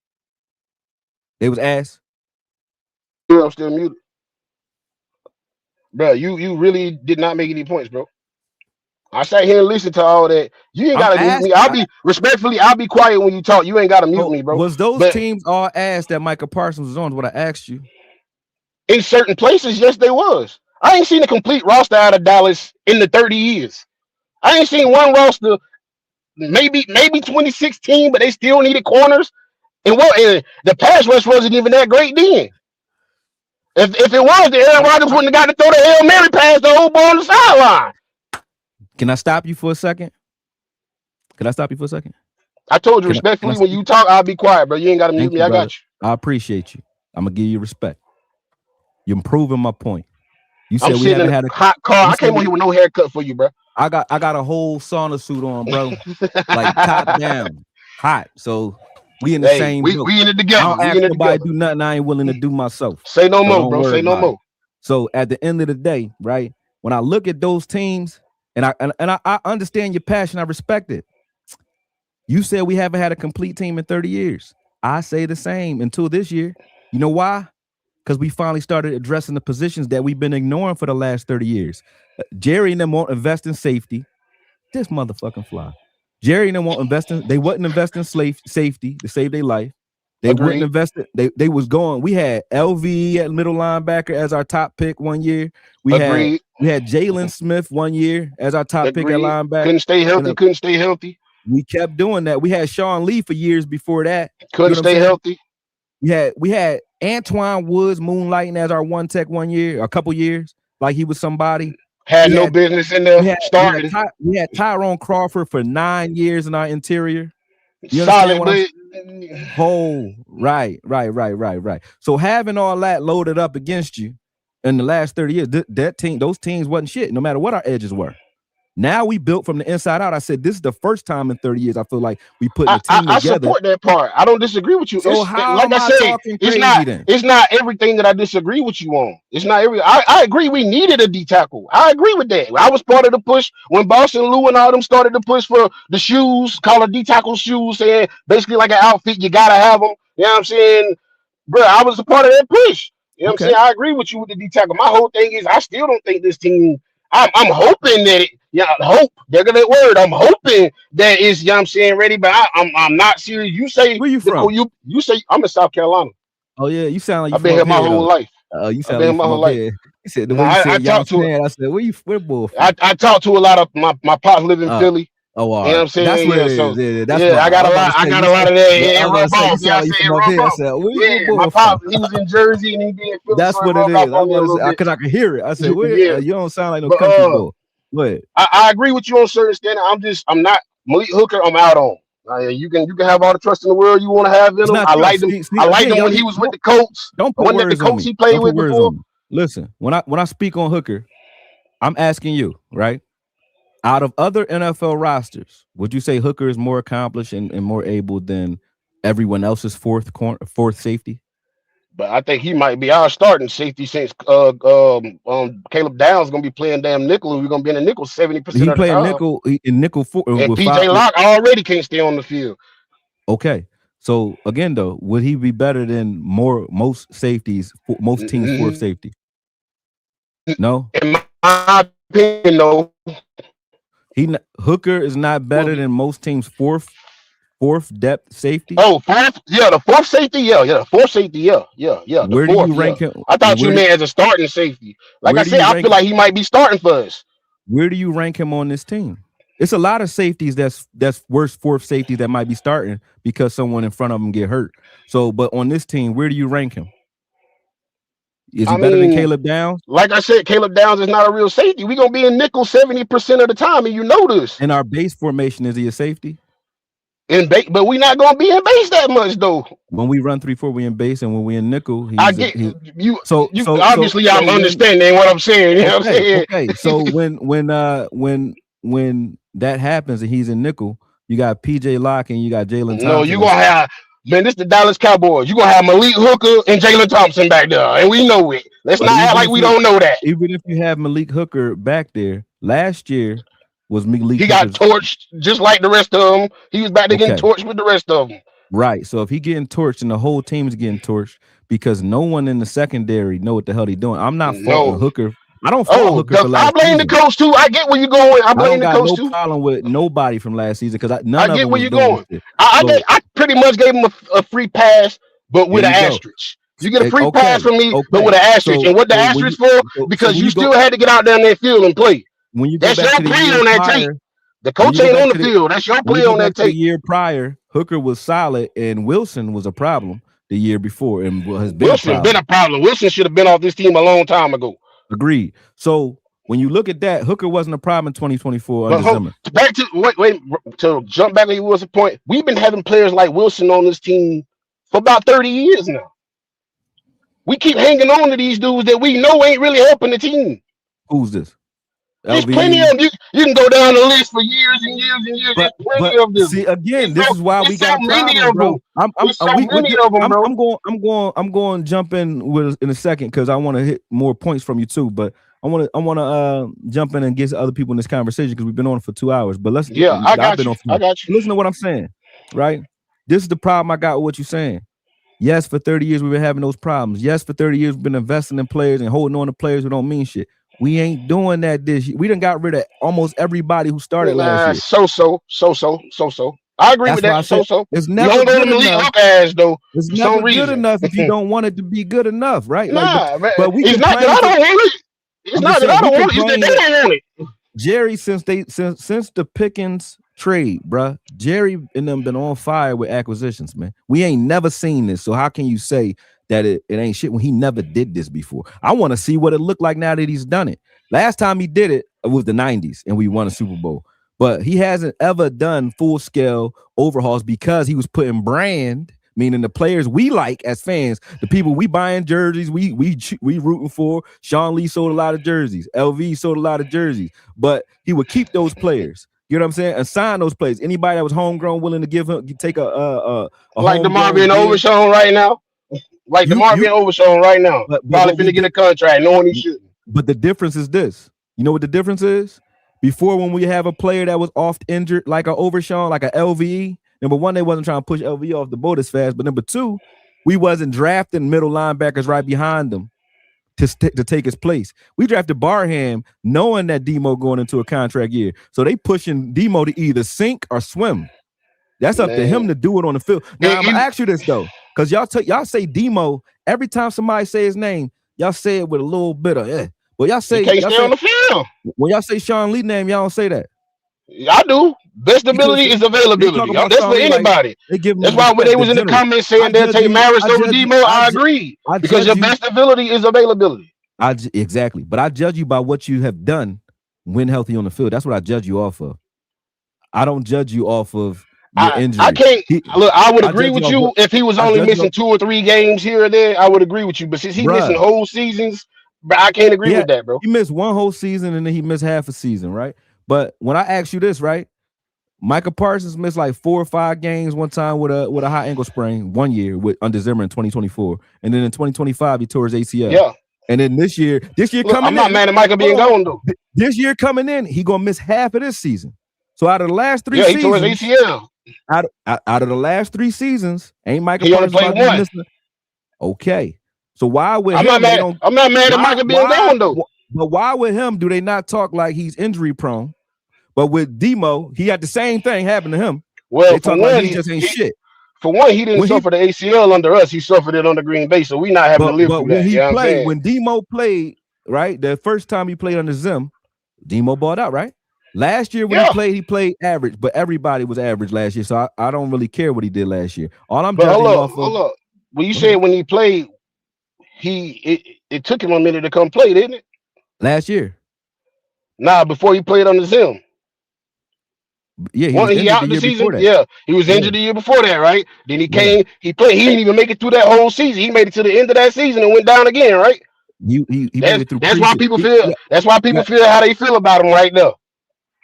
They was ass? Yeah, I'm still muted. Bro, you really did not make any points, bro. I sat here and listened to all that. You ain't gotta mute me. I'll be quiet when you talk. You ain't gotta mute me, bro. Was those teams all ass that Micah Parsons was on? Is what I asked you. In certain places, yes, they was. I ain't seen a complete roster out of Dallas in the 30 years. I ain't seen one roster, maybe 2016, but they still needed corners. And the pass rush wasn't even that great then. If it was, then Aaron Rodgers wouldn't have got to throw the Hail Mary pass the whole ball on the sideline. Can I stop you for a second? I told you respectfully, when you talk, I'll be quiet, bro. You ain't got to mute me. I got you. I appreciate you. I'm going to give you respect. You're improving my point. You said we haven't had a hot car. I came on here with no haircut for you, bro. I got a whole sauna suit on, bro. Like top down. Hot. So We in the same boat. We in it I together. don't ask nobody to do nothing I ain't willing to do myself. Say no more, bro. Say no more. So at the end of the day, right? When I look at those teams, and I understand your passion, I respect it. You said we haven't had a complete team in 30 years. I say the same until this year. You know why? Because we finally started addressing the positions that we've been ignoring for the last 30 years. Jerry and them won't invest in safety. This motherfucking fly. Jerry and them won't invest in. They wouldn't invest in safety to save their life. They wouldn't invest it. They was going. We had LV at middle linebacker as our top pick one year. We had Jalen Smith one year as our top pick at linebacker. Couldn't stay healthy. We kept doing that. We had Sean Lee for years before that. Couldn't stay healthy. We had Antoine Woods moonlighting as our one tech one year, a couple years, like he was somebody. Had no business in there starting. We had Tyrone Crawford for 9 years in our interior. You solid, but right. So having all that loaded up against you in the last 30 years, those teams wasn't shit, no matter what our edges were. Now we built from the inside out. I said this is the first time in 30 years I feel like we put the team together. I support that part. I don't disagree with you. So how like I said, it's not everything that I disagree with you on. It's not every. I agree we needed a D tackle. I agree with that. I was part of the push when Boston Lou and all them started to push for the shoes, call it D tackle shoes, saying basically like an outfit, you gotta have them. You know what I'm saying, bro? I was a part of that push. You know what I'm saying? I agree with you with the D tackle. My whole thing is I still don't think this team. I'm hoping that it. Yeah, hope. They're gonna word. I'm hoping that is, you know what I'm saying, ready, but I'm not serious. You say where you from? You say I'm in South Carolina. Oh yeah, you sound like I've been here my whole life. You sound like my whole life. He said the way you said y'all stand. I said, where boy? I talked to a lot of my pops live in Philly. Oh, you know what I'm saying? That's where I got a lot of that. My pops, he was in Jersey and he be in Philly. That's what it is. Because I could hear it. I said, you don't sound like no country boy. What? I agree with you on certain standing. I'm not Malik Hooker. I'm out on. You can have all the trust in the world you want to have in him. I like him. I like him when he was with the Colts. Don't put words on me. He played with before. Listen, when I speak on Hooker, I'm asking you, right? Out of other NFL rosters, would you say Hooker is more accomplished and more able than everyone else's fourth safety? But I think he might be our starting safety since Caleb Downs gonna be playing damn nickel. We're gonna be in the nickel 70% of the time. He playing nickel in nickel 4. And PJ Locke already can't stay on the field. Okay, so again though, would he be better than most safeties, most teams' fourth safety? No. In my opinion, no. Hooker is not better than most teams' fourth depth safety. Oh, fourth? Yeah, the fourth safety. Yeah, fourth safety. Yeah. Where do you rank him? I thought you meant as a starting safety. Like I said, I feel like he might be starting for us. Where do you rank him on this team? It's a lot of safeties that's worse fourth safety that might be starting because someone in front of them get hurt. So, but on this team, where do you rank him? Is he better than Caleb Downs? Like I said, Caleb Downs is not a real safety. We're gonna be in nickel 70% of the time, and you know this. In our base formation, is he a safety? But we're not gonna be in base that much though. When we run 3-4, we in base, and when we in nickel, I get you. So obviously, I'm understanding what I'm saying. You know what I'm saying? Okay. So when that happens and he's in nickel, you got PJ Locke and you got Jalen Thompson. No, you gonna have. Man, this the Dallas Cowboys. You're gonna have Malik Hooker and Jalen Thompson back there, and we know it. Let's not act like we don't know that. Even if you have Malik Hooker back there, last year was Malik. He got torched just like the rest of them. He was back there getting torched with the rest of them. Right. So if he getting torched and the whole team is getting torched because no one in the secondary know what the hell he doing. I'm not faulting Hooker. I don't fault Hooker for last season. I blame the coach too. I get where you're going. I blame the coach too. I don't got no problem with nobody from last season because I get where you're going. I pretty much gave him a free pass, but with an asterisk. You get a free pass from me, but with an asterisk. And what the asterisk for? Because you still had to get out there in that field and play. That's your play on that tape. The coach ain't on the field. That's your play on that tape. The year prior, Hooker was solid, and Wilson was a problem the year before, and has been a problem. Wilson should have been off this team a long time ago. Agreed. So when you look at that, Hooker wasn't a problem in 2024 under Zimmer. Back to wait to jump back to Wilson's point. We've been having players like Wilson on this team for about 30 years now. We keep hanging on to these dudes that we know ain't really helping the team. Who's this? There's plenty of them. You can go down the list for years and years and years. There's plenty of them. See, again, this is why we got many problems, of bro. them. There's so many of them, bro. I'm going to jump in in a second because I want to hit more points from you too. But I want to jump in and get other people in this conversation because we've been on for 2 hours. But let's I got you. Listen to what I'm saying, right? This is the problem I got with what you're saying. Yes, for 30 years we've been having those problems. Yes, for 30 years we've been investing in players and holding on to players who don't mean shit. We ain't doing that this year. We done got rid of almost everybody who started last year. So. I agree with that. So. It's never good enough. It's never good enough if you don't want it to be good enough, right? But it's not that I don't want it. It's not that I don't want it. It's that they don't want it. Jerry, since the Pickens trade, bruh, Jerry and them been on fire with acquisitions, man. We ain't never seen this. So how can you say that it ain't shit when he never did this before? I want to see what it looked like now that he's done it. Last time he did it was the 90s and we won a Super Bowl. But he hasn't ever done full-scale overhauls because he was putting brand, meaning the players we like as fans, the people we buying jerseys, we rooting for. Sean Lee sold a lot of jerseys. LV sold a lot of jerseys. But he would keep those players. You know what I'm saying? And sign those players. Anybody that was homegrown, willing to take a like DeMar being overshown right now. Like DeMar being overshown right now. Probably finna get a contract, knowing he shouldn't. But the difference is this. You know what the difference is? Before, when we have a player that was oft injured, like a overshown, like a LVE, number one, they wasn't trying to push LVE off the boat as fast. But number two, we wasn't drafting middle linebackers right behind them to take his place. We drafted Barham knowing that Demo going into a contract year. So they pushing Demo to either sink or swim. That's up to him to do it on the field. Now, I'm going to ask you this, though, because y'all say Demo, every time somebody say his name, y'all say it with a little bit of, Well, y'all say, stay on the field. When y'all say Sean Lee name, y'all don't say that. I do. Best ability is availability. That's for anybody. That's why when they was in the comments saying they'll take Maris over Demo, I agree. Because your best ability is availability. Exactly. But I judge you by what you have done when healthy on the field. That's what I judge you off of. I don't judge you off of your injury. I can't. Look, I would agree with you if he was only missing 2 or 3 games here or there. I would agree with you. But since he's missing whole seasons, but I can't agree with that, bro. He missed 1 whole season and then he missed half a season, right? But when I ask you this, right? Micah Parsons missed like 4 or 5 games one time with a high ankle sprain 1 year under Zimmer in 2024, and then in 2025 he tore his ACL. Yeah, and then this year coming I'm not mad at Micah being gone though. This year coming in, he gonna miss half of this season. So out of the last 3 seasons, he tore his ACL. Out of the last 3 seasons, ain't Micah Parsons only played 1? Okay, so why would I'm not mad at Micah being gone though. But why with him do they not talk like he's injury prone? But with Demo, he had the same thing happen to him. Well, they talk like he just ain't shit. For one, he didn't suffer the ACL under us. He suffered it under Green Bay, so we not having to live through that. When Demo played, right, the first time he played under Zim, Demo balled out, right? Last year when he played average, but everybody was average last year, so I don't really care what he did last year. All I'm judging off of. Hold up. When you said when he played, it took him a minute to come play, didn't it? Last year. Nah, before he played under Zim. Yeah, he out the season. Yeah, he was injured the year before that, right? Then he came, he played. He didn't even make it through that whole season. He made it to the end of that season and went down again, right? He made it through. That's why people feel. That's why people feel how they feel about him right now.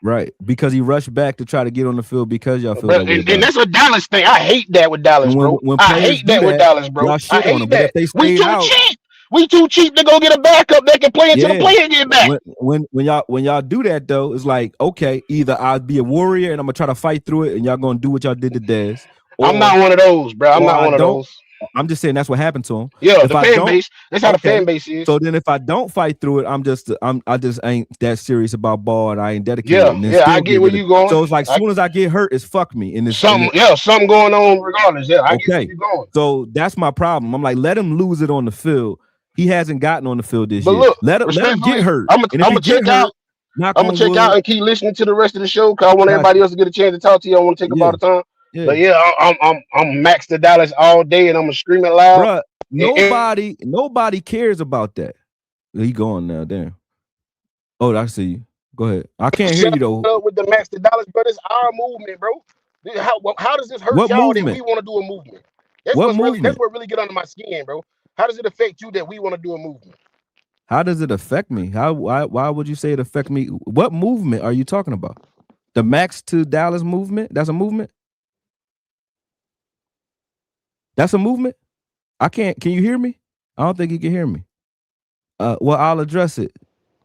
Right, because he rushed back to try to get on the field because y'all feel. And that's a Dallas thing. I hate that with Dallas, bro. I hate that with Dallas, bro. I hate that. We too cheap. We too cheap to go get a backup that can play until the player get back. When y'all do that though, it's like, okay, either I'll be a warrior and I'm gonna try to fight through it, and y'all gonna do what y'all did to Dez. I'm not one of those, bro. I'm not one of those. I'm just saying that's what happened to him. Yeah, the fan base. That's how the fan base is. So then, if I don't fight through it, I just ain't that serious about ball, and I ain't dedicated. Yeah, I get where you going. So it's like, as soon as I get hurt, it's fuck me. And something going on regardless. Yeah, I get where you going. So that's my problem. I'm like, let him lose it on the field. He hasn't gotten on the field this year. Look, let him get hurt. I'm gonna check out. I'm gonna check out and keep listening to the rest of the show because I want everybody else to get a chance to talk to you. I want to take up all the time. Yeah. But I'm Maxx the Dallas all day, and I'm screaming loud. Bruh, nobody cares about that. He going now, damn. Oh, I see you. Go ahead. I can't hear you though. With the Maxx the Dallas, but it's our movement, bro. How does this hurt y'all that we want to do a movement? That's what really get under my skin, bro. How does it affect you that we want to do a movement? How does it affect me? Why would you say it affect me? What movement are you talking about? The Maxx to Dallas movement? That's a movement? That's a movement? Can you hear me? I don't think you can hear me. Well, I'll address it.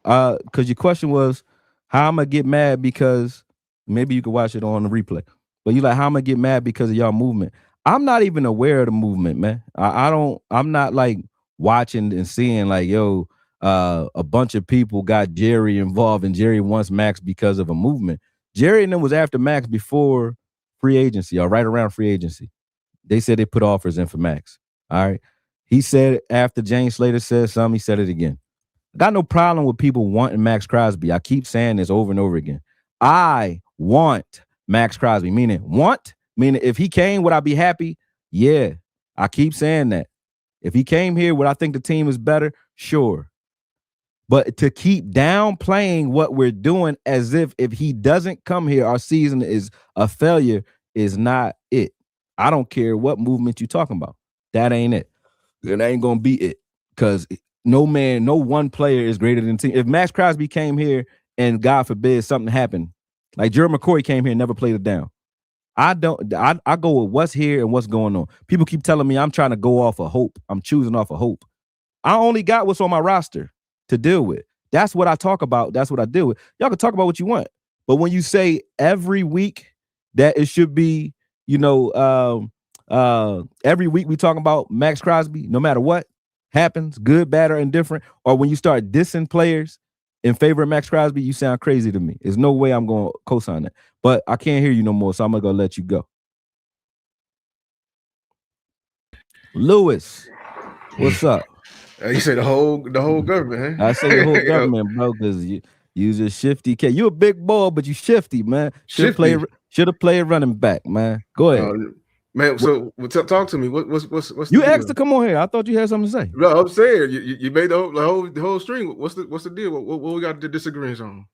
Because your question was how I'm gonna get mad because maybe you can watch it on the replay. But you like how I'm gonna get mad because of y'all movement. I'm not even aware of the movement, man. I'm not like watching and seeing like, yo, a bunch of people got Jerry involved and Jerry wants Maxx because of a movement. Jerry and them was after Maxx before free agency or right around free agency. They said they put offers in for Maxx. All right. He said after James Slater said something, he said it again. Got no problem with people wanting Maxx Crosby. I keep saying this over and over again. I want Maxx Crosby, meaning if he came, would I be happy? Yeah, I keep saying that. If he came here, would I think the team is better? Sure. But to keep downplaying what we're doing as if he doesn't come here, our season is a failure is not it. I don't care what movement you're talking about. That ain't it. It ain't going to be it because no one player is greater than the team. If Maxx Crosby came here and God forbid something happened, like Gerald McCoy came here and never played it down. I go with what's here and what's going on. People keep telling me I'm trying to go off of hope. I'm choosing off of hope. I only got what's on my roster to deal with. That's what I talk about. That's what I deal with. Y'all can talk about what you want. But when you say every week that it should be, every week we talking about Maxx Crosby, no matter what happens, good, bad, or indifferent, or when you start dissing players in favor of Maxx Crosby, you sound crazy to me. There's no way I'm going to co-sign that. But I can't hear you no more, so I'm going to go let you go. Lewis, what's up? You say the whole government, huh? I say the whole government, bro, because you's a shifty kid. You a big boy, but you shifty, man. Should have played running back, man. Go ahead. Man, so talk to me. What's you asked to come on here? I thought you had something to say. No, I'm saying you made the whole stream. What's the deal? What we got to disagree on?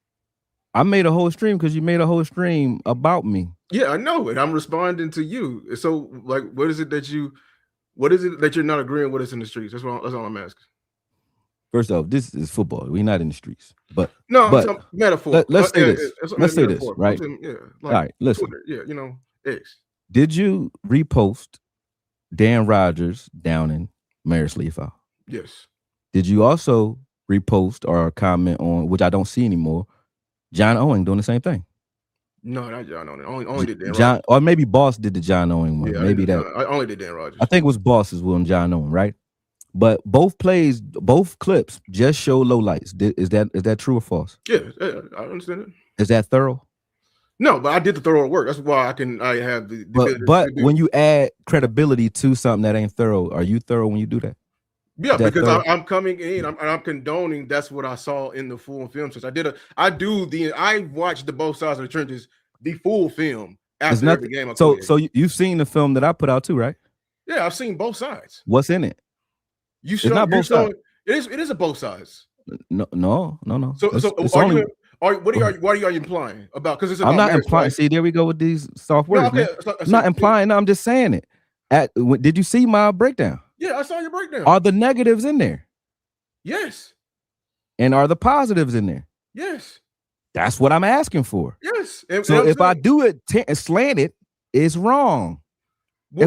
I made a whole stream because you made a whole stream about me. Yeah, I know it. I'm responding to you. So, like, what is it that you're not agreeing with us in the streets? That's all I'm asking. First off, this is football. We're not in the streets. But I'm metaphor. Let's say this. Let's say this, right? Yeah. All right, listen. Twitter, yeah, X. Did you repost Dan Rogers down in Marist foul? Yes. Did you also repost or comment on, which I don't see anymore, John Owen doing the same thing? No, not John Owen. Only did Dan Rogers. Or maybe Boss did the John Owen one. Yeah, I only did Dan Rogers. I think it was Boss's one, John Owen, right? But both clips just show low lights. Is that true or false? Yeah, I understand it. Is that thorough? No, but I did the thorough work. That's why I have the but when you add credibility to something that ain't thorough, are you thorough when you do that? Yeah, because I'm coming in, I'm condoning. That's what I saw in the full film. Since I watched the both sides of the trenches, the full film after every game. So you've seen the film that I put out too, right? Yeah, I've seen both sides. What's in it? It's not both sides. It is a both sides. No. So what are you implying about? Because I'm not implying. Right? See, there we go with these soft words. No, I'm not implying. No, I'm just saying it. Did you see my breakdown? Yeah, I saw your breakdown. Are the negatives in there? Yes. And are the positives in there? Yes. That's what I'm asking for. Yes. So if I do it slanted, it's wrong.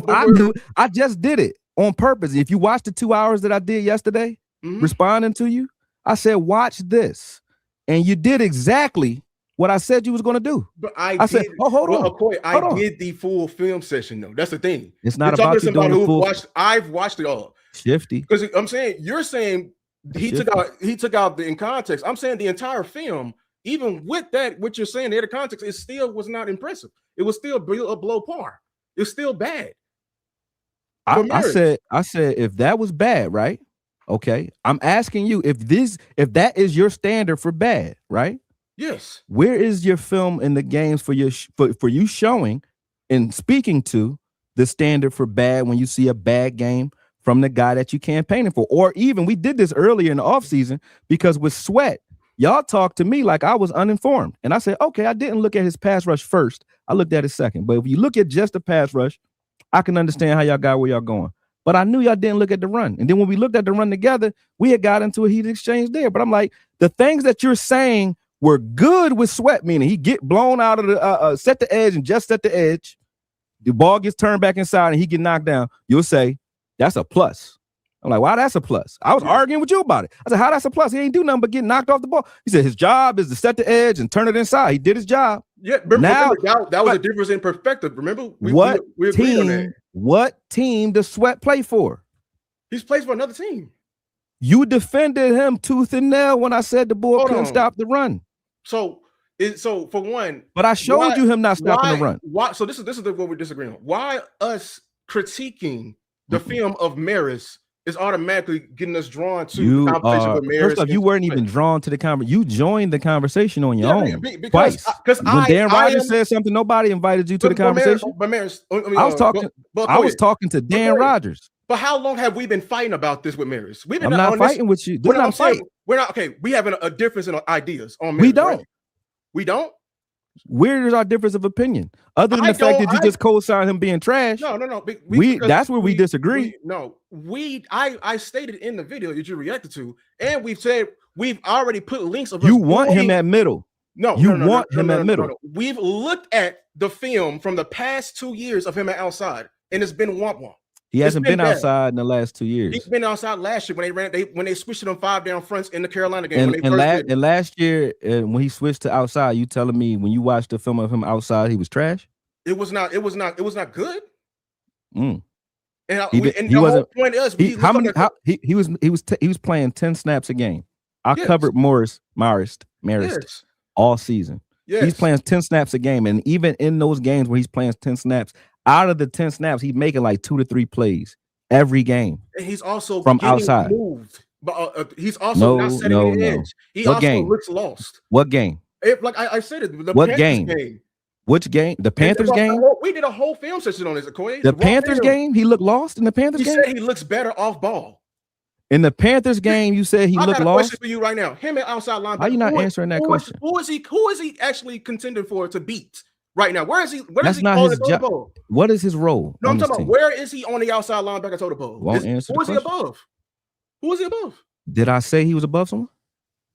I just did it on purpose. If you watch the 2 hours that I did yesterday, responding to you, I said, watch this. And you did exactly what I said you was going to do. But I said, hold on. Akoye, I did the full film session, though. That's the thing. It's not about you doing the full. I've watched it all. Shifty. Because you're saying he took out the in context. I'm saying the entire film, even with that, what you're saying there, the context, it still was not impressive. It was still below par. It's still bad. I said if that was bad, right? Okay. I'm asking you if that is your standard for bad, right? Yes. Where is your film in the games for you showing and speaking to the standard for bad when you see a bad game from the guy that you campaigning for? Or even we did this earlier in the offseason because with Sweat, y'all talked to me like I was uninformed. And I said, okay, I didn't look at his pass rush first. I looked at it second. But if you look at just the pass rush, I can understand how y'all got where y'all going. But I knew y'all didn't look at the run. And then when we looked at the run together, we had got into a heated exchange there. But I'm like, the things that you're saying were good with Sweat, meaning he get blown out of the set the edge and just set the edge. The ball gets turned back inside and he get knocked down. You'll say, that's a plus. I'm like, wow, that's a plus. I was arguing with you about it. I said, how that's a plus? He ain't do nothing but get knocked off the ball. He said his job is to set the edge and turn it inside. He did his job. Yeah, now that was a difference in perspective. Remember, we agreed on that. What team does Sweat play for? He's plays for another team. You defended him tooth and nail when I said the boy couldn't stop the run. So for one, but I showed you him not stopping the run. Why? So this is what we're disagreeing on. Why us critiquing the film of Maris is automatically getting us drawn to the conversation with Maris? First off, you weren't even drawn to the conversation. You joined the conversation on your own twice. Because when Dan Rogers said something, nobody invited you to the conversation. But Maris, I was talking to Dan Rogers. But how long have we been fighting about this with Maris? We've been I'm not fighting with you. We're not fighting. We're not okay. We have a difference in ideas on Maris. We don't. Right? We don't. Where is our difference of opinion? Other than the fact that you just co-signed him being trash. No. That's where we disagree. I stated in the video that you reacted to, and we've said we've already put links of. You want him at middle. No, you want him at middle. We've looked at the film from the past 2 years of him at outside, and it's been womp. He hasn't been outside in the last 2 years. He's been outside last year when they switched to them 5 down fronts in the Carolina game. And last year, when he switched to outside, you telling me when you watched the film of him outside, he was trash? It was not good. Mm. And the whole point is he was playing 10 snaps a game. I covered Marist all season. Yes. He's playing 10 snaps a game, and even in those games where he's playing 10 snaps. Out of the 10 snaps, he's making like 2 to 3 plays every game. And he's also from outside. Moved, but he's also not setting the edge. He what also game? Looks lost. What game? Like I said, the what Panthers game? Which game? The Panthers game? We did a whole film session on this, Akoye. The Panthers game? He looked lost in the Panthers game? He said he looks better off ball. In the Panthers game, you said he looked lost? I got a question for you right now. Him and outside linebacker. Why are you not answering that question? Who is he actually contending for to beat? Right now, where is he? That's not his job. What is his role? No, I'm talking about where is he on the outside linebacker total pole? Who is he above? Who is he above? Did I say he was above someone?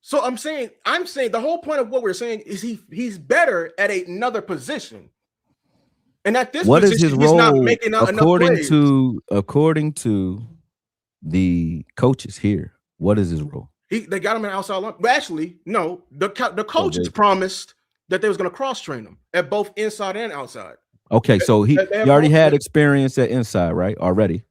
So I'm saying the whole point of what we're saying is he's better at another position. And at this what position, is his he's role not making enough plays. According to the coaches here, what is his role? They got him an outside line. But actually, no, the coaches promised that they was going to cross train him at both inside and outside. Okay, so he already had experience at inside, right? Already,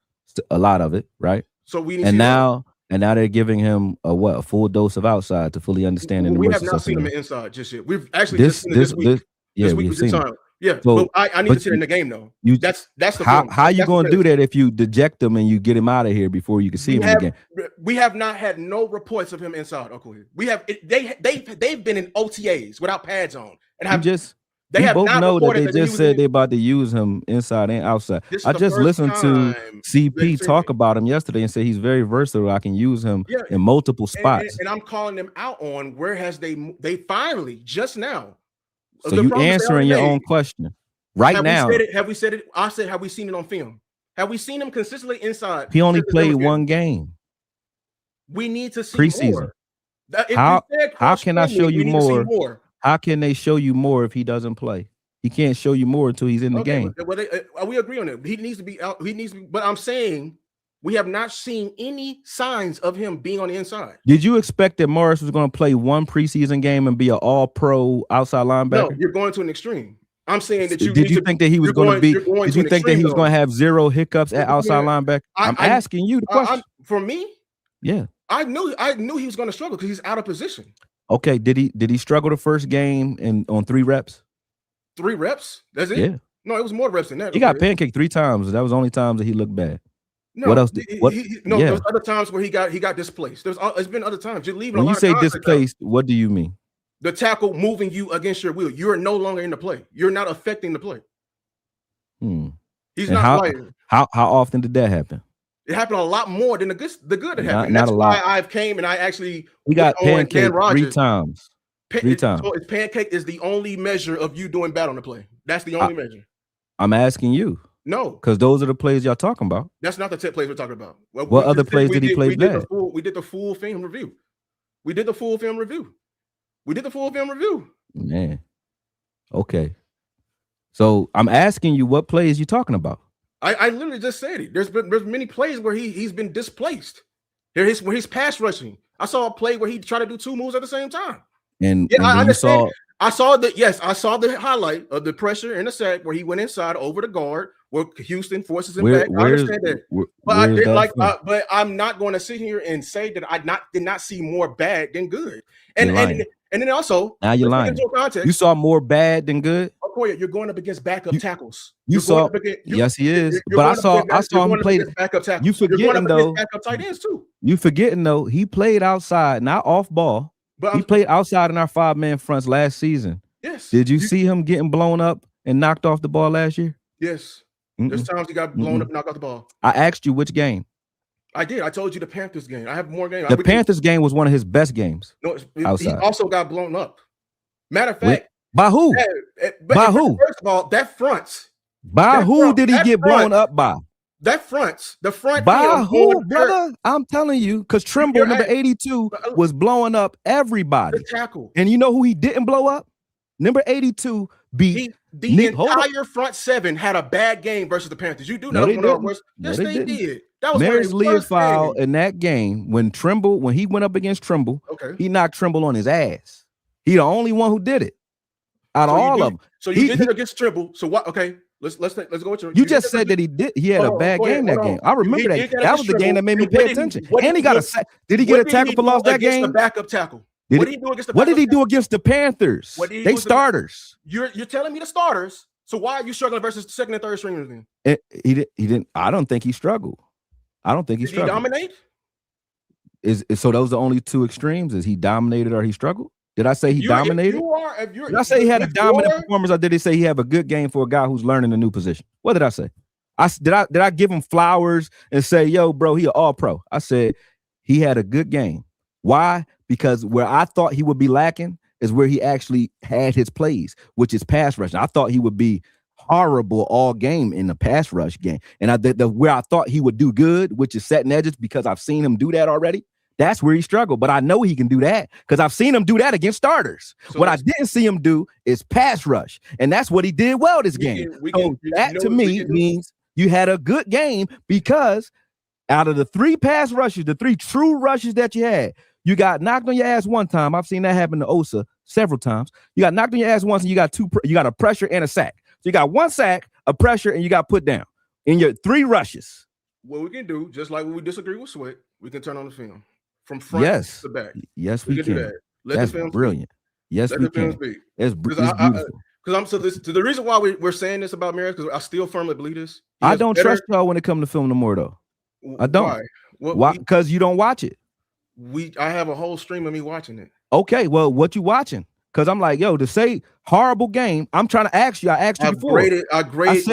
a lot of it, right? So we need now they're giving him a full dose of outside to fully understand. We have not seen him inside just yet. We've actually just seen it this week. This week was the time. Yeah, so, but I need to see it in the game though. That's the how you going to do that if you deject him and you get him out of here before you can see him again? We have not had no reports of him inside. Okay, we have they've been in OTAs without pads on, and they both know that they just said they about to use him inside and outside. I just listened to CP talk about him yesterday and say he's very versatile. I can use him in multiple spots. And I'm calling them out on where has they finally just now. So you answering your own question right now. Have we said it? I said, have we seen it on film? Have we seen him consistently inside? He only played one game. We need to see preseason. More. How can I show you more? How can they show you more if he doesn't play? He can't show you more until he's in the game. We agree on it. He needs to be out. But I'm saying we have not seen any signs of him being on the inside. Did you expect that Morris was going to play one preseason game and be an all-pro outside linebacker? No, you're going to an extreme. I'm saying that Did you think that he was going to be? Did you think that he was going to have 0 hiccups at outside linebacker? I'm asking you the question. For me, yeah, I knew he was going to struggle because he's out of position. Okay, did he struggle the first game and on 3 reps? 3 reps? That's it? Yeah. No, it was more reps than that. He got pancaked 3 times. That was the only times that he looked bad. No, what else? There's other times where he got displaced. There's been other times. You're leaving. When you say displaced, what do you mean? The tackle moving you against your will. You are no longer in the play. You're not affecting the play. He's not playing. How often did that happen? It happened a lot more than the good that happened. That's a lot. Why I've came and I actually got pancaked 3 times. 3 times. So pancake is the only measure of you doing bad on the play. That's the only measure. I'm asking you. No, because those are the plays y'all talking about. that's not the tip plays we're talking about. Well, What other plays did he play bad? We did the full film review. We did the full film review. Man. Okay. So I'm asking you, what plays you talking about? I literally just said it. There's many plays where he's been displaced. Where he's pass rushing. I saw a play where he tried to do two moves at the same time. And I understand. I saw the highlight of the pressure in the sack where he went inside over the guard where Houston forces him back. I understand that. But I'm not going to sit here and say that I did not see more bad than good. And then also, now you're lying. You saw more bad than good. Akoye, you're going up against backup tackles. Yes, he is. But I saw him play backup tackles. You forgetting though? Backup tight ends too. You forgetting though? He played outside, not off ball. But he played outside in our 5-man fronts last season. Yes. Did you see him getting blown up and knocked off the ball last year? Yes. There's times he got blown up and knocked off the ball. I asked you which game. I did. I told you the Panthers game. I have more games. The Panthers game was one of his best games. No, he also got blown up. Matter of fact, by who? By who? First of all, that front. By who did he get blown up by? The front. By who, brother? I'm telling you, because Trimble, number 82, was blowing up everybody. The tackle. And you know who he didn't blow up? Number 82 beat the entire front seven had a bad game versus the Panthers. You do know that. Yes, they did. That was Maris Learfowl in that game when he went up against Trimble, he knocked Trimble on his ass. He the only one who did it out of all of them. So you did it against Trimble. So what? Okay, let's go with you just said that he did. He had a bad game that game. I remember that. That was the game that made me pay attention. And he got a sack. Did he get a tackle for loss that game? The backup tackle. What did he do against the Panthers? They starters. You're telling me the starters. So why are you struggling versus the second and third stringers then? He didn't. I don't think he struggled. Did he dominate? So those are the only two extremes? Is he dominated or he struggled? Did I say he dominated? Did I say he had a dominant performance, or did he say he have a good game for a guy who's learning a new position? What did I say? Did I give him flowers and say, yo, bro, he an all-pro? I said he had a good game. Why? Because where I thought he would be lacking is where he actually had his plays, which is pass rush. I thought he would be horrible all game in the pass rush game. And where I thought he would do good, which is setting edges, because I've seen him do that already. That's where he struggled. But I know he can do that because I've seen him do that against starters. So what I didn't see him do is pass rush. And that's what he did well this game. That to me means you had a good game, because out of the 3 pass rushes, the 3 true rushes that you had, you got knocked on your ass one time. I've seen that happen to Osa several times. You got knocked on your ass once, and you got a pressure and a sack. So you got 1 sack, a pressure, and you got put down in your 3 rushes. What we can do, just like when we disagree with Sweat, we can turn on the film from front to back. Yes, we can. That's brilliant. Yes, we can. It's beautiful. Because the reason why we're saying this about Maris, because I still firmly believe this. I don't trust y'all when it comes to film no more, though. I don't. Why? Because you don't watch it. I have a whole stream of me watching it. Okay, well, what you watching? Because I'm like, yo, to say horrible game, I'm trying to ask you. I asked you before. I grade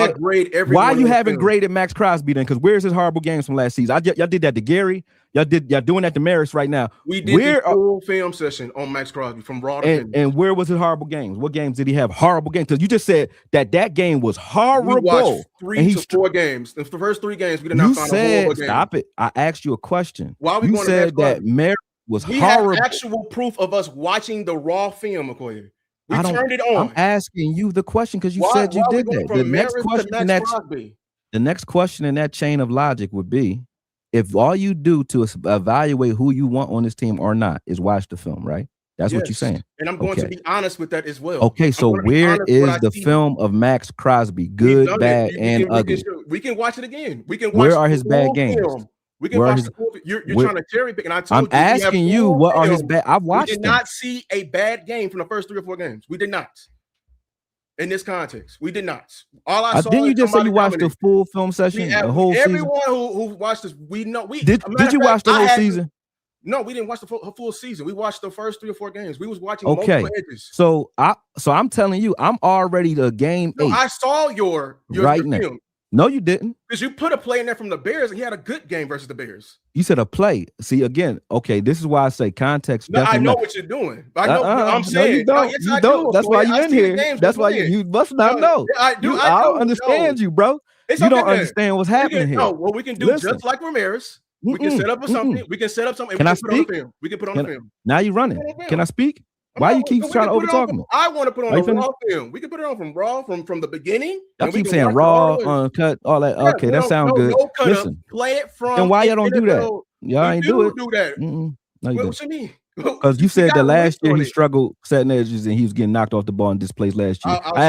every. Why you haven't graded Maxx Crosby then? Because where's his horrible games from last season? Y'all did that to Gary. Y'all doing that to Maris right now. We did the full film session on Maxx Crosby from raw to finish. And where was his horrible games? What games did he have horrible games? Because you just said that game was horrible. We watched 3 to 4 games. The first 3 games, we did not find a horrible game. Stop it. I asked you a question. Why are we going said to that Maris was we horrible. We have actual proof of us watching the raw film, Akoye. We turned it on. I'm asking you the question because you said you did that. The next question in that chain of logic would be, if all you do to evaluate who you want on this team or not is watch the film, right? That's what you're saying. And I'm going to be honest with that as well. Okay, so where is the film of Maxx Crosby? Good, bad, and ugly. We can watch it again. We can watch. Where are his bad games? We can watch the movie. You're trying to cherry pick, and I told I'm asking you what are his bad. I've watched. We did not see a bad game from the first 3 or 4 games. We did not. In this context, we did not. All I saw. Didn't you just say you watched the full film session, the whole season? Everyone who watched this, we know. Did you watch the whole season? No, we didn't watch the full season. We watched the first 3 or 4 games. We was watching multiple edges. So I'm telling you, I'm already to game 8. I saw your right now. Film. No, you didn't. Because you put a play in there from the Bears, and he had a good game versus the Bears. You said a play. See, again, okay, this is why I say context. No, I know what you're doing. I know. I'm saying no, you don't. You don't. That's why you're in here. That's why you must not know. I do. I don't understand you, bro. It's You okay don't then. understand what's happening here. No, what we can do Listen. just like Ramirez. We can set up something. We can set up something. Can I We can put it on speak? the film. We can put it on the film. Now you running. Can I speak? Why you keep trying to overtalk me? I want to put on Are the you raw film. We can put it on from raw, from the beginning. Y'all and we keep can saying watch it raw, all the way. uncut, all that. Yeah, Okay, that sounds good. No cut Listen, up. Play it from. then why y'all don't do that? Y'all ain't do it. Do that. No, you don't. What you mean? Because you said that last year he struggled setting edges and he was getting knocked off the ball and displaced last year. I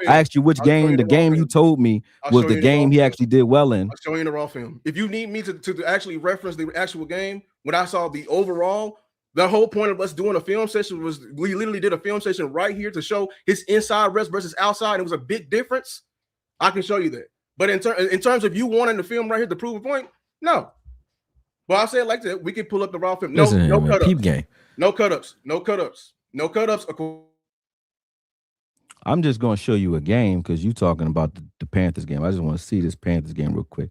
asked you which game. The game you told me was the game he actually did well in. I'll show you in the raw film. If you need me to actually reference the actual game, when I saw the overall, the whole point of us doing a film session was we literally did a film session right here to show his inside reps versus outside. It was a big difference. I can show you that. But in terms of you wanting the film right here to prove a point, no. Well, I'll say it like that. We can pull up the raw film. No cut-ups. Peep game. No cut-ups. No cut-ups. No cut-ups. I'm just going to show you a game because you're talking about the Panthers game. I just want to see this Panthers game real quick.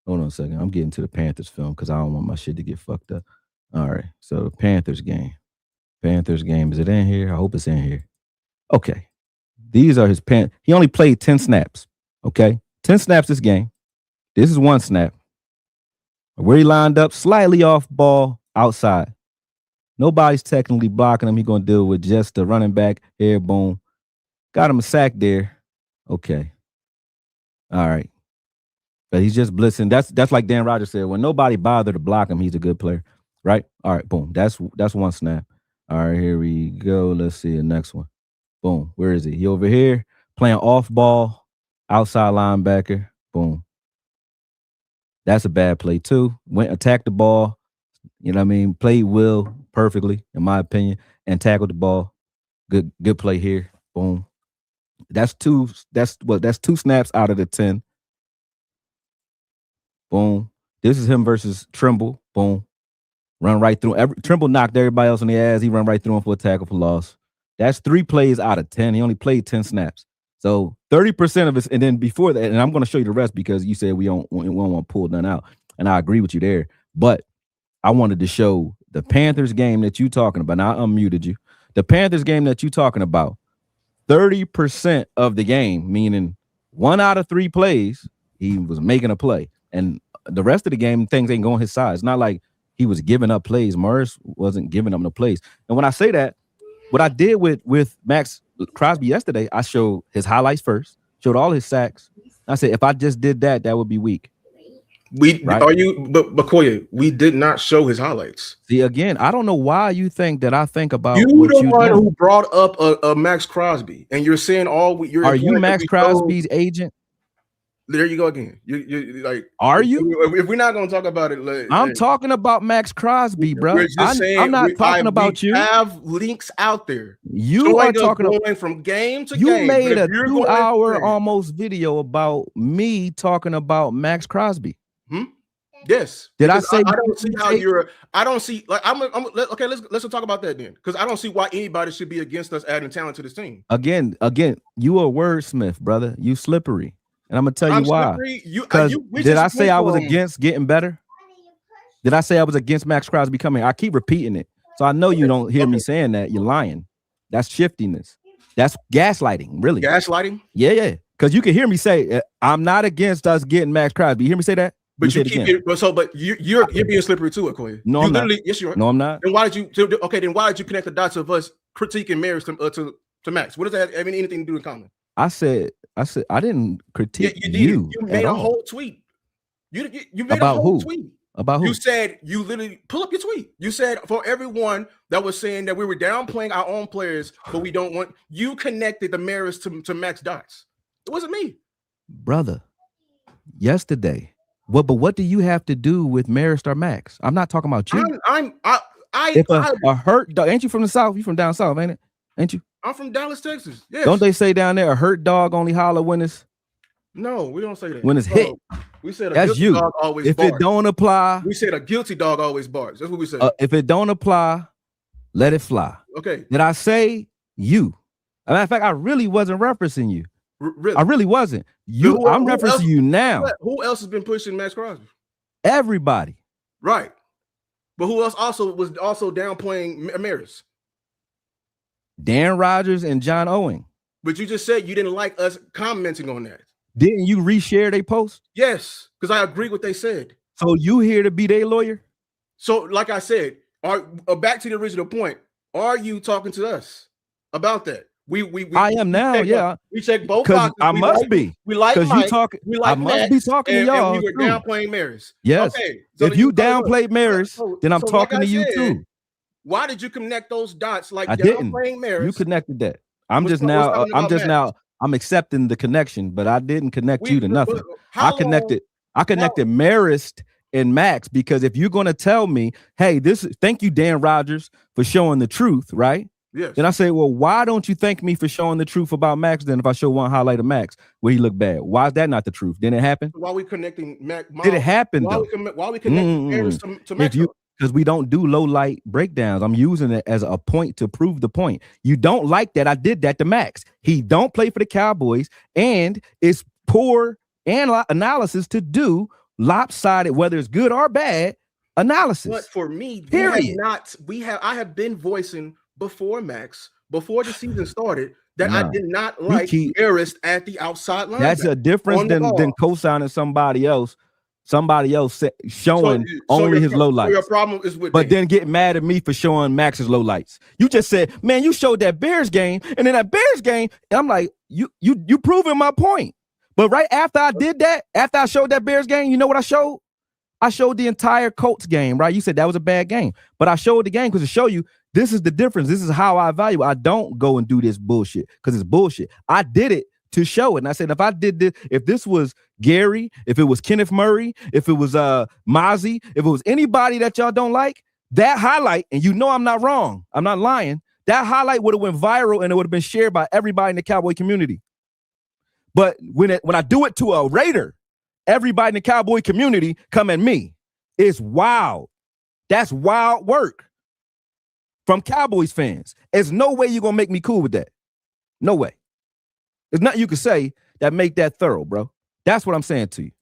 Hold on a second. I'm getting to the Panthers film because I don't want my shit to get fucked up. All right. So the Panthers game. Panthers game. Is it in here? I hope it's in here. Okay. These are his He only played 10 snaps. Okay. 10 snaps this game. This is one snap. Where he lined up, slightly off ball outside. Nobody's technically blocking him. He's going to deal with just the running back, air boom. Got him a sack there. Okay. All right. But he's just blitzing. That's like Dan Rogers said. When nobody bothered to block him, he's a good player. Right? All right, boom. That's one snap. All right, here we go. Let's see the next one. Boom. Where is he? He over here playing off ball, outside linebacker. Boom. That's a bad play too. Went attacked the ball. You know what I mean? Played Will perfectly, in my opinion, and tackled the ball. Good play here. Boom. That's two snaps out of the 10. Boom. This is him versus Trimble. Boom. Run right through. Trimble knocked everybody else on the ass. He run right through him for a tackle for loss. That's 3 plays out of 10. He only played 10 snaps. So 30% of it, and then before that, and I'm going to show you the rest because you said we don't want to pull none out. And I agree with you there. But I wanted to show the Panthers game that you're talking about. Now I unmuted you. The Panthers game that you're talking about, 30% of the game, meaning 1 out of 3 plays, he was making a play. And the rest of the game, things ain't going his side. It's not like he was giving up plays. Morris wasn't giving up no plays. And when I say that, what I did with Maxx Crosby yesterday, I showed his highlights first, showed all his sacks. I said, if I just did that, that would be weak. But Akoye, we did not show his highlights. See, again, I don't know why you think that I think about you the one who brought up a Maxx Crosby, and you're saying are you Maxx Crosby's agent? There you go again. You like, are you? If we're not going to talk about it, I'm talking about Maxx Crosby, bro. I'm not talking about you. Have links out there. You are talking about from game to game. You made a 2-hour almost video about me talking about Maxx Crosby. Yes. Did I say? I don't see how you're. I don't see like okay. Let's talk about that then, because I don't see why anybody should be against us adding talent to this team. Again, you a wordsmith, brother. You slippery. And I'm gonna tell you why. Because did I say I was against getting better? Did I say I was against Maxx Crosby coming? I keep repeating it, so I know you don't hear me saying that. You're lying. That's shiftiness. That's gaslighting. Really. Gaslighting. Yeah. Because you can hear me say I'm not against us getting Maxx Crosby. You hear me say that? But you keep it. But you're being slippery too, Akoye. No, I'm not. Yes, you are. No, I'm not. Then why did you? Okay, then why did you connect the dots of us critiquing marriage to Maxx? What does that have anything to do in common? I said I didn't critique you. You made a whole tweet. You made about a whole tweet. About who? You said you literally pull up your tweet. You said for everyone that was saying that we were downplaying our own players, but we don't want you connected the marriage to Maxx dots. It wasn't me, brother. Yesterday. But what do you have to do with Maristar Maxx? I'm not talking about you. A hurt dog. Ain't you from the South? You from down south, ain't it? Ain't you? I'm from Dallas, Texas. Yes. Don't they say down there a hurt dog only holler when it's? No, we don't say that. When it's hit. We said that's you. Dog always if barks. It don't apply. We said a guilty dog always barks. That's what we said. If it don't apply, let it fly. Okay. Did I say you? As a matter of fact, I really wasn't referencing you. Really? I really wasn't. I'm referencing you now. Who else has been pushing Maxx Crosby? Everybody. Right. But who else was downplaying Maris? Dan Rogers and John Owen. But you just said you didn't like us commenting on that. Didn't you reshare their post? Yes, because I agree with what they said. So you here to be their lawyer? So, like I said, back to the original point. Are you talking to us about that? I am now, yeah. We check both Because boxes. I must be. We like Because Mike. you talking. We like I must Maxx, be talking to y'all. and we were too. downplaying Maris. Yes. Okay. If you downplayed Maris, then I'm talking to you too. Why did you connect those dots like I didn't. downplaying Maris? You connected that. I'm accepting the connection, but I didn't connect you to nothing. I connected Marist and Maxx, because if you're going to tell me, hey, thank you, Dan Rogers, for showing the truth, right? Yes. Then I say, well, why don't you thank me for showing the truth about Maxx? Then if I show one highlight of Maxx where he looked bad, why is that not the truth? Didn't it happen? Why are we connecting Maxx? Did it happen though? Why are we connecting Maris to Maxx? Because we don't do low light breakdowns. I'm using it as a point to prove the point. You don't like that. I did that to Maxx. He don't play for the Cowboys, and it's poor analysis to do lopsided, whether it's good or bad analysis. But for me, period. I have been voicing before Maxx, before the season started, that I did not like Maris at the outside line. That's a difference than co-signing somebody else showing only his low lights. Your problem is with then get mad at me for showing Max's low lights. You just said, man, you showed that Bears game, and then that Bears game, I'm like, you proving my point. But right after I did that, after I showed that Bears game, you know what I showed? I showed the entire Colts game, right? You said that was a bad game, but I showed the game because to show you this is the difference. This is how I evaluate. I don't go and do this bullshit because it's bullshit. I did it to show it. And I said, if I did this, if this was Gary, if it was Kenneth Murray, if it was Mozzie, if it was anybody that y'all don't like, that highlight, and you know I'm not wrong, I'm not lying, that highlight would have went viral and it would have been shared by everybody in the Cowboy community. But when I do it to a Raider, everybody in the Cowboy community come at me. It's wild. That's wild work from Cowboys fans. There's no way you're going to make me cool with that. No way. There's nothing you can say that make that thorough, bro. That's what I'm saying to you.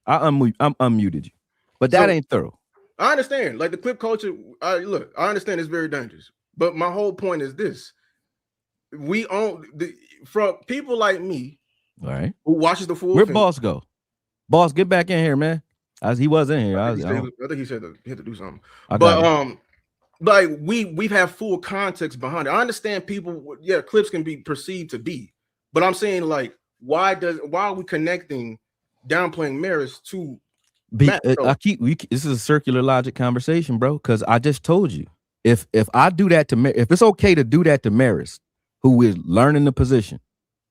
I'm unmuted you. But that ain't thorough. I understand. Like the clip culture, I understand it's very dangerous. But my whole point is this. From people like me, all right, who watches the full Where'd film. Boss go? Boss, get back in here, man. He was in here. I think he said he had to do something. But like we have full context behind it. I understand people, clips can be perceived to be, but I'm saying like, why are we connecting downplaying Maris to this is a circular logic conversation, bro. Because I just told you, if I do that to if it's okay to do that to Maris, who is learning the position,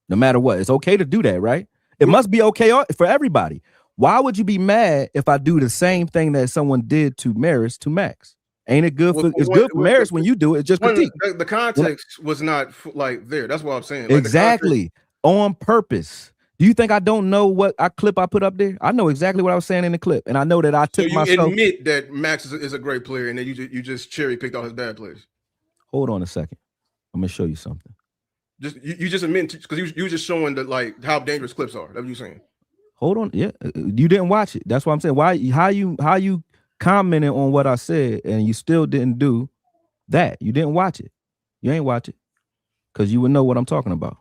no matter what, it's okay to do that, right? It must be okay for everybody. Why would you be mad if I do the same thing that someone did to Maris to Maxx? Ain't it good it's good for Maris when you do it? It's just critique. The context was not like there. That's what I'm saying. Like exactly. On purpose. Do you think I don't know what clip I put up there? I know exactly what I was saying in the clip, and I know that I took myself. So you admit that Maxx is a great player, and then you just cherry picked all his bad plays. Hold on a second. I'm gonna show you something. You just admit because you just showing like how dangerous clips are. That's what you're saying. Hold on. Yeah, you didn't watch it. That's what I'm saying. Why? How you commented on what I said and you still didn't do that? You didn't watch it. You ain't watch it because you would know what I'm talking about.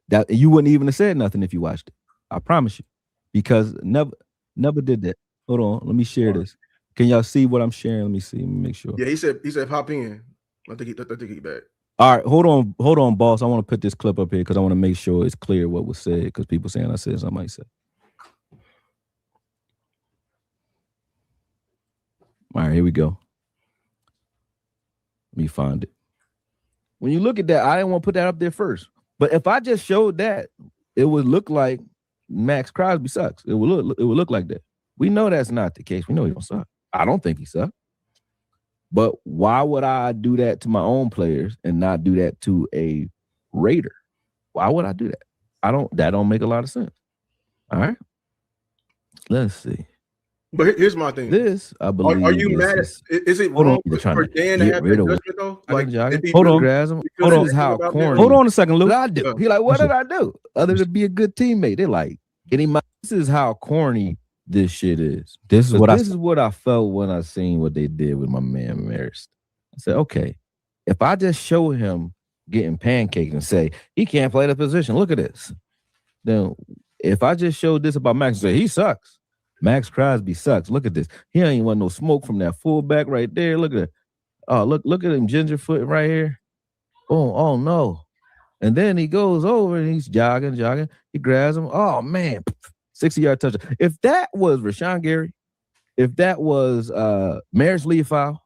That you wouldn't even have said nothing if you watched it. I promise you, because never did that. Hold on, let me share this. Can y'all see what I'm sharing? Let me see. Let me make sure. Yeah, he said hop in. I think he back. All right, hold on, boss. I want to put this clip up here because I want to make sure it's clear what was said because people saying I said something I said. All right, here we go. Let me find it. When you look at that, I didn't want to put that up there first. But if I just showed that, it would look like Maxx Crosby sucks. It would look like that. We know that's not the case. We know he don't suck. I don't think he sucks. But why would I do that to my own players and not do that to a Raider? Why would I do that? That don't make a lot of sense. All right. Let's see. But here's my thing. This, I believe. Are you mad? Is it wrong for Dan to have that judgment though? Like, hold on a second, Luke. I do. He like, what did I do? Other than be a good teammate. They like, this is how corny this shit is. This is what I felt when I seen what they did with my man Maris. I said, okay, if I just show him getting pancaked and say he can't play the position. Look at this. Then if I just showed this about Max and say he sucks, Maxx Crosby sucks. Look at this. He ain't want no smoke from that fullback right there. Look at it. Oh, look at him gingerfoot right here. Oh no. And then he goes over and he's jogging. He grabs him. Oh man, 60-yard touchdown. If that was Rashawn Gary, if that was Maris Leafau,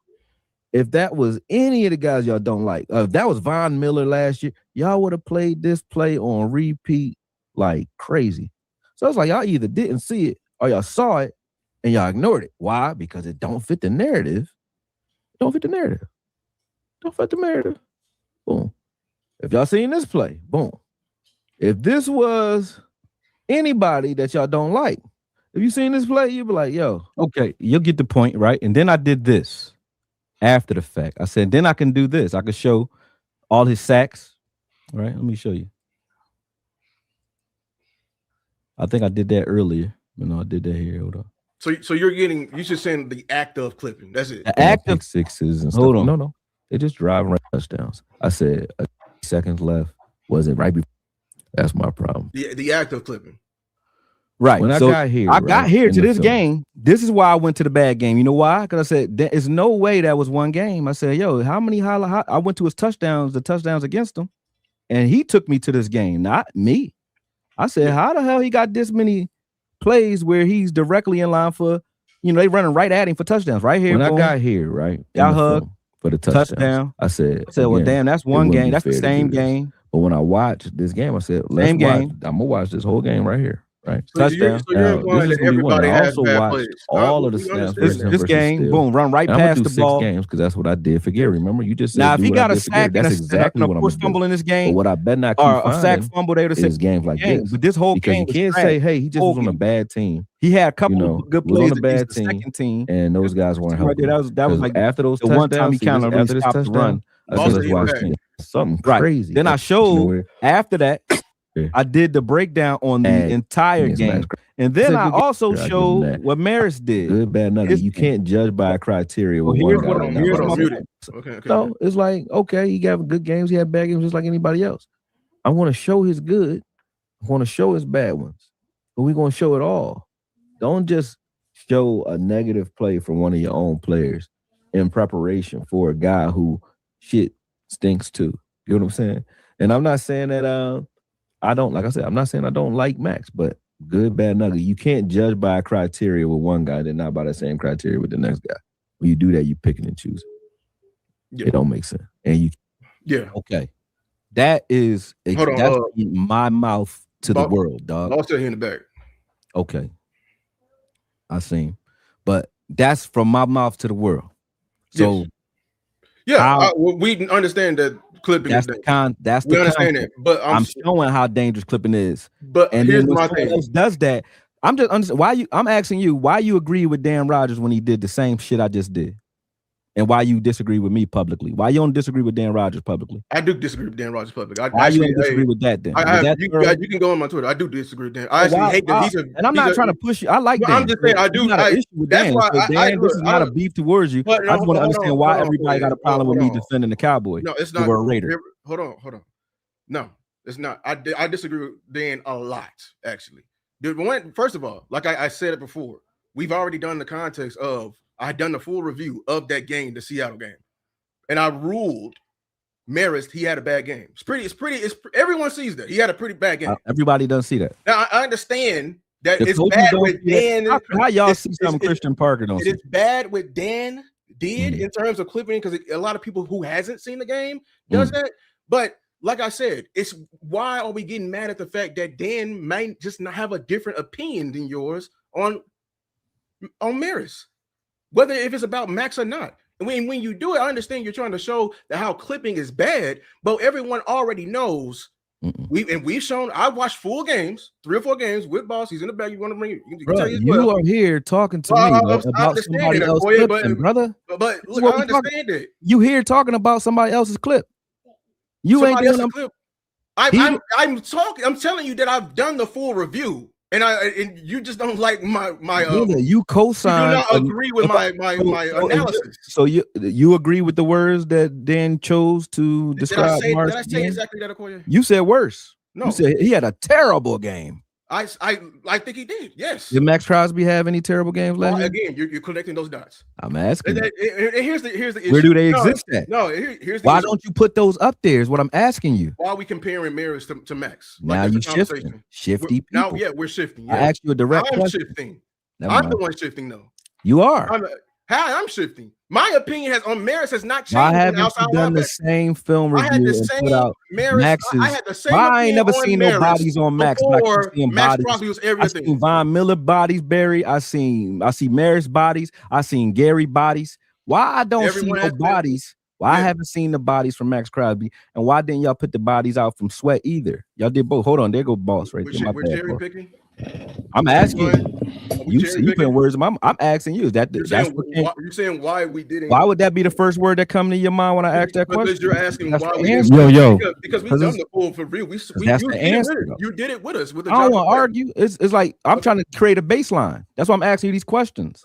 if that was any of the guys y'all don't like, if that was Von Miller last year, y'all would have played this play on repeat like crazy. So it's like y'all either didn't see it or y'all saw it and y'all ignored it. Why? Because it don't fit the narrative. Don't fit the narrative. Boom. If y'all seen this play, boom. If this was anybody that y'all don't like, if you seen this play, you'd be like, yo. Okay, you'll get the point, right? And then I did this after the fact. I said, then I can do this. I could show all his sacks, right? Let me show you. I think I did that earlier. I did that here. Hold on. So you just saying the act of clipping. That's it. The act of sixes and stuff. Hold on. No. They just driving right touchdowns. I said 30 seconds left. Was it right before? That's my problem. The act of clipping. Right. When so I got here to this game. This is why I went to the bad game. You know why? Because I said there is no way that was one game. I said, yo, how many I went to his touchdowns, the touchdowns against him, and he took me to this game, not me. I said, how the hell he got this many plays where he's directly in line for, they running right at him for touchdowns right here. When I got here, right, y'all hug for the touchdown. I said, well, damn, that's one game. That's the same game. But when I watched this game, I said, I'm gonna watch this whole game right here. Right, so touchdown. You're implying that everybody has bad plays. All of the snaps. This game, boom, run right past the ball. 6 games because that's what I did for Gary. Remember, you just said now if he got a sack and exactly what I'm forced fumble in this game, but what I bet not keep or a sack fumble, they would have said games like this. But this whole because game, you can't say, hey, he just was on a bad team. He had a couple of good plays on a bad team, and those guys weren't helping. That was like after those the one time he kind of really stopped the run. Something crazy. Then I showed after that. I did the breakdown on the entire game. And then I also showed what Maris did. Good, bad, nugget. You can't judge by a criteria. Here's what I'm Okay. So it's like, okay, he got good games. He had bad games just like anybody else. I want to show his good. I want to show his bad ones. But we're going to show it all. Don't just show a negative play from one of your own players in preparation for a guy who shit stinks too. You know what I'm saying? And I'm not saying that I'm not saying I don't like Max, but good, bad, nugget. You can't judge by a criteria with one guy, then not by the same criteria with the next guy. When you do that, you picking and choosing. Yeah. It don't make sense. And okay. That is my mouth to the world, dog. I'll stay here in the back. Okay. I seen. But that's from my mouth to the world. So we understand that clipping that's we understand it, but I'm showing how dangerous clipping is. But and here's then my when thing. else does that, I'm asking you why you agree with Dan Rodgers when he did the same shit I just did, and why you disagree with me publicly. Why you don't disagree with Dan Rodgers publicly? I do disagree with Dan Rodgers publicly. Why you don't disagree with that then? You can go on my Twitter. I do disagree with Dan. I actually hate that and I'm not trying to push you. I like Dan. I'm just saying I do. Issue with that's Dan. why Dan, this is not a beef towards you. I just want to understand why everybody got a problem with me defending the Cowboys. No, it's not. We're a Raider. Hold on. No, it's not. I disagree with Dan a lot, actually. First of all, like I said it before, we've already done the context of I had done the full review of that game, the Seattle game, and I ruled Maris he had a bad game. It's everyone sees that he had a pretty bad game. Everybody doesn't see that. Now I understand that it's bad with Dan. How y'all see something Christian Parker don't see? It's bad with Dan did in terms of clipping because a lot of people who hasn't seen the game does that, but. Like I said, it's why are we getting mad at the fact that Dan might just not have a different opinion than yours on Maris, whether if it's about Max or not. And when you do it, I understand you're trying to show that how clipping is bad, but everyone already knows. We've shown. I watched full games, 3 or 4 games with Boss. He's in the back. You want to bring it? You are here talking to me about somebody else's clip, brother. But look, I understand it. You here talking about somebody else's clip. You ain't doing clip. I'm talking. I'm telling you that I've done the full review And you just don't like my Brother, you you do co-sign. not agree with my analysis. So you agree with the words that Dan chose to describe Did Morris I say game? exactly that, Akoye? You said worse. No. You said he had a terrible game. I think he did. Yes. Did Maxx Crosby have any terrible games last year? Again, you're connecting those dots. I'm asking. And here's the issue. Where do they exist at? No, here's the Why issue. don't you put those up there? Is what I'm asking you. Why are we comparing Maris to Max? Now that's you the conversation. shifty Now, people. we're shifting. I Yeah. asked you a direct I'm question. shifting. Never I'm mind. the one shifting, though. You are. I'm shifting. My opinion on Maris has not changed. Why haven't you done the same film I had review the and same put out Maris. Max's? I had the same. Why I ain't never opinion seen on no Maris bodies on Max. But I before keep seeing Maxx bodies. Crosby was I everything. seen Von Miller bodies buried. I see Maris bodies. I seen Gary bodies. Why I don't Everyone see has no bodies? Why I Yeah. haven't seen the bodies from Maxx Crosby? And why didn't y'all put the bodies out from Sweat either? Y'all did both. Hold on, there go boss right there. My We're bad, cherry bro. picking. I'm asking you. We You cherry putting picking? words. I'm asking you. That's You're saying why we didn't? why would that be the first word that come to your mind when I ask that question? Because you're asking That's why the we answer. didn't. Yo. Because we 'Cause done it's- the poll for real. that's the answer, though. You did it with us. With the I don't job want to argue. It's like I'm trying to create a baseline. That's why I'm asking you these questions.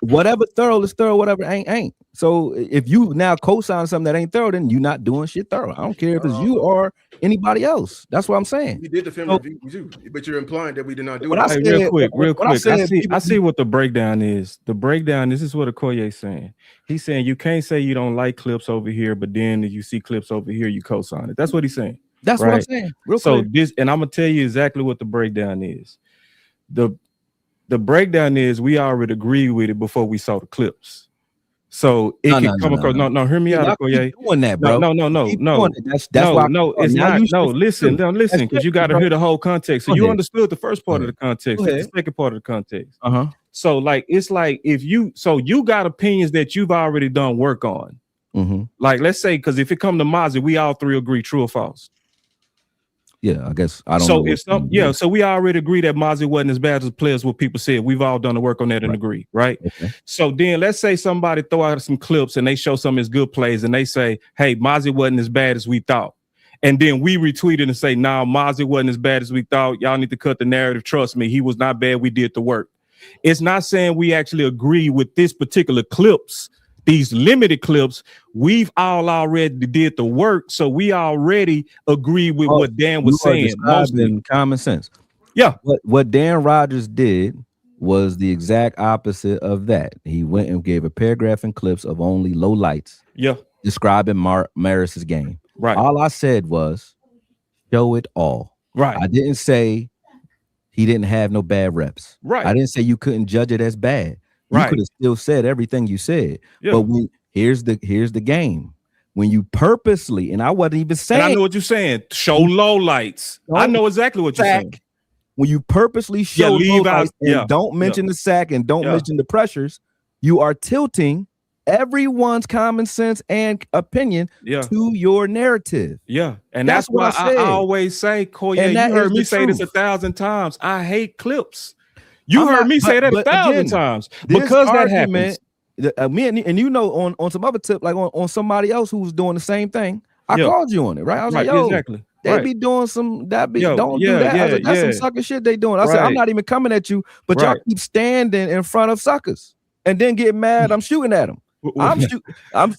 Whatever thorough is thorough, whatever ain't. So if you now co-sign something that ain't thorough, then you're not doing shit thorough. I don't care if it's you or anybody else. That's what I'm saying. We did the film review too, but you're implying that we did not do What it. I Hey, said- real quick. what I said, I see what the breakdown is. The breakdown, this is what Akoye saying. He's saying you can't say you don't like clips over here, but then if you see clips over here, you co-sign it. That's what he's saying. That's what I'm Right. saying. Real So quick. this, and I'm gonna tell you exactly what the breakdown is. The breakdown is we already agreed with it before we saw the clips. So it can come across. No, hear me out, Y'all Akoye. keep doing that, bro. No. Keep doing it. That's why. It's now not. you No, shift listen, too. listen, because you got to hear the whole context. So Go you ahead. understood the first part of the context, Go the ahead. second part of the context. Uh-huh. So like it's like if you got opinions that you've already done work on. Mm-hmm. Like let's say, because if it come to Mozzie, we all three agree true or false. Yeah, I guess I don't So know. so we already agree that Mozzie wasn't as bad as players what people said. We've all done the work on that and agree, right? Okay. So then let's say somebody throw out some clips and they show some of his good plays and they say, hey, Mozzie wasn't as bad as we thought. And then we retweet it and say, nah, Mozzie wasn't as bad as we thought. Y'all need to cut the narrative. Trust me, he was not bad. We did the work. It's not saying we actually agree with this particular clips, these limited clips. We've all already did the work. So we already agree with what Dan was saying. Mostly common sense. Yeah. What Dan Rogers did was the exact opposite of that. He went and gave a paragraph and clips of only low lights. Yeah. Describing Maris's game. Right. All I said was show it all. Right. I didn't say he didn't have no bad reps. Right. I didn't say you couldn't judge it as bad. You Right. could have still said everything you said. Yeah. But here's the game. When you purposely, and I wasn't even saying, And I know what you're saying. Show low lights. I know exactly what you're saying. When you purposely show leave low out- lights and don't mention the sack and don't mention the pressures, you are tilting everyone's common sense and opinion to your narrative. Yeah. And that's why I always say, Koye, And you that heard is me the say this truth. 1,000 times. I hate clips. You I'm heard not- me say that but 1,000 again, times this because that argument, happens. Me and you know on some other tip, like on somebody else who was doing the same thing, I called you on it, right? I was like, yo, exactly. they be doing some don't do that. I was like, that's some sucker shit they doing. I said, I'm not even coming at you, but y'all keep standing in front of suckers and then get mad. I'm shooting at them.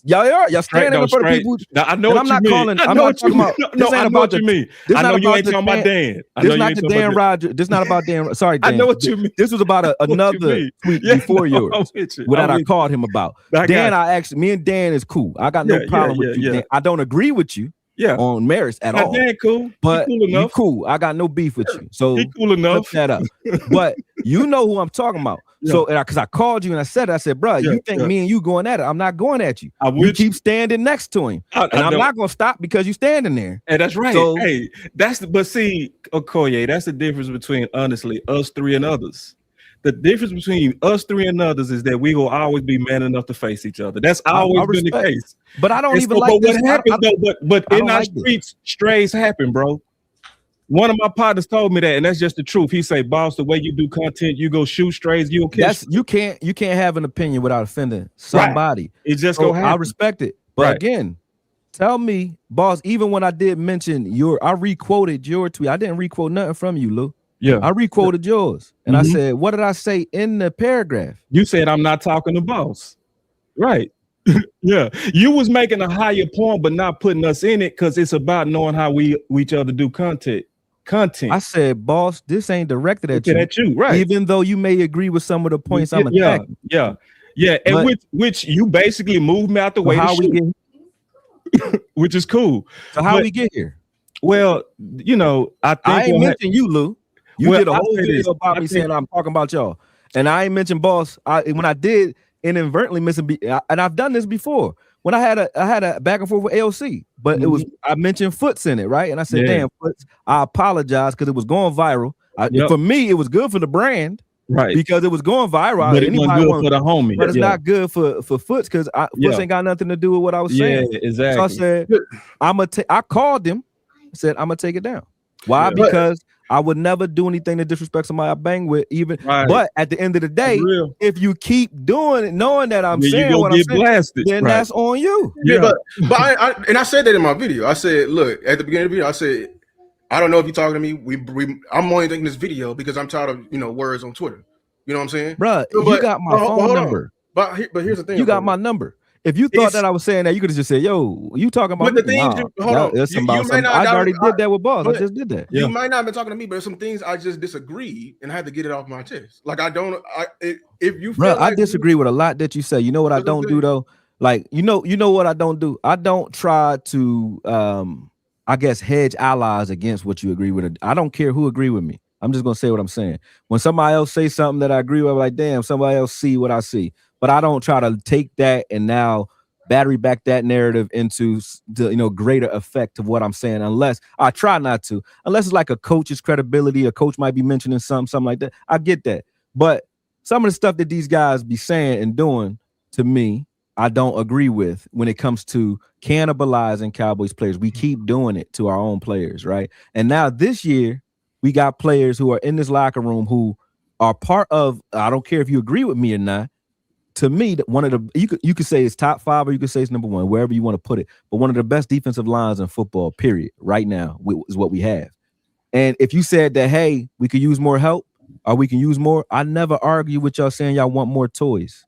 Y'all standing in front of people. Now, I know what you mean. I'm not talking about. No, I know what you mean. I know you ain't talking about Dan. This not the Dan Rogers. This not about Dan. Sorry, Dan. I know what you mean. This was about another tweet before yours. What I called him about. Dan, me and Dan is cool. I got no problem with you. Dan. I don't agree with you. On Maris at all. Dan cool. But cool enough. You cool. I got no beef with you. So he cool enough. Put that up. But you know who I'm talking about. So because I called you and I said, bro, you think me and you going at it? I'm not going at you. You keep standing next to him. And I'm not gonna stop because you standing there. And that's right. So, hey, but see, Akoye, that's the difference between honestly us three and others. The difference between us three and others is that we will always be man enough to face each other. That's always been the case. But I don't even like this. What happens though, but in our streets, strays happen, bro. One of my partners told me that, and that's just the truth. He say, boss, the way you do content, you go shoot strays, you'll catch. You can't have an opinion without offending somebody. Right. It just go happen. I respect it. But again, tell me, boss, even when I did mention I requoted your tweet. I didn't requote nothing from you, Lou. Yeah. I requoted yours, and I Mhm. said, "What did I say in the paragraph?" You said I'm not talking to boss. Right. Yeah. You was making a higher point, but not putting us in it because it's about knowing how we each other do content. I said, "Boss, this ain't directed at Look you, at you, right? even though you may agree with some of the points I'm Yeah, attacking." yeah, yeah. And But- which you basically moved me out the So way to how we shoot, get? which is cool. So how But- we get here? Well, you know, I think I ain't what mentioned you, Lou. You Well, did a I'll whole say video this. about I me think- saying I'm talking about y'all, and I ain't mentioned boss. When I did inadvertently and I've done this before. When I had a back and forth with AOC, but it was I mentioned Foots in it, right? And I said, Yeah. "Damn, Foots, I apologize because it was going viral. Yep. For me, it was good for the brand right, because it was going viral. but it wasn't Anybody good want, for the homie. but it's Yeah. not good for Foots because Foots Yeah. ain't got nothing to do with what I was Yeah, saying. exactly. So I said, I called him, said I'm gonna take it down. Why? Yeah. Because I would never do anything to disrespect somebody I bang with, even. Right. But at the end of the day, That's real. if you keep doing it, knowing that I'm Yeah, you saying gonna what I'm get saying, blasted. then Right. that's on you. Yeah, but I said that in my video. I said, look, at the beginning of the video, I said, I don't know if you're talking to me. I'm only taking this video because I'm tired of words on Twitter. You know what I'm saying, Bruh, But- you got my hold phone on. number. But here's the thing. You got my number. If you thought that I was saying that, you could have just said, "Yo, you talking about?" But the me?" thing is, Nah, hold on. that's You about may something. not- I that already was- did that with boss. I but- just did that. You might not have been talking to me, but there's some things I just disagreed and I had to get it off my chest. Like if you feel Bro, I like disagree with a lot that you say. You know what I That's what I'm don't do saying. though? Like, you know what I don't do? I don't try to I guess hedge allies against what you agree with. I don't care who agree with me. I'm just gonna say what I'm saying. When somebody else say something that I agree with, I'm like, damn, somebody else see what I see. But I don't try to take that and now battery back that narrative into the greater effect of what I'm saying, unless I try not to, unless it's like a coach's credibility. A coach might be mentioning something like that. I get that. But some of the stuff that these guys be saying and doing to me, I don't agree with when it comes to cannibalizing Cowboys players. We keep doing it to our own players, right? And now this year, we got players who are in this locker room who are part of, I don't care if you agree with me or not, to me, one of the you could say it's top 5 or you could say it's number 1, wherever you want to put it. But one of the best defensive lines in football, period, right now is what we have. And if you said that, hey, we could use more help or we can use more, I never argue with y'all saying y'all want more toys.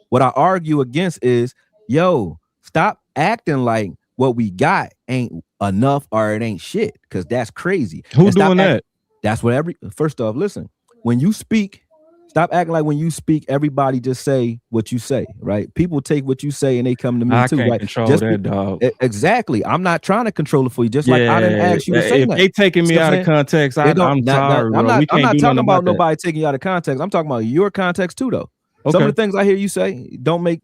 What I argue against is, yo, stop acting like what we got ain't enough or it ain't shit, because that's crazy. Who And stop doing that? That's what first off, listen, when you speak, stop acting like when you speak, everybody just say what you say, right? People take what you say and they come to me I too, can't right? control Just that, dog. Exactly. I'm not trying to control it for you, just like I didn't ask you to say if that. they taking me See what out I'm of saying? context, It don't- I'm not- sorry, not- bro. We I'm can't not do talking nothing about that. nobody taking you out of context. I'm talking about your context too, though. Some Okay. of the things I hear you say don't make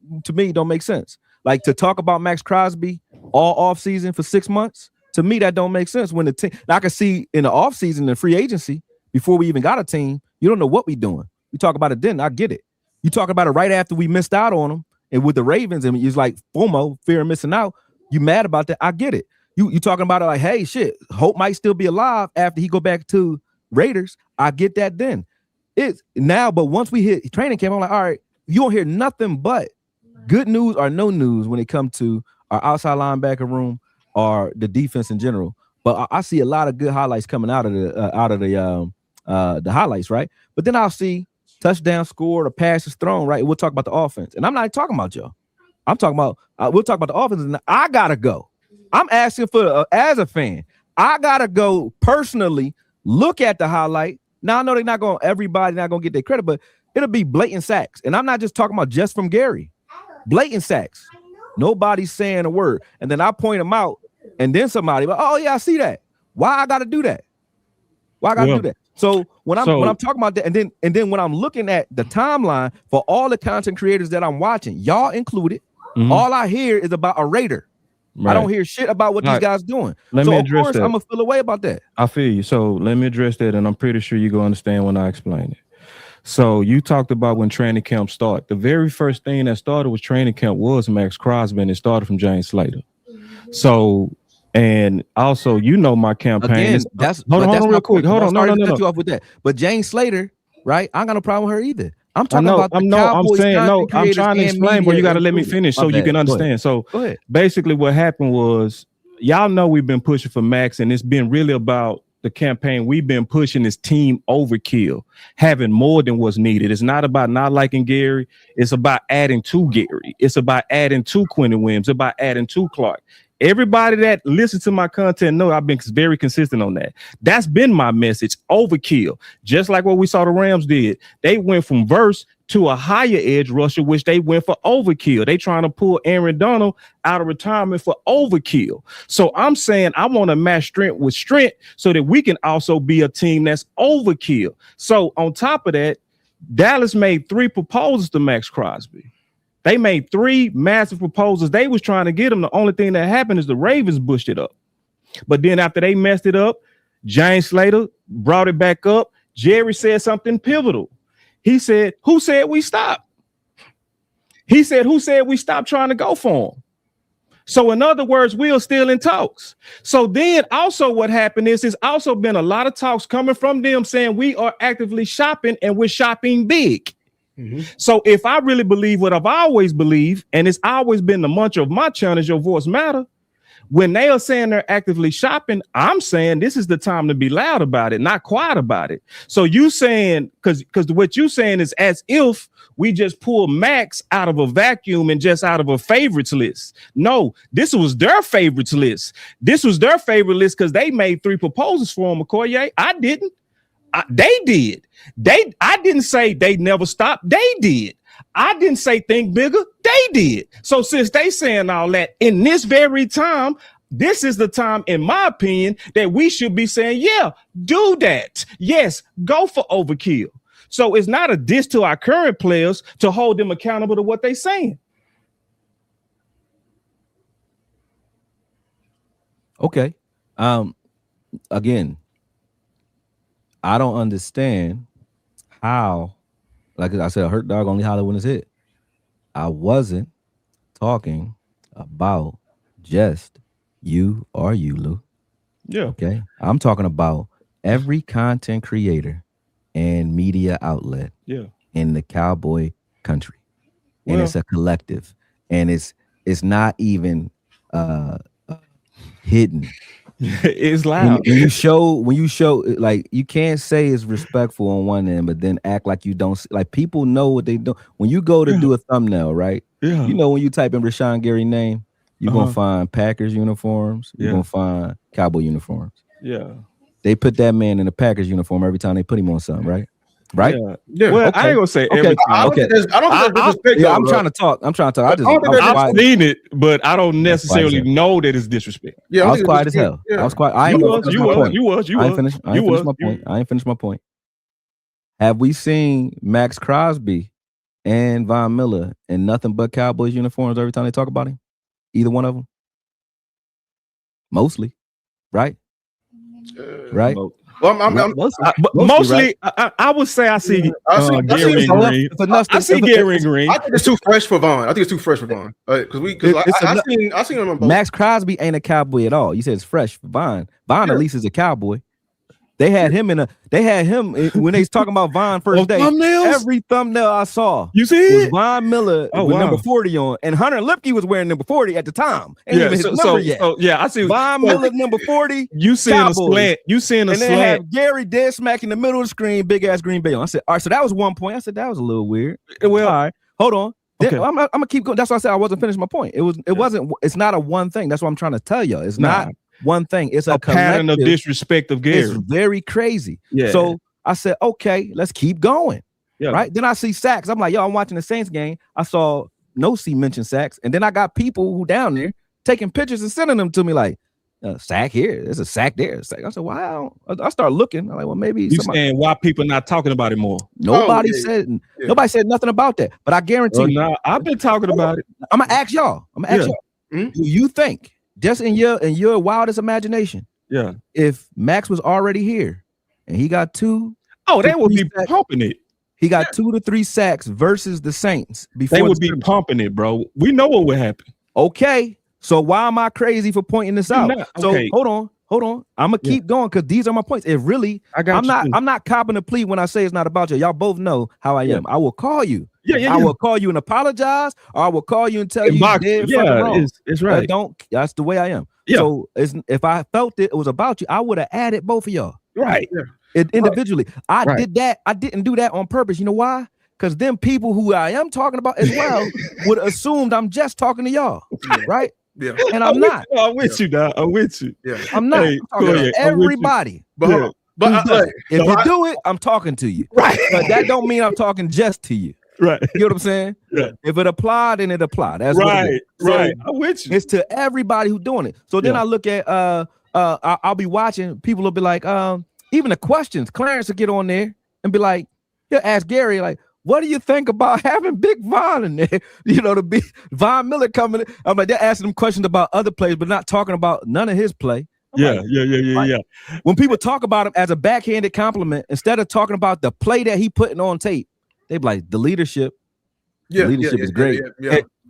sense. Like to talk about Maxx Crosby all off season for 6 months, to me that don't make sense. When the team, I can see in the off season, in free agency, before we even got a team, you don't know what we doing. We talk about it then, I get it. You talk about it right after we missed out on them and with the Ravens, and it's like FOMO, fear of missing out. You mad about that? I get it. You talking about it like, hey, shit, Hope might still be alive after he go back to Raiders. I get that then. It's now, but once we hit training camp, I'm like, all right, you don't hear nothing but good news or no news when it comes to our outside linebacker room or the defense in general. But I see a lot of good highlights coming out of the highlights, right? But then I'll see touchdown scored or passes thrown, right? We'll talk about the offense, and I'm not talking about y'all. I'm talking about we'll talk about the offense, and I gotta go. I'm asking for as a fan, I gotta go personally look at the highlight. Now I know everybody not gonna get their credit, but it'll be blatant sacks, and I'm not just talking about just from Gary. Blatant sacks. Nobody's saying a word, and then I point them out, and then somebody, oh yeah, I see that. Why I gotta do that? Why I gotta do that? So when I'm talking about that, and then when I'm looking at the timeline for all the content creators that I'm watching, y'all included, all I hear is about a Raider. Right. I don't hear shit about what these guys doing. Let so me of address course that. I'm gonna feel away about that. I feel you. So let me address that, and I'm pretty sure you're gonna understand when I explain it. So you talked about when training camp started. The very first thing that started with training camp was Maxx Crosby, and it started from James Slater. So, and also, my campaign. Again, that's hold on, real quick. Hold on, no. Cut you off with that. But Jane Slater, right? I ain't got no problem with her either. I'm talking about I'm trying to explain, but you got to let me finish so you can understand. So basically what happened was, y'all know we've been pushing for Maxx, and it's been really about the campaign we've been pushing is team overkill, having more than what's needed. It's not about not liking Gary. It's about adding to Gary. It's about adding to Quentin Williams. It's about adding to Clark. Everybody that listens to my content know I've been very consistent on that. That's been my message, overkill. Just like what we saw the Rams did. They went from verse to a higher edge rusher, which they went for overkill. They trying to pull Aaron Donald out of retirement for overkill. So I'm saying I want to match strength with strength so that we can also be a team that's overkill. So on top of that, Dallas made 3 proposals to Maxx Crosby. They made 3 massive proposals. They was trying to get him. The only thing that happened is the Ravens bushed it up. But then after they messed it up, James Slater brought it back up. Jerry said something pivotal. He said, who said we stopped? He said, who said we stopped trying to go for him? So in other words, we're still in talks. So then also what happened is there's also been a lot of talks coming from them saying we are actively shopping and we're shopping big. So if I really believe what I've always believed, and it's always been the mantra of my channel, your voice matter. When they are saying they're actively shopping, I'm saying this is the time to be loud about it, not quiet about it. So you saying, because what you saying is as if we just pull Maxx out of a vacuum and just out of a favorites list. No, this was their favorites list. This was their favorite list because they made 3 proposals for him, Akoye. I didn't. They did. I didn't say they never stopped. They did. I didn't say think bigger. They did. So since they saying all that in this very time, this is the time, in my opinion, that we should be saying, yeah, do that. Yes, go for overkill. So it's not a diss to our current players to hold them accountable to what they're saying. Okay. Again, I don't understand how, like I said, a hurt dog only holler when it's hit. I wasn't talking about just you or you, Lou. Yeah. Okay. I'm talking about every content creator and media outlet in the Cowboy country. And it's a collective. And it's not even hidden. It's loud. When you show, like, you can't say it's respectful on one end, but then act like you don't. Like, people know what they do. When you go to do a thumbnail, right? Yeah. You know, when you type in Rashawn Gary name, you're gonna find Packers uniforms. You're gonna find Cowboy uniforms. Yeah. They put that man in a Packers uniform every time they put him on something, right? Right? Yeah. Well, okay. I ain't gonna say every time. I don't think there's disrespect. I'm trying to talk. I've seen it, but I don't necessarily know that it's disrespect. Yeah, I was quiet as hell. Yeah. I was quiet. I ain't finished my point. Have we seen Maxx Crosby and Von Miller in nothing but Cowboys uniforms every time they talk about him? Either one of them? Mostly, right? Right. Well, mostly, right? I would say I see Gary Green. I see Gary Green. I think it's too fresh for Vaughn. Because I seen him on both. Maxx Crosby ain't a Cowboy at all. You said it's fresh for Vaughn. Vaughn at least is a Cowboy. They had him when they was talking about Vaughn first day. Every thumbnail I saw, you see, was Von Miller with number 40 on, and Hunter Lipke was wearing number 40 at the time. Ain't even his number yet. I see Von Miller number 40. You seeing a slant? You seeing a slant? And they have Gary dead smack in the middle of the screen, big ass Green Bay on. I said, all right, so that was one point. I said that was a little weird. Well, all right, hold on. Okay. I'm gonna keep going. That's why I said I wasn't finished my point. It's not a one thing. That's what I'm trying to tell you. It's not one thing. It's a pattern of disrespect of Gary. It's very crazy. Yeah. So I said, okay, let's keep going. Yeah. Right. Then I see sacks. I'm like, yo, I'm watching the Saints game. I saw No C mention sacks, and then I got people who down there taking pictures and sending them to me like, sack here. There's a sack there. Sack. I said, wow. I start looking. I'm like, well, maybe you saying why people not talking about it more. Nobody said nothing about that. But I guarantee you, I've been talking about it. I'm gonna ask y'all. Do you think, just in your wildest imagination, if Maxx was already here and he got 2, they would be pumping it. He got 2 to 3 sacks versus the Saints before they would be pumping it, bro. We know what would happen. Okay, so why am I crazy for pointing this out? Okay. So hold hold on. I'm gonna keep going because these are my points. It really, I'm not copping a plea when I say it's not about you. Y'all both know how I am. I will call you. I will call you and apologize, or I will call you and tell you dead fucking wrong. It's right. That's the way I am. Yeah. So if I felt it was about you, I would have added both of y'all. Right. Individually. I did that. I didn't do that on purpose. You know why? Because them people who I am talking about as well would assumed I'm just talking to y'all. Right? Yeah. And I'm not. I'm with you, dog. I'm with you. Yeah. I'm not. I'm talking to everybody. But if you do it, I'm talking to you. Right. But that don't mean I'm talking just to you. Right. You know what I'm saying? Yeah. If it applied, then it applied. That's right. What it is. Right. So I'm with you. it's to everybody who's doing it. So then I look at I'll be watching, people will be like, even the questions, Clarence will get on there and be like, he'll ask Gary, like, what do you think about having Big Von in there? You know, to be Von Miller coming in. I'm like, they're asking him questions about other plays, but not talking about none of his play. Yeah. When people talk about him as a backhanded compliment, instead of talking about the play that he putting on tape, they be like, the leadership. The leadership is great.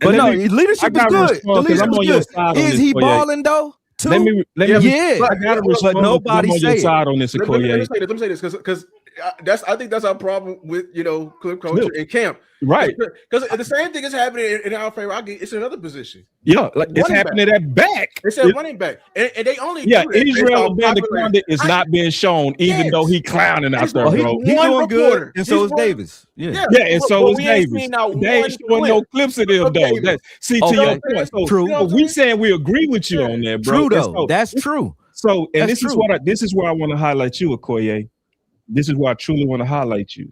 But no, leadership is good. The leadership is good. Is he balling though? Let me I gotta respond. But nobody say it. Side on this, let me say this because I think that's our problem with clip culture and camp. Right. Because the same thing is happening in our favor. It's another position. Yeah, like it's happening at back. They said running back. And they only Israel Abanikanda is not being shown, even though he clowning out there, bro. He's doing good, and so is Davis. Yeah, and so is Davis. They ain't showing no clips of them, though. To your point. So, true. We saying we agree with you on that, bro. True, though. That's true. So, and this is where I want to highlight you, Akoye. This is where I truly want to highlight you.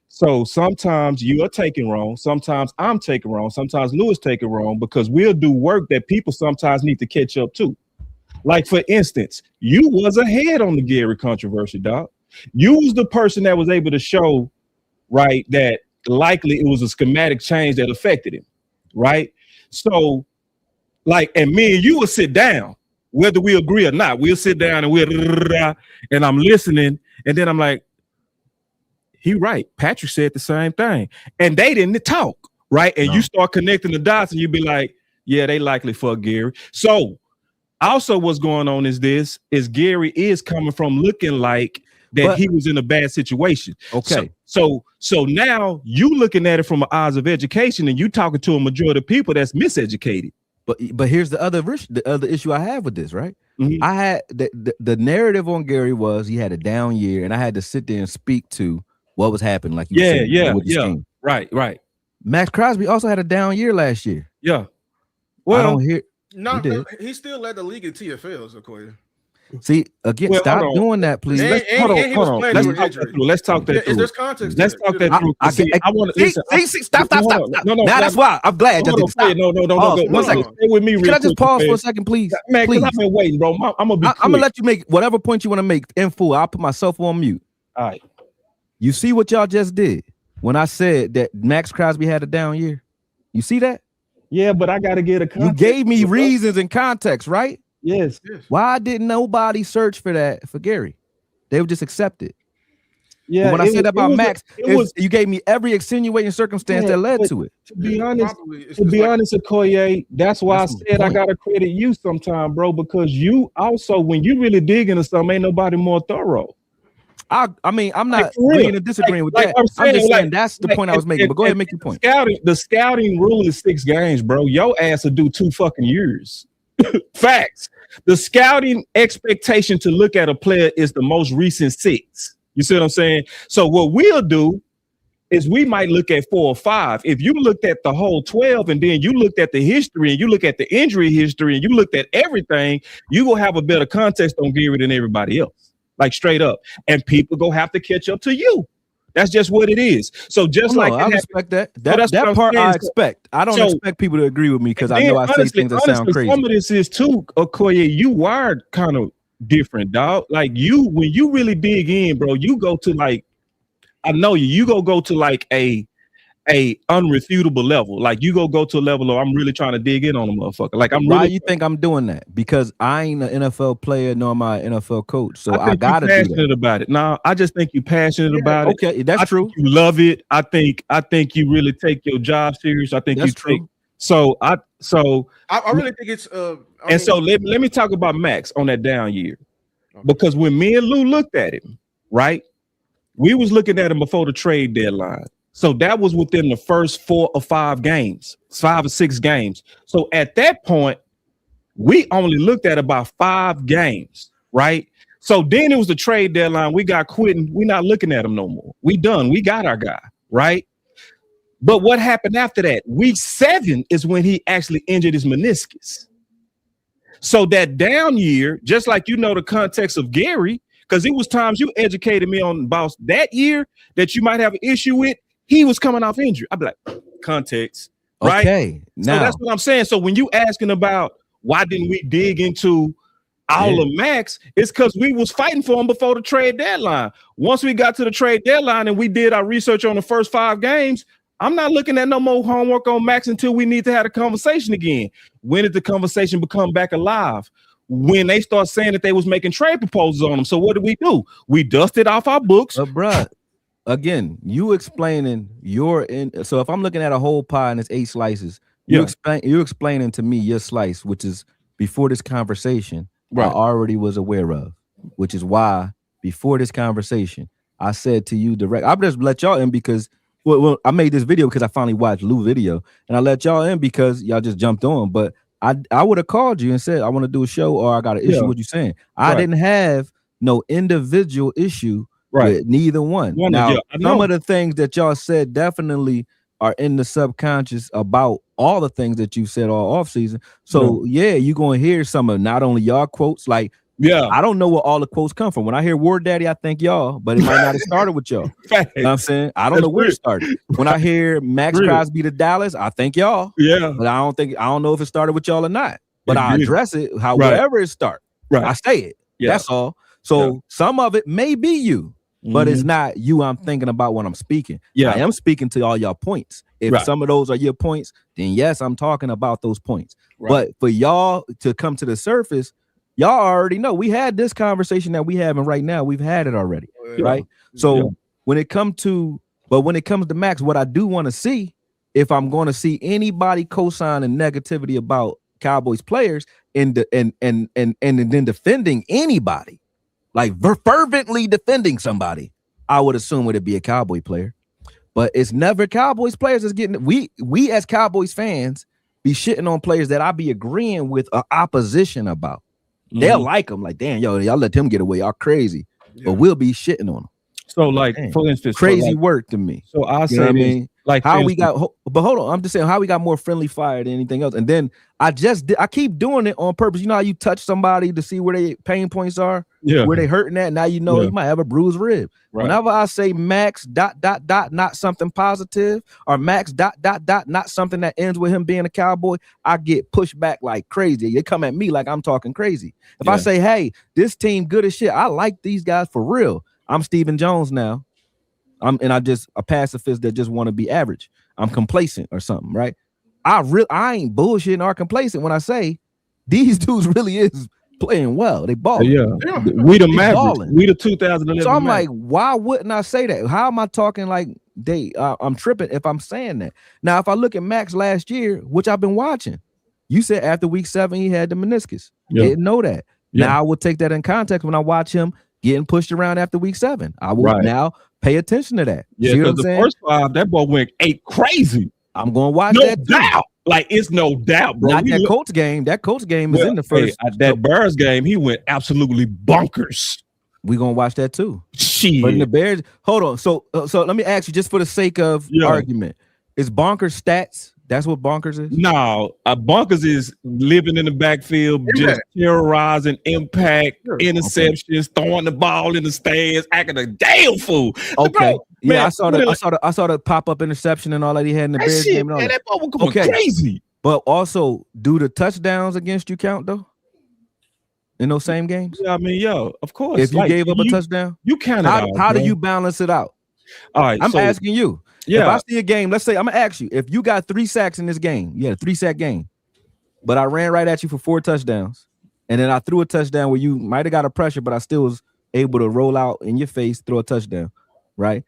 So sometimes you are taking wrong. Sometimes I'm taking wrong. Sometimes Lewis taking wrong because we'll do work that people sometimes need to catch up to. Like, for instance, you was ahead on the Gary controversy, dog. You was the person that was able to show, right, that likely it was a schematic change that affected him, right? So, like, and me and you will sit down, whether we agree or not. We'll sit down and I'm listening, and then I'm like, he right. Patrick said the same thing. And they didn't talk, right? And you start connecting the dots and you be like, yeah, they likely fuck Gary. So also what's going on is Gary is coming from looking like that he was in a bad situation. Okay. So now you looking at it from the eyes of education and you talking to a majority of people that's miseducated. But here's the other issue I have with this, right? Mm-hmm. I had the narrative on Gary was he had a down year, and I had to sit there and speak to what was happening, like you said. Scheme. Right. Maxx Crosby also had a down year last year. Yeah. Well, I don't hear. He still led the league in TFLs, Akoye. See, again, stop doing that, please. Hold on. Let's talk that through. There's context. Let's talk that through. I want to listen. Stop. No. Now that's why I'm glad. No. 1 second. Stay with me. Can I just pause for a second, please? Man, because I've been waiting, bro. I'm gonna let you make whatever point you want to make in full. I'll put myself on mute. All right. You see what y'all just did when I said that Maxx Crosby had a down year? You see that? Yeah, but I got to get a context. You gave me reasons and context, right? Yes. Why didn't nobody search for that for Gary? They would just accept it. Yeah. But when I said that about Max, you gave me every extenuating circumstance that led to it. To be honest, Akoye, that's why I said I gotta credit you sometime, bro, because you also, when you really dig into something, ain't nobody more thorough. I mean, I'm not agreeing or disagreeing with that. I'm just saying that's the point I was making. But go ahead and make your point. The scouting rule is 6 games, bro. Your ass will do 2 fucking years. Facts. The scouting expectation to look at a player is the most recent 6. You see what I'm saying? So what we'll do is we might look at 4 or 5. If you looked at the whole 12 and then you looked at the history and you look at the injury history and you looked at everything, you will have a better context on Gary than everybody else. Like straight up, and people go have to catch up to you. That's just what it is. So just I respect that. That part I expect. I don't expect people to agree with me because I know I say things that sound crazy. Some of this is too, Akoye. You wired kind of different, dog. Like when you really dig in, bro, you go to like, I know you. You go to like a unrefutable level. Like you go to a level of I'm really trying to dig in on a motherfucker. Like why you think I'm doing that? Because I ain't an NFL player nor am I an NFL coach. So I gotta be passionate about it. No, I just think you're passionate about it. Okay, that's true. You love it. I think you really take your job serious. I think that's true. Take I really think it's so let me talk about Max on that down year. Because when me and Lou looked at him, right, we was looking at him before the trade deadline. So that was within the first 4 or 5 games, 5 or 6 games. So at that point, we only looked at about 5 games, right? So then it was the trade deadline. We got Quentin. We're not looking at him no more. We done. We got our guy, right? But what happened after that? Week 7 is when he actually injured his meniscus. So that down year, just like you know the context of Gary, because it was times you educated me on about that year that you might have an issue with, he was coming off injury. I'd be like, context, right? Okay, now so that's what I'm saying. So when you asking about why didn't we dig into all of Maxx, it's because we was fighting for him before the trade deadline. Once we got to the trade deadline and we did our research on the first 5 games, I'm not looking at no more homework on Maxx until we need to have a conversation again. When did the conversation become back alive? When they start saying that they was making trade proposals on them. So what do? We dusted off our books. bruh, again, you explaining so if I'm looking at a whole pie and it's 8 slices, you're explaining to me your slice, which is before this conversation, Right. I already was aware of, which is why before this conversation, I said to you direct. I'll just let y'all in because well, I made this video because I finally watched Lou's video, and I let y'all in because y'all just jumped on. But I would have called you and said I want to do a show or I got an issue with you saying. I didn't have no individual issue with neither one. Now, some of the things that y'all said definitely are in the subconscious about all the things that you said all off season. So you're gonna hear some of not only y'all quotes, like I don't know where all the quotes come from. When I hear War Daddy, I think y'all, but it might not have started with y'all. You know what I'm saying? I don't know where it started. When I hear Maxx Crosby to Dallas, I think y'all. Yeah. But I don't know if it started with y'all or not. But I address it however it starts. I say it. That's all. So some of it may be you, but it's not you I'm thinking about when I'm speaking. I am speaking to all y'all points. If some of those are your points, then yes, I'm talking about those points. But for y'all to come to the surface, y'all already know we had this conversation that we having right now. We've had it already, right? So when it comes to Maxx, what I do want to see, if I'm going to see anybody co-signing negativity about Cowboys players and then defending anybody, like fervently defending somebody, I would assume would it be a Cowboy player. But it's never Cowboys players that's getting we as Cowboys fans be shitting on players that I be agreeing with opposition about. They'll like them, like, damn, yo, y'all let them get away, y'all crazy. But we'll be shitting on them. So, like, for instance, crazy work to me. So I say, I mean, like, how we got, but hold on, I'm just saying how we got more friendly fire than anything else. And then I keep doing it on purpose. You know how you touch somebody to see where their pain points are, where they hurting at. Now you know you might have a bruised rib. Whenever I say Maxx ... not something positive, or Maxx ... not something that ends with him being a Cowboy, I get pushed back like crazy. They come at me like I'm talking crazy. If I say, hey, this team good as shit, I like these guys for real. I'm Stephen Jones now. I'm just a pacifist that just want to be average. I'm complacent or something, right? I ain't bullshitting or complacent when I say these dudes really is playing well. They balling. We the Mavericks. We the 2011. So I'm like, why wouldn't I say that? How am I talking like I'm tripping if I'm saying that? Now, if I look at Maxx last year, which I've been watching, you said after week 7 he had the meniscus. Didn't know that. Now I will take that in context when I watch him getting pushed around after week 7. I will now pay attention to that. Yeah, because the first 5, that boy went 8 crazy. I'm going to watch that. No doubt. Like, it's no doubt, bro. Not that Colts game. That Colts game is in the first. That Bears game, he went absolutely bonkers. We're going to watch that too. Shit. But in the Bears, hold on. So let me ask you, just for the sake of argument, is bonkers stats? That's what bonkers is? No, bonkers is living in the backfield, just terrorizing, impact, interceptions, throwing the ball in the stands, acting a damn fool. Okay. Bro, I saw the pop-up interception and all that he had in the Bears game. And all that ball was going crazy. But also, do the touchdowns against you count though? In those same games? Yeah, I mean, of course. If you gave up a touchdown, you count it. How do you balance it out? All right, I'm asking you. If I see a game, let's say I'm gonna ask you, if you got 3 sacks in this game, you had a 3-sack game, but I ran right at you for 4 touchdowns, and then I threw a touchdown where you might have got a pressure, but I still was able to roll out in your face, throw a touchdown, right?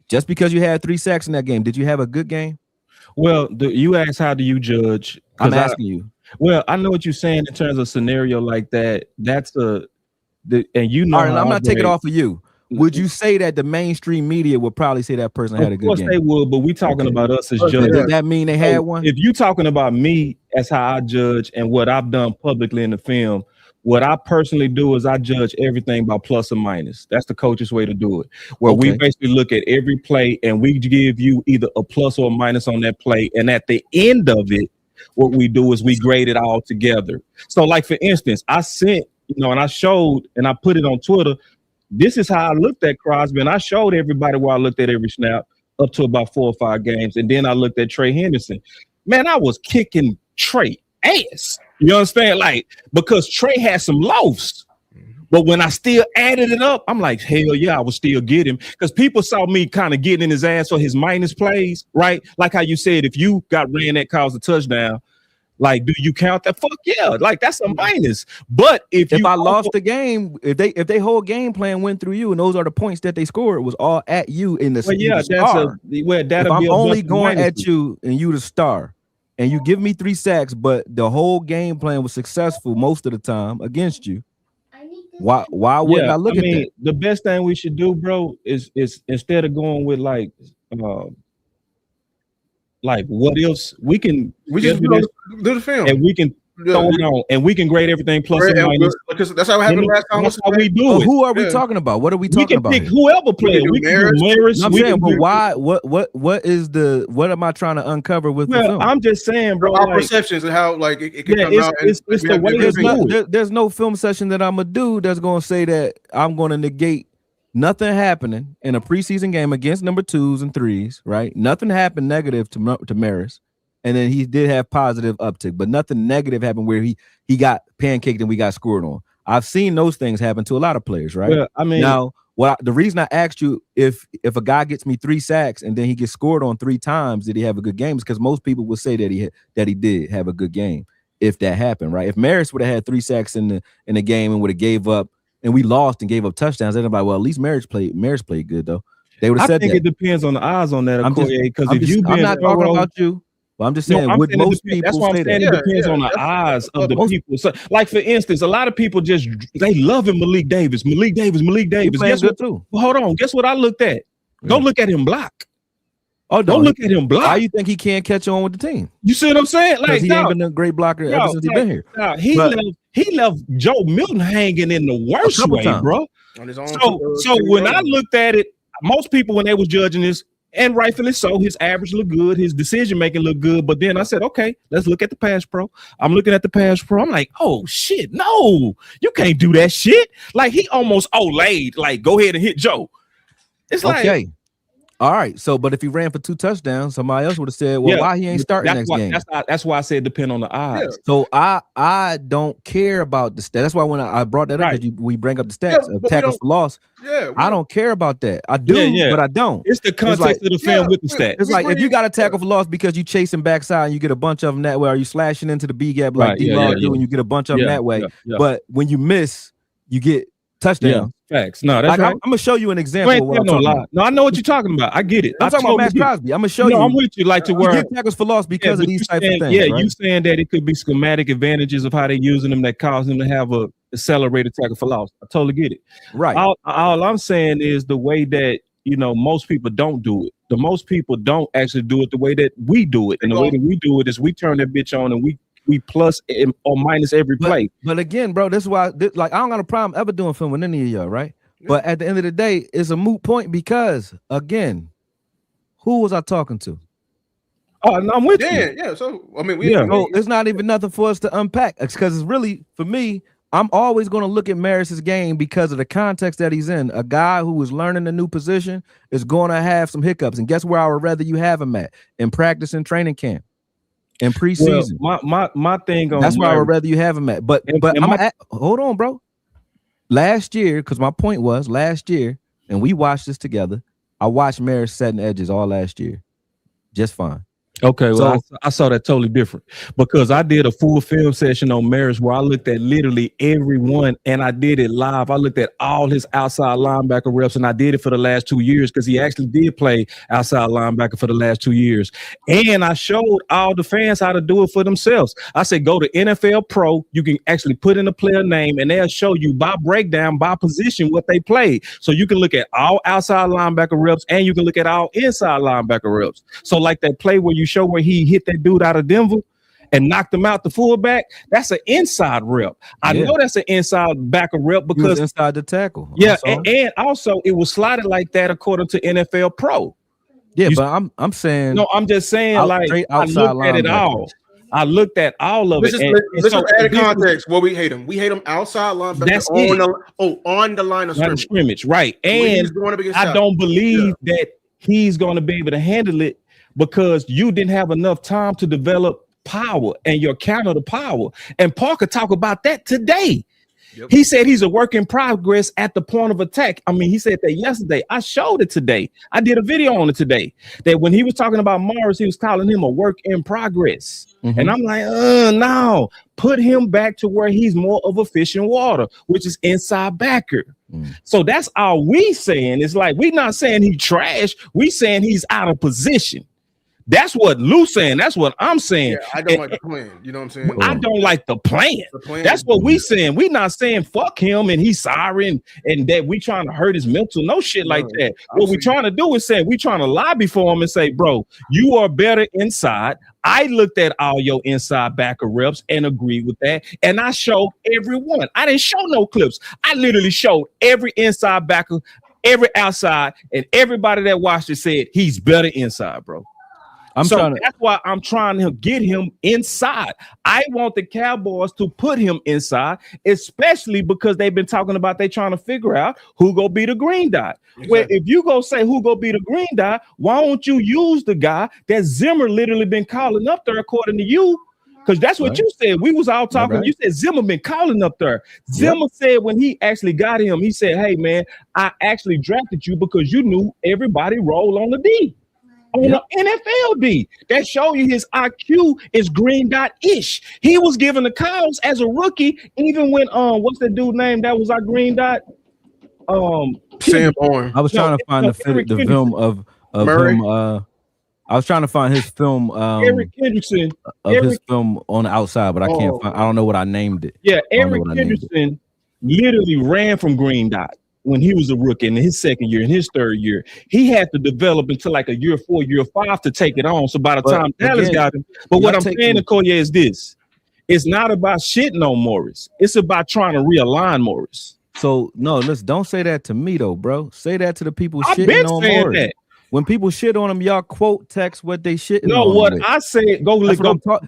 Just because you had 3 sacks in that game, did you have a good game? Well, you asked how do you judge? I'm asking you. Well, I know what you're saying in terms of scenario like that. That's and you know, All right, how I'm I not taking it grade. off of you. Would you say that the mainstream media would probably say that person had a Of good course game? they would, but we talking Okay. about us as Okay. judges. Does that mean they had So one? if you talking about me as how I judge and what I've done publicly in the film, what I personally do is I judge everything by plus or minus. That's the coach's way to do it, where we Okay. basically look at every play and we give you either a plus or a minus on that play. And at the end of it, what we do is we grade it all together. So like, for instance, I sent, and I showed and I put it on Twitter. This is how I looked at Crosby, and I showed everybody where I looked at every snap up to about 4 or 5 games. And then I looked at Trey Henderson. Man, I was kicking Trey ass. You understand? Like, because Trey had some loafs. But when I still added it up, I'm like, hell yeah, I would still get him. Because people saw me kind of getting in his ass for his minus plays, right? Like how you said, if you got ran that caused a touchdown, like, do you count that? Fuck yeah, like that's a minus. But if I lost the game, if they whole game plan went through you, and those are the points that they scored, was all at you in the star. If I'm only going at you and you the star, and you give me 3 sacks, but the whole game plan was successful most of the time against you, why wouldn't I look at that? The best thing we should do, bro, is instead of going with like what else, we just do the film, and we can throw it on, and we can grade everything plus or minus. Because that's how it happened last time. That's how we do it. Who are we talking about? What are we talking about? We can pick whoever player. We can do Maris. I'm saying, but why? What am I trying to uncover with the film? I'm just saying, bro. Our perceptions and how it can come out. It's the way there's no film session that I'm gonna do that's gonna say that I'm gonna negate nothing happening in a preseason game against number 2s and 3s, right? Nothing happened negative to Maris, and then he did have positive uptick, but nothing negative happened where he got pancaked and we got scored on. I've seen those things happen to a lot of players, right? Yeah, I mean, now, the reason I asked you if a guy gets me 3 sacks and then he gets scored on 3 times, did he have a good game? Is because most people would say that he did have a good game if that happened, right? If Maris would have had 3 sacks in the game and would have gave up, and we lost and gave up touchdowns, they'd be like, well, at least Maris played good though. They would have said that. I think it depends on the eyes on that, Akoye, because I'm not talking about you. Well, I'm just saying, would most people that's why I'm saying it depends on the eyes of the people. So, like, for instance, a lot of people they loving Malik Davis. Guess what? Too. Well, hold on. Guess what I looked at? Go look at him block. Oh, don't look at him block. Why you think he can't catch on with the team? You see what I'm saying? Like, he ain't been a great blocker ever since he been here. He left Joe Milton hanging in the worst way, bro. So when I looked at it, most people, when they was judging this, and rightfully so, his average looked good, his decision making looked good. But then I said, okay, let's look at the pass pro. I'm looking at the pass pro. I'm like, oh shit, no, you can't do that shit. Like, he almost olayed, like, go ahead and hit Joe. It's like, okay. All right, so but if he ran for 2 touchdowns, somebody else would have said, "Well, why he ain't starting next game?" That's why I said depend on the odds. Yeah. So I don't care about the stats. That's why when I brought that up, because we bring up the stats of tackles for loss. Yeah, I don't care about that. I do, but I don't. It's the context of the film with the stats. It's like if you got a tackle for loss because you chasing backside and you get a bunch of them that way, or you slashing into the B gap like D-Law do, and you get a bunch of them that way. But when you miss, you get touchdown. Facts. No, that's right. I'm gonna show you an example. No, I know what you're talking about. I get it. I'm talking about Maxx Crosby. I'm gonna show you. I'm with you. Like, to where you get tackles for loss because of these types of things. Yeah, right? you saying that it could be schematic advantages of how they're using them that cause them to have a accelerated tackle for loss. I totally get it. Right. All I'm saying is the way that most people don't do it. The most people don't actually do it the way that we do it, and the way that we do it is we turn that bitch on and we plus or minus every play. But again, bro, this is why I don't got a problem ever doing film with any of y'all, right? But at the end of the day, it's a moot point because, again, who was I talking to? Oh, no, I'm with you. Yeah. So I mean, so it's not even nothing for us to unpack. It's because it's really, for me, I'm always going to look at Maris's game because of the context that he's in. A guy who is learning a new position is going to have some hiccups, and guess where I would rather you have him at? In practice and training camp. In preseason, my thing on that's where I would rather you have him at. But hold on, bro. Last year, because my point was last year, and we watched this together. I watched Maris setting edges all last year, just fine. Okay, well, So- I saw that totally different because I did a full film session on marriage where I looked at literally everyone and I did it live. I looked at all his outside linebacker reps and I did it for the last 2 years because he actually did play outside linebacker for the last 2 years. And I showed all the fans how to do it for themselves. I said, go to NFL Pro. You can actually put in a player name and they'll show you by breakdown, by position, what they played. So you can look at all outside linebacker reps and you can look at all inside linebacker reps. So like that play where you show where he hit that dude out of Denver and knocked him out, the fullback, that's an inside rep. I know that's an inside backer rep because inside the tackle. Yeah, and also it was slotted like that according to NFL Pro. Yeah, but I'm saying no, I'm just saying like I looked at it all. I looked at all of This it. is added context. What we hate him. We hate him outside linebacker. That's on the line of scrimmage. Right. And I don't believe that he's going to be able to handle it because you didn't have enough time to develop power and your counter to power. And Parker talked about that today. Yep. He said he's a work in progress at the point of attack. I mean, he said that yesterday. I showed it today. I did a video on it today. That when he was talking about Morris, he was calling him a work in progress. Mm-hmm. And I'm like, no, put him back to where he's more of a fish in water, which is inside backer. So that's all we saying. It's like, we not saying he trash. We saying he's out of position. That's what Lou's saying. That's what I'm saying. Yeah, I don't like the plan. You know what I'm saying? I don't like the plan. That's what we saying. We not saying fuck him and he's sorry and that we trying to hurt his mental. No shit like that. What we trying to do is say we trying to lobby for him and say, bro, you are better inside. I looked at all your inside backer reps and agreed with that. And I showed everyone. I didn't show no clips. I literally showed every inside backer, every outside, and everybody that watched it said he's better inside, bro. That's why I'm trying to get him inside. I want the Cowboys to put him inside, especially because they've been talking about they trying to figure out who go be the green dot. Exactly. Well, if you go say who go be the green dot, why don't you use the guy that Zimmer literally been calling up there according to you? Because that's what you said. We was all talking. You said Zimmer been calling up there. Zimmer said when he actually got him, he said, hey, man, I actually drafted you because you knew everybody roll on the D. On the NFL D, that show you his IQ is green dot ish. He was given the calls as a rookie, even when what's that dude name that was our green dot? Sam Bourne. I was trying to find the film of Murray. him. I was trying to find his film. Eric Henderson his film on the outside, but I can't find. I don't know what I named it. Yeah, Eric Henderson literally ran from green dot when he was a rookie in his second year, in his third year. He had to develop into like a year 4, year 5 to take it on. So by the time Dallas got him, but what I'm saying, Akoye, is this. It's not about shitting on Morris. It's about trying to realign Morris. So no, listen, don't say that to me though, bro. Say that to the people shitting on Morris. That. When people shit on him, y'all quote text what they shitting on. No, what I said,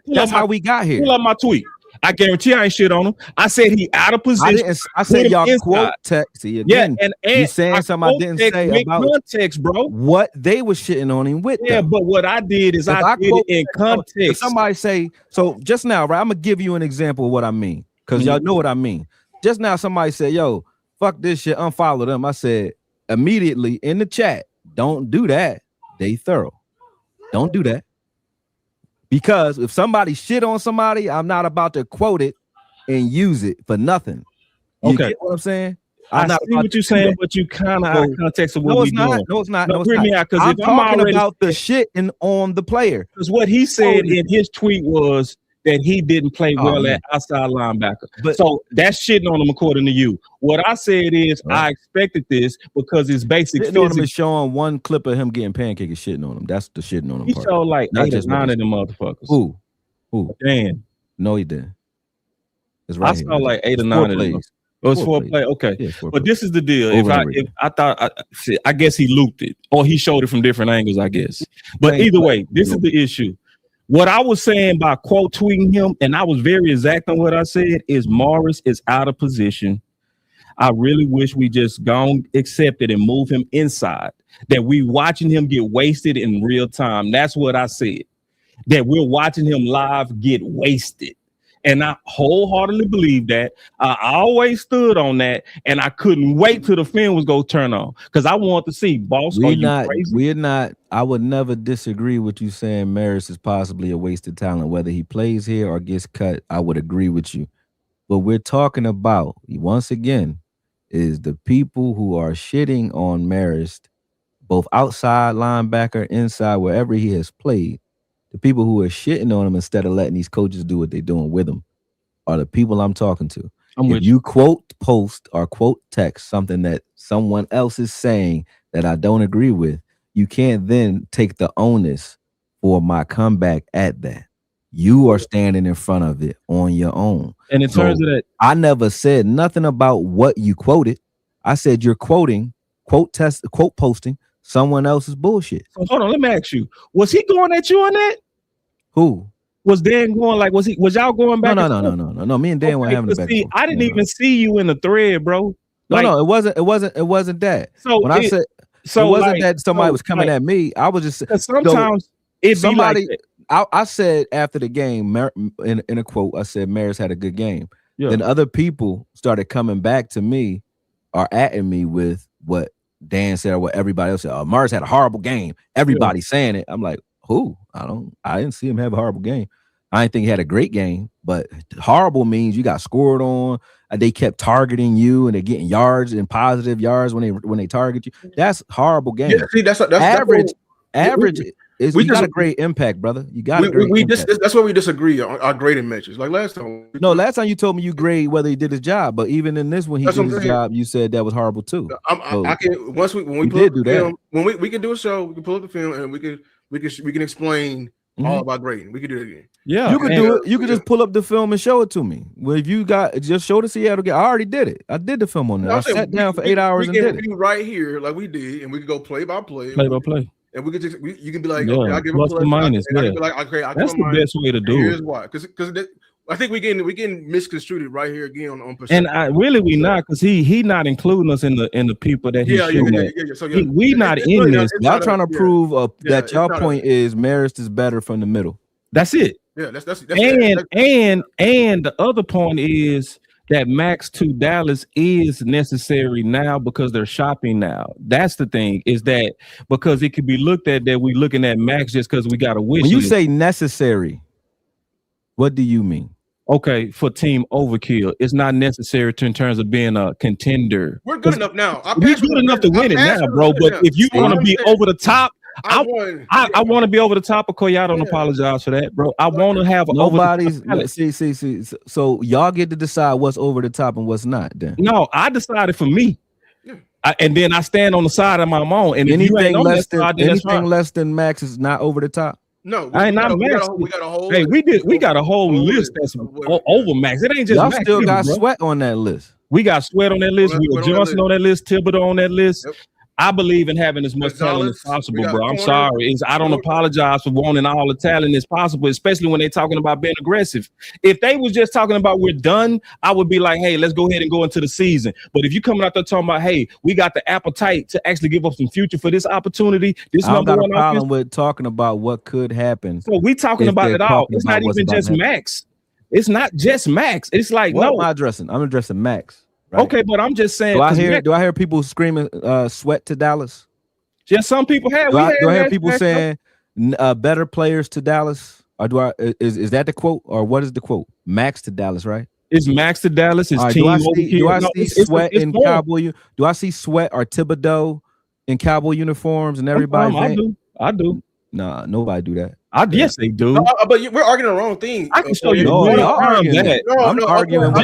that's how we got here. Pull up my tweet. I guarantee I ain't shit on him. I said he out of position. I said y'all quote text. See, again, and you saying something I didn't say about context, bro. What they was shitting on him with. Yeah, but what I did is I did it in context. Somebody say, so just now, right? I'm gonna give you an example of what I mean, because y'all know what I mean. Just now, somebody said, yo, fuck this shit, unfollow them. I said immediately in the chat, don't do that. They thorough. Don't do that. Because if somebody shit on somebody, I'm not about to quote it and use it for nothing. You get what I'm saying? I see what you're saying, but you kind of out of context of what we're doing. No, it's not. No, hear me out, because I'm talking about the shitting on the player. Because what he said in his tweet was that he didn't play well at outside linebacker. So that's shitting on him according to you. What I said is I expected this because it's basic physics. On him is showing one clip of him getting pancake and shitting on him. That's the shitting on him. He showed like 8 or 9 of them motherfuckers. Who? Dan. No, he didn't. It's right. I saw like 8 or 9 of them. It was 4 play. Okay. Yeah, but this is the deal. If I thought I guess he looped it or he showed it from different angles, I guess. But either way, this is the issue. What I was saying by quote tweeting him, and I was very exact on what I said, is Morris is out of position. I really wish we just gone accept it and move him inside. That we watching him get wasted in real time. That's what I said. That we're watching him live get wasted. And I wholeheartedly believe that. I always stood on that, and I couldn't wait till the film was going to turn on because I wanted to see, boss, are you crazy? We're not. I would never disagree with you saying Maris is possibly a wasted talent. Whether he plays here or gets cut, I would agree with you. But we're talking about, once again, is the people who are shitting on Marist, both outside linebacker, inside, wherever he has played. The people who are shitting on him instead of letting these coaches do what they're doing with him are the people I'm talking to. If you quote post or quote text something that someone else is saying that I don't agree with, you can't then take the onus for my comeback at that. You are standing in front of it on your own. And in terms of that, I never said nothing about what you quoted. I said you're quoting, quote posting someone else's bullshit. So hold on, let me ask you: was he going at you on that? Who? Was Dan going like? Was y'all going back? No. Me and Dan weren't having a back. See, I didn't even see you in the thread, bro. No, it wasn't that. So when I said so, it wasn't like, that somebody was coming at me. I was just sometimes it somebody. Like I said after the game in a quote, I said Maris had a good game. Yeah. Then other people started coming back to me or atting me with what Dan said or what everybody else said. Oh, Maris had a horrible game. Everybody saying it. I'm like, who? I didn't see him have a horrible game. I didn't think he had a great game, but horrible means you got scored on. They kept targeting you, and they're getting yards and positive yards when they target you. That's horrible game. Yeah, see, that's average. Average is you got a great impact, brother. You got a great impact. That's where we disagree on our grading metrics. Like last time. No, last time you told me you grade whether he did his job, but even in this one, he did his job. You said that was horrible too. I can when we pull up the film, when we can do a show, we can pull up the film and we can explain all about grading. We can do it again. Yeah, you could do it. You could just pull up the film and show it to me. Well, if you got just show the Seattle game, I already did it. I did the film on that. I sat down for 8 hours and did it right here, like we did, and we could go play by play. And we could just you can be like, okay, I'll give plus a the minus. I can be like, okay, that's the best way to do it. Here's why, because I think we getting misconstrued right here again on percent. And we not because he not including us in the people that he's shooting. So we not in this. Y'all trying to prove that y'all point is Marist is better from the middle. That's it. Yeah, that's and the other point is that Maxx to Dallas is necessary now because they're shopping now. That's the thing, is that because it could be looked at that we looking at Maxx just because we got a wish. When you say necessary, what do you mean? Okay, for team overkill, it's not necessary in terms of being a contender. We're good enough now. We're good enough to win it now, bro. But if you want to be over the top, I want to be over the top of Akoye. I don't apologize for that, bro. I want to have nobody's see. So y'all get to decide what's over the top and what's not. Then I decided for me, and then I stand on the side of my own. And anything less than Maxx is not over the top. No, I ain't not Maxx. We got a whole. Hey, we got a whole list that's over Maxx. It ain't just y'all Maxx still got Sweat on that list. We got Sweat on that list. We got Johnson on that list. Thibodeau on that list. Yep. I believe in having as much talent as possible, bro. I'm sorry. I don't apologize for wanting all the talent as possible, especially when they're talking about being aggressive. If they was just talking about we're done, I would be like, hey, let's go ahead and go into the season. But if you coming out there talking about, hey, we got the appetite to actually give up some future for this opportunity, this number one. I got a problem with talking about what could happen. So we talking about it all. It's not even just Maxx. It's not just Maxx. It's like, what am I addressing? I'm addressing Maxx. Right. Okay, but I'm just saying. Do I hear people screaming Sweat to Dallas? Just some people have. Do I hear people saying better players to Dallas? Or is that the quote, or what is the quote? Maxx to Dallas, right? It's Maxx to Dallas. It's team overkill. Do I see Sweat in Cowboy? Do I see Sweat or Thibodeau in Cowboy uniforms and everybody? I do. Nah, nobody do that. Yes, they do. But we're arguing the wrong thing. I can show you. I'm arguing.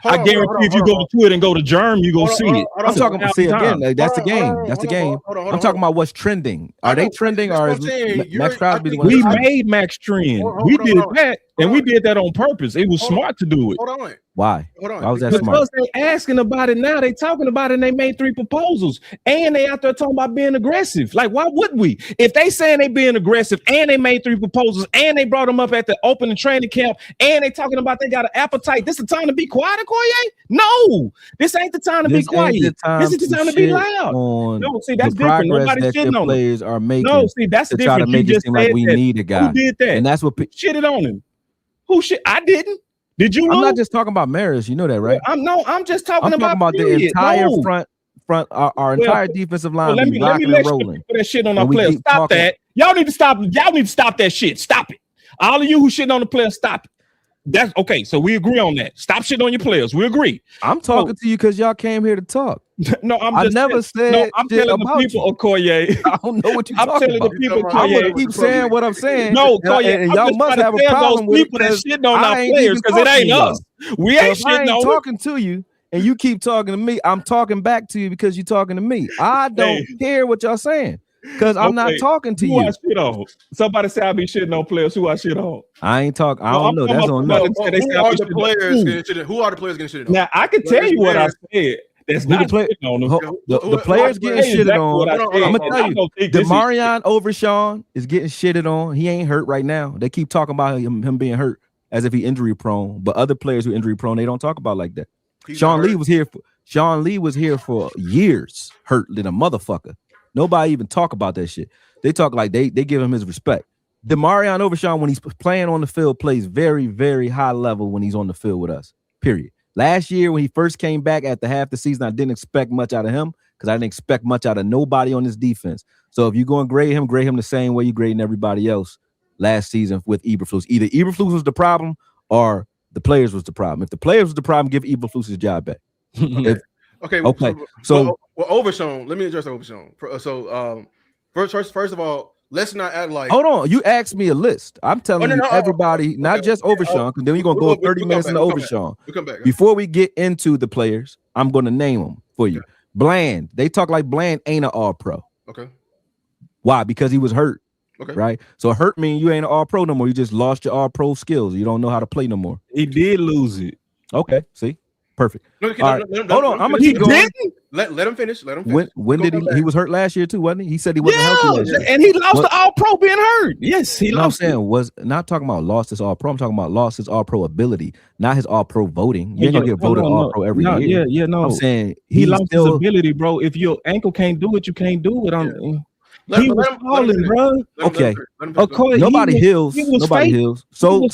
I guarantee if you go to Twitter and go to Germ, you go see it. I'm talking about again. That's the game. That's the game. I'm talking about what's trending. Are they trending, or is Maxx Crosby the one? We made Maxx trend. We did that, and we did that on purpose. It was smart to do it. Hold on. Why? Why was that smart? Because they asking about it now. They talking about it, and they made 3 proposals, and they out there talking about being aggressive. Like, why would we? If they saying they being aggressive, and they made 3 proposals, and they brought them up at the opening training camp, and they talking about they got an appetite, this is the time to be quiet, Akoye? No, this ain't the time to be quiet. This is the time to be loud. No, see, that's different. Nobody's shitting on players are making. No, see, that's different. To make it seem like we need a guy. Who did that? And that's what shitted on him. Who shit? I didn't. Did you? I'm lose? not just talking about Maris. You know that, right? I'm just talking I'm talking about the period. entire No. front. Our entire defensive line Let be me rocking let and you rolling. put that shit on And our we players. keep Stop talking. that. Y'all need to stop. Y'all need to stop that shit. Stop it. All of you who shitting on the players, stop it. That's okay. So we agree on that. Stop shitting on your players. We agree. I'm talking to you because y'all came here to talk. No, I'm I just never said no, I'm shit telling the about people, you. Okoye. I don't know what you're I'm talking telling about. the people, I'm Okoye. gonna keep saying what I'm saying. No, Okoye, and I'm y'all just must trying have to a tell problem those with it people that because shitting on I our ain't players even because it talking ain't to y'all. us. We So ain't if I shitting ain't on them. talking to you and you keep talking to me, I'm talking back to you because you're talking to me. I don't care what y'all saying because I'm not Okay, talking to who I you. shit on? Somebody say I be shitting on players. Who I shit on? I ain't talking. I No, don't I'm know. talking That's about on somebody them. that say they Who say I are be the shitting on players who? getting shit? Who are the players getting shit on? Now I can Well, tell it's you what I players. said. That's Who the not play? shitting on them. The players getting Hey, shitted exactly on. what I Hold on, said. I'm hold gonna on, tell I you, don't think this is Demarion Overshawn is getting shitted on. He ain't hurt right now. They keep talking about him being hurt as if he injury prone. But other players who injury prone, they don't talk about like that. He's Sean not Lee hurt. was here. Sean Lee was here for years, hurt than a motherfucker. Nobody even talk about that shit. They talk like they give him his respect. Demarion Overshawn, when he's playing on the field, plays very, very high level when he's on the field with us. Period. Last year, when he first came back at the half the season, I didn't expect much out of him because I didn't expect much out of nobody on this defense. So if you're going to grade him the same way you grading everybody else last season with Eberflus. Either Eberflus was the problem or the players was the problem. If the players was the problem, give Eberflus his job back. Okay. Okay. So Overshown. Let me address Overshown. First of all, let's not act like. hold on. You asked me a list. I'm telling you everybody, not just Overshawn, because then we're going to go 30 minutes into Overshawn. We come back. Before we get into the players, I'm going to name them for you. Okay. Bland. They talk like Bland ain't an all-pro. Okay. Why? Because he was hurt. Okay. Right? So hurt mean you ain't an all-pro no more. You just lost your all-pro skills. You don't know how to play no more. He did lose it. Okay. See? Perfect. No, All right. Hold on. I'm going to keep going. Let him finish. Let him finish. When did he was hurt last year too, wasn't he? He said he wasn't healthy last year. And he lost the All-Pro being hurt. Yes, he No, I'm lost. saying was not talking about lost his all-pro. I'm talking about lost his all-pro ability, not his all-pro voting. You ain't gonna get voted all-pro every year. Yeah, no. I'm saying he lost his ability, bro. If your ankle can't do it, you can't do it. He was falling, bro. Okay. Okoye, Nobody heals. Nobody heals. So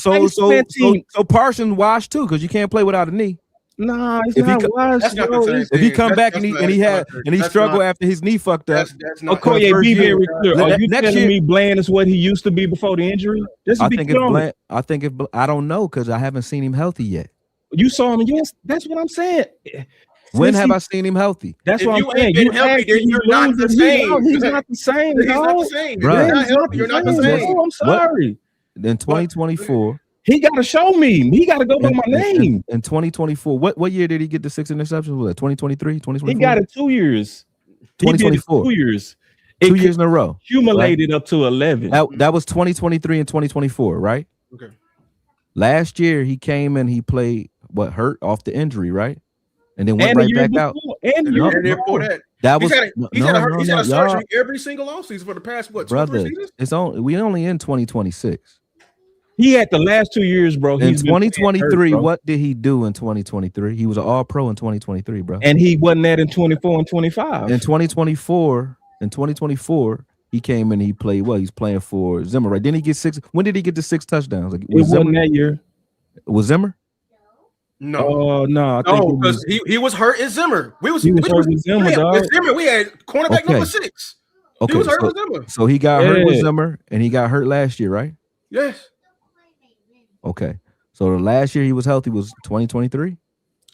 Parsons washed too, because you can't play without a knee. Nah, it's If he not co- wise. That's not the same If he thing. come That's- back and that's he not- struggled after his knee fucked up. That's not. Okoye, first be year. very clear. Are you Next telling year- me Bland is what he used to be before the injury? Just I be think clear it's on it. Bland. I think if I don't know because I haven't seen him healthy yet. You saw him, yes. That's what I'm saying. When Since have he- I seen him healthy? That's If what you I'm saying. ain't been You healthy, asked then me, you're not the same. He's not the same. He's not the dog. same. Bruh. You're not He's not healthy. You're not the same. No, I'm sorry. In 2024. He got to show me. He got to go by my name. In 2024, what year did he get the 6 interceptions? Was it 2023, 2024? He got it 2 years. 2024. 2 years. 2 years in a row. Accumulated up to 11. That was 2023 and 2024, right? Okay. Last year he came and he played hurt off the injury, right? And then went And the right year back out. before, and the And year then before. before that, That was he's had a y'all- surgery every single offseason for the past 2 or 3 brother. seasons. We only in 2026. He had the last 2 years, bro. In He's been playing 2023, hurt, bro. what did he do in 2023? He was an all-pro in 2023, bro. And he wasn't that in 24 and 25. In 2024, he came in and he played well. He's playing for Zimmer, right? Didn't he get 6? When did he get the 6 touchdowns? Like, it wasn't Zimmer? that year. Was Zimmer? No. Oh, no. I think No, it was- because he was hurt in Zimmer. He was hurt with Zimmer, dog. With Zimmer, we had cornerback Okay. number 6. Okay, He was hurt with Zimmer. so he got hurt with Yeah. Zimmer, and he got hurt last year, right? Yes. Okay, so the last year he was healthy was 2023.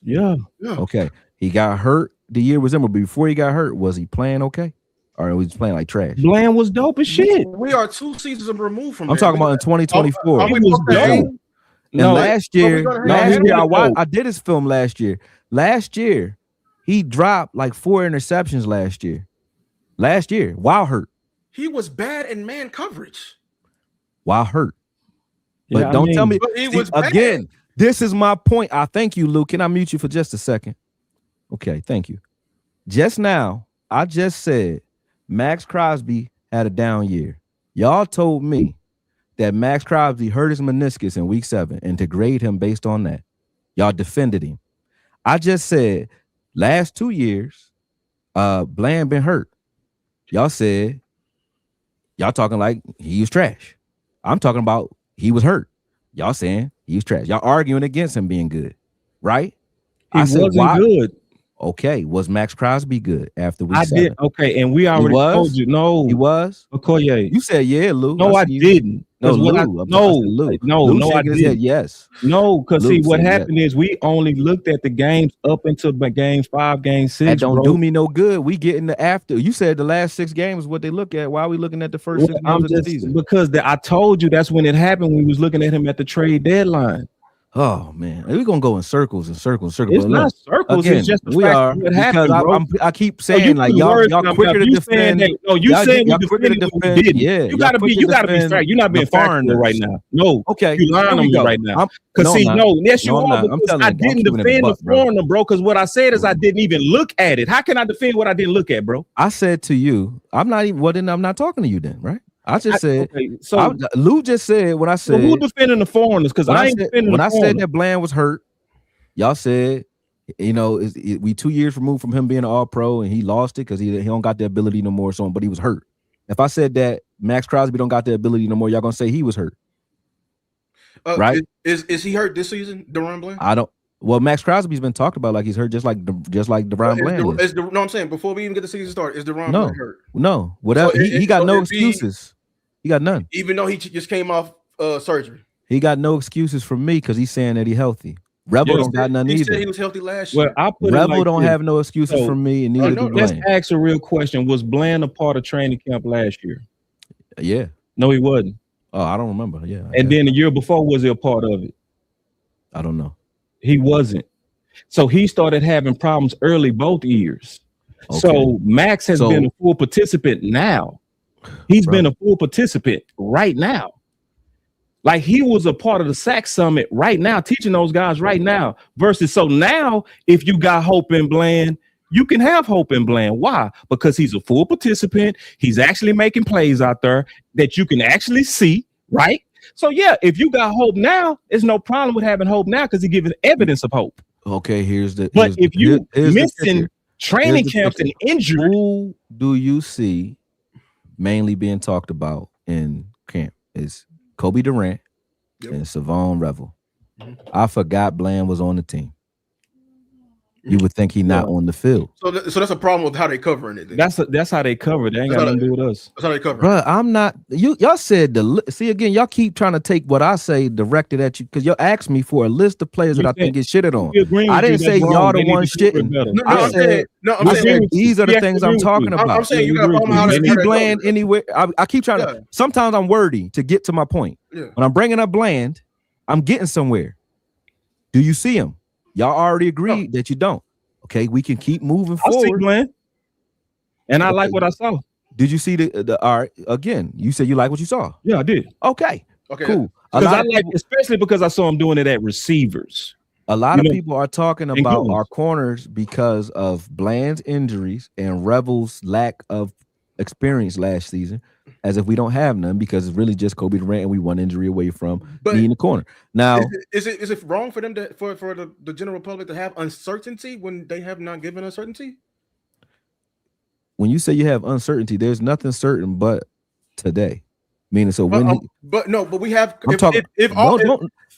Yeah. Okay, he got hurt the year with Zimmer, but before he got hurt, was he playing okay, or was he playing like trash? Bland was dope as shit. We are 2 seasons removed from I'm that. talking about in 2024. Are we He was both saying- dope. And No, last we're year, gonna have him dope. I did his film last year. Last year, he dropped like 4 interceptions last year. While hurt. He was bad in man coverage. While hurt. But Yeah, I don't mean- tell me But he see, was bad. again. This is my point. I thank you, Luke. Can I mute you for just a second? Okay, thank you. Just now, I just said Maxx Crosby had a down year. Y'all told me that Maxx Crosby hurt his meniscus in week 7 and to grade him based on that. Y'all defended him. I just said last 2 years, Bland been hurt. Y'all said, y'all talking like he was trash. I'm talking about he was hurt. Y'all saying he's trash. Y'all arguing against him being good, right? He wasn't good. Okay, was Maxx Crosby good after week 7? Did. Okay, and we already told you. No, he was. Okoye. You said yeah, Lou. No, I didn't. No, Lou. Lou I didn't. Yes. No, because see, what happened yes. is we only looked at the games up until game 5, game 6. That don't do me no good. We get in the after. You said the last 6 games is what they look at. Why are we looking at the first 6 games of the season? Because I told you that's when it happened. We was looking at him at the trade deadline. Oh man, we're gonna go in circles and circles and circles. It's not circles. Again, it's just the we fact are what happened, because bro. I keep saying like y'all quicker to defend. You saying we defended what we didn't. Yeah, you gotta be fair. You're not being factual right now. No, okay, you're lying on me right now. Because yes, you are. Because I didn't defend the foreigner, bro. Because what I said is I didn't even look at it. How can I defend what I didn't look at, bro? I said to you, I'm not even. Well, then I'm not talking to you then, right? I just said. Okay, so Lou just said when I said. So who defending the foreigners? Because I ain't defending. When I said that Bland was hurt, y'all said, you know, we 2 years removed from him being an All-Pro, and he lost it because he don't got the ability no more. So, but he was hurt. If I said that Maxx Crosby don't got the ability no more, y'all gonna say he was hurt, right? Is he hurt this season, DeRon Bland? I don't. Well, Maxx Crosby's been talked about like he's hurt, just like DeRon Bland. No, I'm saying before we even get the season started, is DeRon Bland hurt? No, whatever. So he got no excuses. He got none. Even though he just came off surgery, he got no excuses from me because he's saying that he's healthy. Rebel don't got none either. He said he was healthy last year. Rebel don't have no excuses from me, and neither do Bland. Let's ask a real question: was Bland a part of training camp last year? Yeah. No, he wasn't. Oh, I don't remember. Yeah. And then the year before, was he a part of it? I don't know. He wasn't. So he started having problems early both years. Okay. So Max has been a full participant now. He's been a full participant right now. Like he was a part of the SAC summit right now, teaching those guys right now. Versus so now, if you got hope in Bland, you can have hope in Bland. Why? Because he's a full participant. He's actually making plays out there that you can actually see, right? So yeah, if you got hope now, there's no problem with having hope now because he's giving evidence of hope. Okay, but if you missing training camps and injury, who do you see mainly being talked about in camp? Is Kobe Durant and Savon Revel. I forgot Bland was on the team. You would think he's not on the field. So that's a problem with how they covering it. Then. That's how they cover it. They ain't got nothing to do with us. That's how they cover it. Bro, I'm not. Y'all said see again. Y'all keep trying to take what I say directed at you because y'all asked me for a list of players that I think get shitted on. I didn't say y'all the one shitting. I said these are the things I'm talking about. I'm saying you got a problem how they Bland anywhere. I keep trying to. Sometimes I'm wordy to get to my point. When I'm bringing up Bland, I'm getting somewhere. Do you see him? Y'all already agreed that you don't. Okay, we can keep moving forward. I see Bland, and I like what I saw. Did you see the all right? Again, you said you like what you saw. Yeah, I did. Okay, cool. Because I like, especially because I saw him doing it at receivers. A lot of people are talking about our corners because of Bland's injuries and Rebel's lack of experience last season, as if we don't have none because it's really just Kobe Durant and we one injury away from being the corner. Now, is it wrong for them to for the general public to have uncertainty when they have not given uncertainty? When you say you have uncertainty, there's nothing certain but today. Meaning, so when but we have.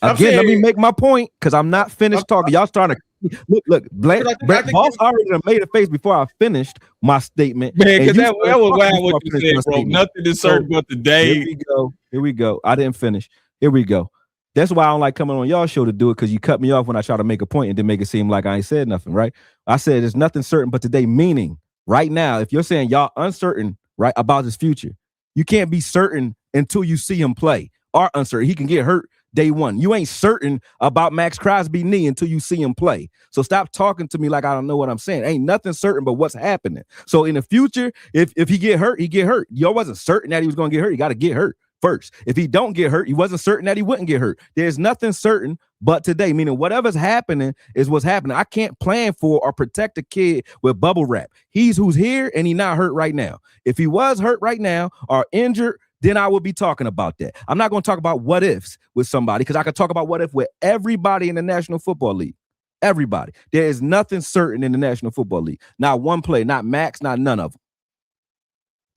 Again, let me make my point because I'm not finished talking. Y'all starting to look. Boss already made a face before I finished my statement. Man, because that was wild what you said, bro. Nothing is certain but the day. Here we go. I didn't finish. Here we go. That's why I don't like coming on y'all show to do it because you cut me off when I try to make a point and then make it seem like I ain't said nothing, right? I said there's nothing certain but today, meaning right now, if you're saying y'all uncertain, right, about his future, you can't be certain until you see him play. Or uncertain. He can get hurt day one. You ain't certain about Maxx Crosby knee until you see him play. So stop talking to me like I don't know what I'm saying. Ain't nothing certain but what's happening. So in the future, if he get hurt, he get hurt. Y'all wasn't certain that he was going to get hurt. You got to get hurt first. If he don't get hurt, he wasn't certain that he wouldn't get hurt. There's nothing certain but today, meaning whatever's happening is what's happening. I can't plan for or protect a kid with bubble wrap. He's who's here and he's not hurt right now. If he was hurt right now or injured, then I would be talking about that. I'm not going to talk about what ifs with somebody because I could talk about what if with everybody in the National Football League. Everybody. There is nothing certain in the National Football League. Not one play, not Max, not none of them.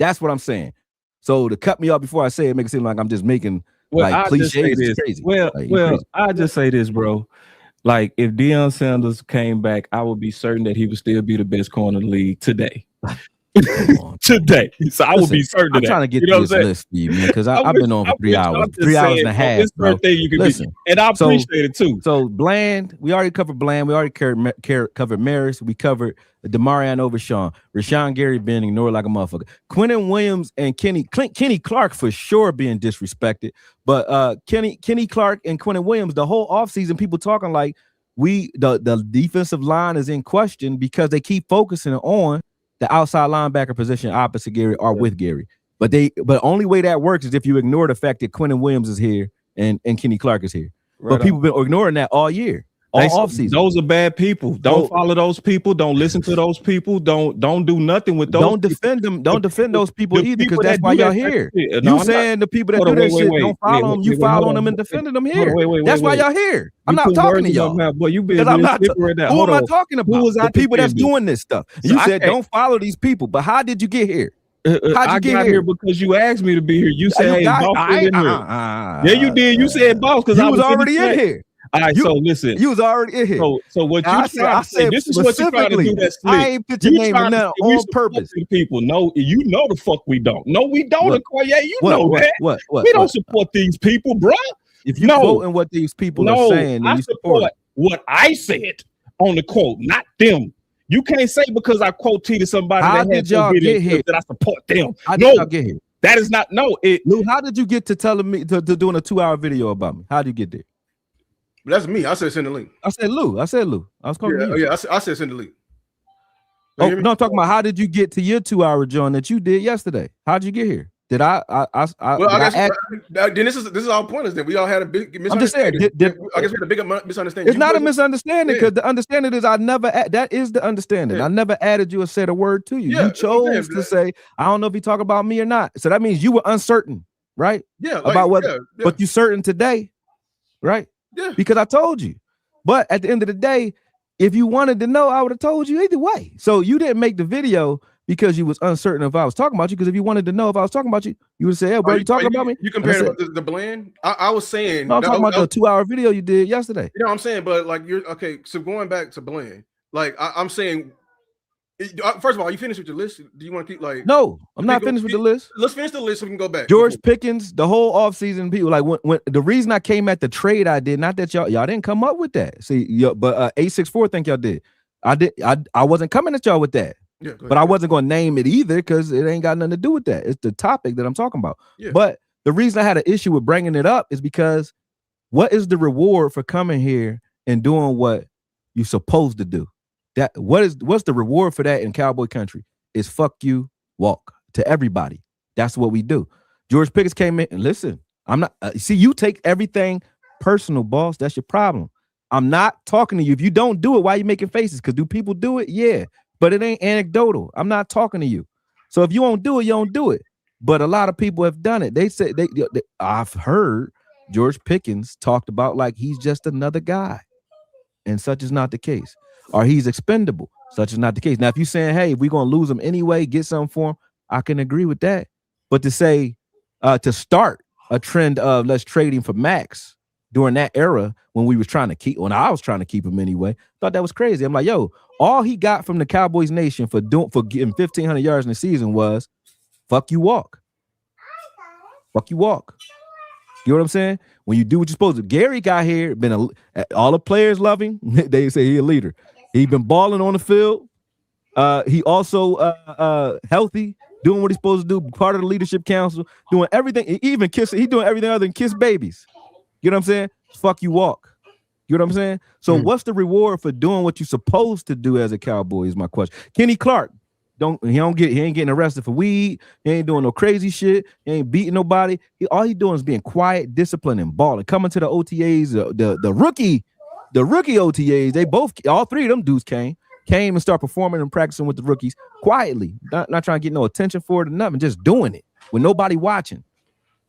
That's what I'm saying. So to cut me off before I say it, make it seem like I'm just making Well, like I just say cliches. this. It's crazy. Well, Like, well, I just say this, bro. Like if Deion Sanders came back, I would be certain that he would still be the best corner in the league today. come on. Today. So I would be certain I'm of that. trying to get You know this what I'm saying? list for you, man, because I've I'm been with on you. for 3 I'm hours, just 3 hours saying, and a bro, half, it's bro. certain thing you can Listen, be, and I so- appreciate it too. So Bland, we already covered Bland. We already covered Maris. We covered Demarion Overshawn. Rashawn Gary being ignored like a motherfucker. Quentin Williams and Kenny Clark for sure being disrespected. But Kenny Clark and Quentin Williams, the whole offseason, people talking like the defensive line is in question because they keep focusing on the outside linebacker position opposite Gary or with Gary. But only way that works is if you ignore the fact that Quentin Williams is here and Kenny Clark is here. But people been ignoring that all year, all offseason. Those are bad people. Don't follow those people. Don't listen to those people. Don't do nothing with those. Don't defend them. Don't defend those people either, because that's why y'all here. No, You saying the people that do that shit don't follow them. You following them and defending them here. That's why y'all here. I'm not talking to y'all. But you been I'm not. right now. Who am I talking about? The people that's doing this stuff. So You said don't follow these people, but how did you get here? How'd you get here? Because you asked me to be here. You said, "Hey, boss, in here." Yeah, you did. You said, "Boss," because I was already in here. All right, so listen. You was already in here. So what you trying to say? This is what you trying to do. That's slick. I ain't put your name in that on purpose. People, no, you know the fuck we don't. No, we don't, Akoye. You know that. What? We don't support these people, bruh. If you quoting what these people are saying, then I you support what I said on the quote, not them. You can't say because I quote tweeted somebody how that did y'all get here that I support them. How did y'all get here? That is not Lou, how did you get to telling me to doing a 2-hour video about me? How did you get there? That's me. I said send the link. I said Lou. I was calling you. Yeah, I said send the link. Oh, no, I'm talking about how did you get to your 2-hour joint that you did yesterday? How did you get here? Did I guess then this is our point is that we all had a big misunderstanding. I'm just saying, I guess we had a bigger misunderstanding. It's not a misunderstanding because the understanding is that is the understanding. I never added you or said a word to you. You chose to say, I don't know if he talk about me or not. So that means you were uncertain, right? Yeah. About whether, but you certain today, right? Yeah. Because I told you. But at the end of the day, if you wanted to know, I would have told you either way. So you didn't make the video because you was uncertain if I was talking about you. Because if you wanted to know if I was talking about you, you would have said, "Hey, bro, you talking about me?" You compared the Bland. I was saying. No, I'm talking about the 2-hour video you did yesterday. You know what I'm saying? But like you're okay. So going back to Bland, like I'm saying. First of all, you finished with your list? Do you want to keep like? No, I'm not finished with the list. Let's finish the list so we can go back. George Pickens, the whole offseason, people like when the reason I came at the trade I did, not that y'all didn't come up with that. See, but 864 think y'all did. I wasn't coming at y'all with that. Yeah, but I wasn't going to name it either because it ain't got nothing to do with that. It's the topic that I'm talking about. Yeah. But the reason I had an issue with bringing it up is because what is the reward for coming here and doing what you're supposed to do? What's the reward for that in Cowboy country? Is fuck you, walk to everybody. That's what we do. George Pickens came in and listen. I'm not see you take everything personal, boss. That's your problem. I'm not talking to you. If you don't do it, why are you making faces? Because do people do it? Yeah, but it ain't anecdotal. I'm not talking to you. So if you won't do it, you don't do it. But a lot of people have done it. They say I've heard George Pickens talked about like he's just another guy, and such is not the case. Or he's expendable. Such is not the case. Now, if you're saying, hey, if we're going to lose him anyway, get something for him, I can agree with that. But to say, to start a trend of let's trade him for Maxx during that era when I was trying to keep him anyway, thought that was crazy. I'm like, yo, all he got from the Cowboys Nation for getting 1,500 yards in the season was fuck you, walk. Fuck you, walk. You know what I'm saying? When you do what you're supposed to. Gary got here, all the players love him. They say he a leader. He been balling on the field. He also healthy, doing what he's supposed to do, part of the leadership council, doing everything, even kissing. He doing everything other than kiss babies. You know what I'm saying? Fuck you, walk. You know what I'm saying? So what's the reward for doing what you're supposed to do as a Cowboy is my question. Kenny Clark, he ain't getting arrested for weed. He ain't doing no crazy shit. He ain't beating nobody. All he doing is being quiet, disciplined, and balling. Coming to the OTAs, the rookie OTAs, all three of them dudes came and started performing and practicing with the rookies quietly, not trying to get no attention for it or nothing, just doing it with nobody watching.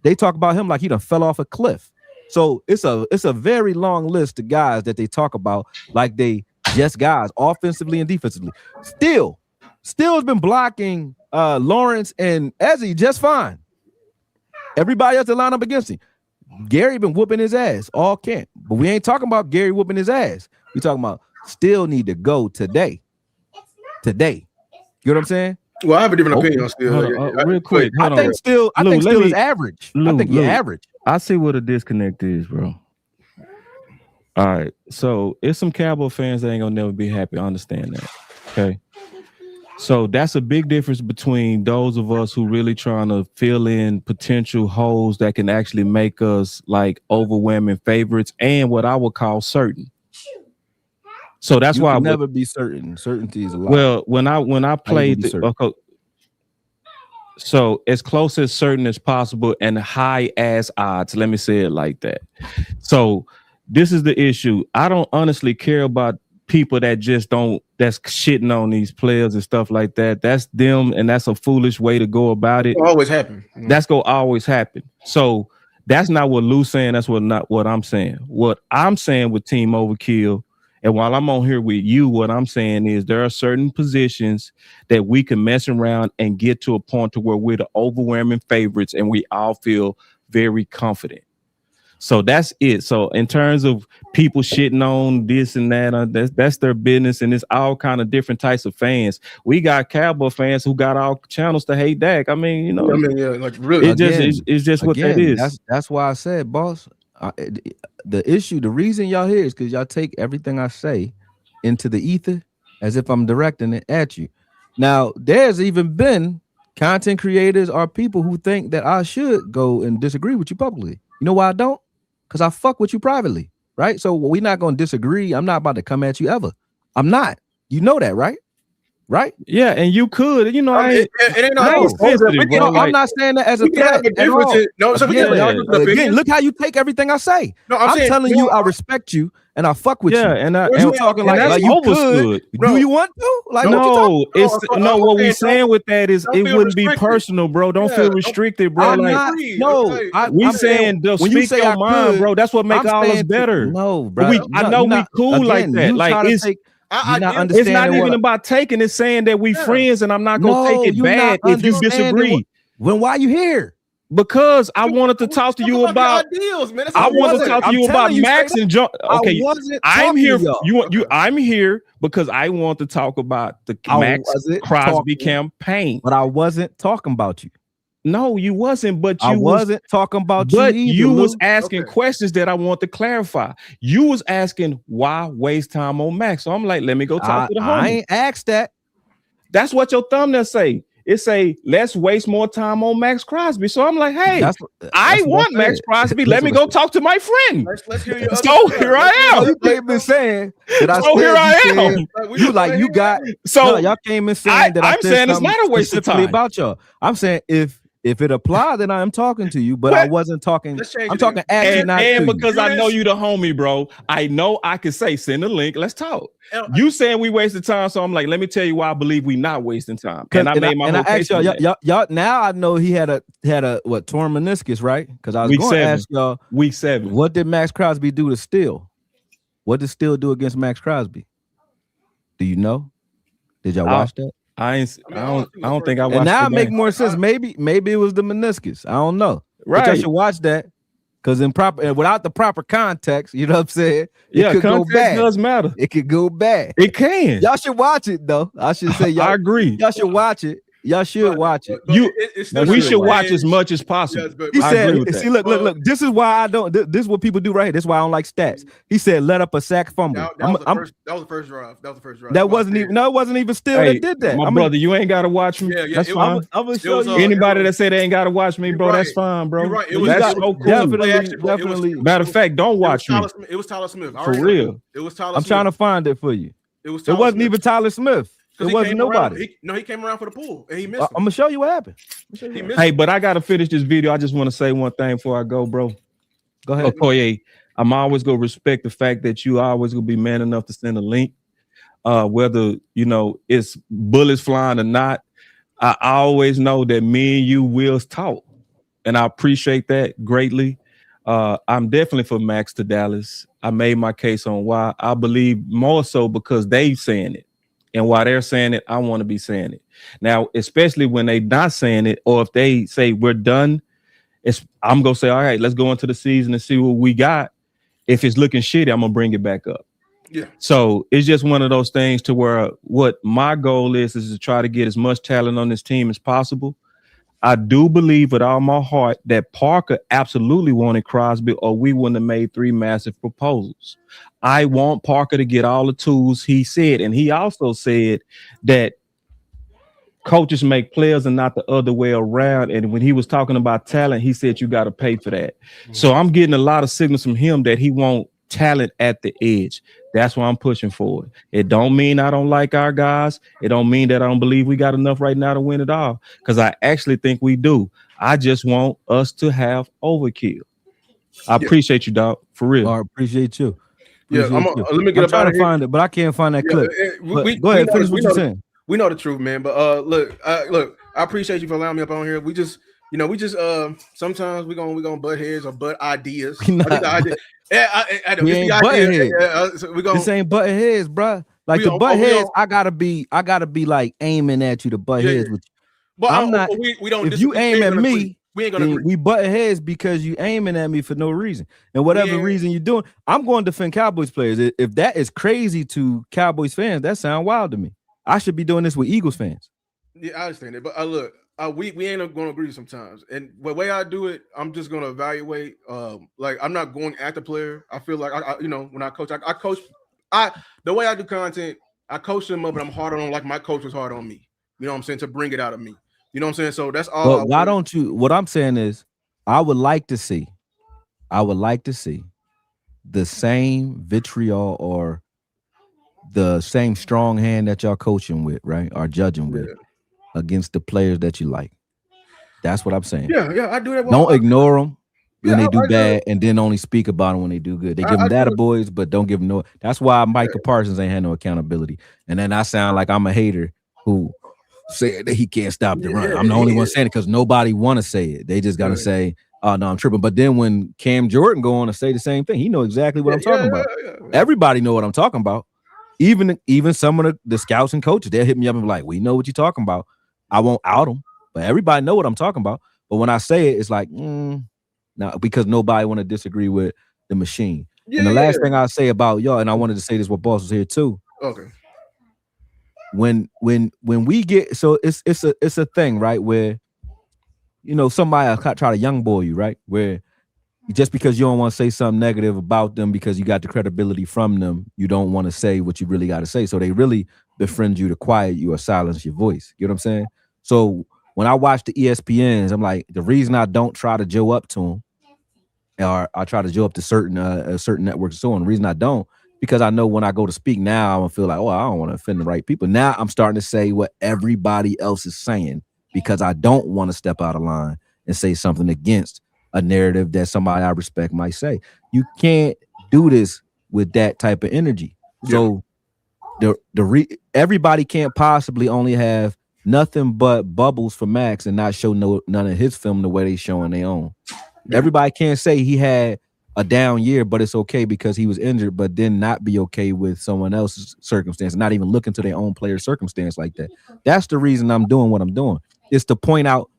They talk about him like he done fell off a cliff. So it's a very long list of guys that they talk about like they just guys, offensively and defensively. Still has been blocking Lawrence and Ezzy just fine. Everybody else that line up against him. Gary been whooping his ass all camp, but we ain't talking about Gary whooping his ass. We talking about still need to go today. Today, you know what I'm saying? Well, I have a different Okay. opinion on still. Real quick, I think still is average. I think you're average. I see what a disconnect is, bro. All right, so it's some Cowboy fans that ain't gonna never be happy. I understand that. Okay. So that's a big difference between those of us who really trying to fill in potential holes that can actually make us like overwhelming favorites and what I would call certain. So that's why I would never be certain. Certainty is a lie. Well, when I played so as close as certain as possible and high ass odds, let me say it like that. So this is the issue. I don't honestly care about people that just don't, that's shitting on these players and stuff like that. That's them, and that's a foolish way to go about it. It'll always happen. That's gonna always happen. So that's not what Lou's saying. That's not what I'm saying. What I'm saying with Team Overkill, and while I'm on here with you, what I'm saying is there are certain positions that we can mess around and get to a point to where we're the overwhelming favorites, and we all feel very confident. So that's it. So in terms of people shitting on this and that, that's their business, and it's all kind of different types of fans. We got Cowboy fans who got all channels to hate Dak. I mean, you know, like really, it's just what that is. That's why I said, boss. The reason y'all here is because y'all take everything I say into the ether as if I'm directing it at you. Now, there's even been content creators or people who think that I should go and disagree with you publicly. You know why I don't? Because I fuck with you privately, right? So we're not going to disagree. I'm not about to come at you ever. I'm not. You know that, right? Right? Yeah, and you could, you know, it ain't no. I'm not saying that as a threat at all. No, again, look how you take everything I say. No, I'm telling you, I respect you and I fuck with you. And we're talking like you could. Do you want to? Like, no, what we saying with that is it wouldn't be personal, bro. Don't feel restricted, bro. We saying when you say your mind, bro. That's what makes all us better. No, bro. I know we cool like that. Like it's not even about taking it, saying that we friends, and I'm not gonna take it bad if you disagree. When why you here? Because I wanted to talk to you about ideals, man. I want to talk to you about Max and John. Okay, I'm here. I'm here because I want to talk about the Maxx Crosby campaign. But I wasn't talking about you. No, you wasn't. But I wasn't talking about you. But you was asking questions that I want to clarify. You was asking why waste time on Max. So I'm like, let me go talk to the homie. I ain't asked that. That's what your thumbnail say. It say, let's waste more time on Maxx Crosby. So I'm like, hey, I want Maxx Crosby. Let me go talk to my friend. Let's hear your so here I am. You came in saying that so here I am. You like you got so y'all came in saying that I'm saying it's not a waste of time about y'all. I'm saying if it applied, then I am talking to you, but I wasn't talking. I'm talking at you, not and to because you. I know you the homie, bro. I know I can say send a link. Let's talk. You saying we wasted time, so I'm like, let me tell you why I believe we not wasting time. And I made my whole case. Y'all. Now I know he had a torn meniscus, right? Because I was going to ask y'all week 7. What did Maxx Crosby do to Steele? What did Steele do against Maxx Crosby? Do you know? Did y'all watch that? I don't think I watched. And now it make more sense. Maybe it was the meniscus. I don't know. Right. But y'all should watch that because without the proper context, you know what I'm saying? Yeah, context does matter. It could go bad. It can. Y'all should watch it though. I should say y'all. I agree. Y'all should watch it. Y'all should watch it. We should watch as much as possible. He said, "See, look. This is why I don't. This is what people do right here. This is why I don't like stats." He said, "Let up a sack fumble." That was the first drive. That wasn't even. No, it wasn't even Steele that did that. My brother, you ain't got to watch me. Yeah, that's fine. I'm gonna show you. Anybody that say they ain't got to watch me, bro, that's fine, bro. Right. That's so cool. Definitely. Matter of fact, don't watch me. It was Tyler Smith. For real. It was Tyler. I'm trying to find it for you. It wasn't even Tyler Smith. It wasn't nobody. He came around for the pool and he missed. I'm gonna show you what happened. Hey, but I gotta finish this video. I just want to say one thing before I go, bro. Go ahead. Akoye, I'm always gonna respect the fact that you always gonna be man enough to send a link, whether it's bullets flying or not. I always know that me and you will talk, and I appreciate that greatly. I'm definitely for Max to Dallas. I made my case on why. I believe more so because they saying it. And while they're saying it, I want to be saying it. Now, especially when they not saying it, or if they say we're done I'm gonna say, all right, let's go into the season and see what we got. If it's looking shitty, I'm gonna bring it back up. Yeah. So it's just one of those things to where what my goal is to try to get as much talent on this team as possible. I do believe with all my heart that Parker absolutely wanted Crosby, or we wouldn't have made 3 massive proposals. I want Parker to get all the tools he said. And he also said that coaches make players and not the other way around. And when he was talking about talent, he said you got to pay for that. So I'm getting a lot of signals from him that he want talent at the edge. That's why I'm pushing for it. It don't mean I don't like our guys. It don't mean that I don't believe we got enough right now to win it all, because I actually think we do. I just want us to have overkill. I appreciate you, dog. For real. I appreciate you. Yeah, let me get I'm up trying out of to here. find it, but I can't find that clip. Go ahead, finish what you're saying. We know the truth, man. But look, I appreciate you for allowing me up on here. We just sometimes we gonna butt heads or butt ideas. We ain't butting heads. This ain't butting heads, bro. Like the butt heads, I gotta be like aiming at you to butt heads with you. But I'm not. We don't. If you aim at me, we ain't gonna agree. We butting heads because you aiming at me for no reason, and whatever reason you're doing, I'm going to defend Cowboys players. If that is crazy to Cowboys fans, that sounds wild to me. I should be doing this with Eagles fans. Yeah, I understand it, but look, we ain't going to agree sometimes. And the way I do it, I'm just going to evaluate. Like I'm not going at the player. I feel like I when I coach, I coach. The way I do content, I coach them up, but I'm hard on them like my coach was hard on me. You know what I'm saying? To bring it out of me. You know what I'm saying? So that's all. But why don't you? What I'm saying is, I would like to see the same vitriol or the same strong hand that y'all coaching with, right? Or judging with against the players that you like. That's what I'm saying. Yeah, I do that. Don't ignore them when they do bad, and then only speak about them when they do good. They give them data boys, but don't give them no. That's why Micah Parsons ain't had no accountability. And then I sound like I'm a hater who said that he can't stop the run. I'm the only one saying it because nobody want to say it. They just got to say, "Oh no, I'm tripping." But then when Cam Jordan go on to say the same thing, he know exactly what I'm talking about. Everybody know what I'm talking about. Even some of the scouts and coaches, they'll hit me up and be like, "We know what you're talking about." I won't out them, but everybody know what I'm talking about. But when I say it, it's like, no, because nobody want to disagree with the machine. And the last thing I say about y'all, and I wanted to say this while Boss was here too. Okay. When we get, so it's a thing, right? Where, somebody try to young boy you, right? Where just because you don't want to say something negative about them because you got the credibility from them, you don't want to say what you really got to say. So they really befriend you to quiet you or silence your voice. You know what I'm saying? So when I watch the ESPNs, I'm like, the reason I don't try to Joe up to them, or I try to Joe up to certain networks and so on. The reason I don't, because I know when I go to speak now, I'm gonna feel like, I don't want to offend the right people. Now I'm starting to say what everybody else is saying because I don't want to step out of line and say something against a narrative that somebody I respect might say. You can't do this with that type of energy. So everybody can't possibly only have nothing but bubbles for Maxx and not show none of his film the way they showing their own. Everybody can't say he had a down year, but it's okay because he was injured, but then not be okay with someone else's circumstance, not even look into their own player's circumstance like that. That's the reason I'm doing what I'm doing. It's to point out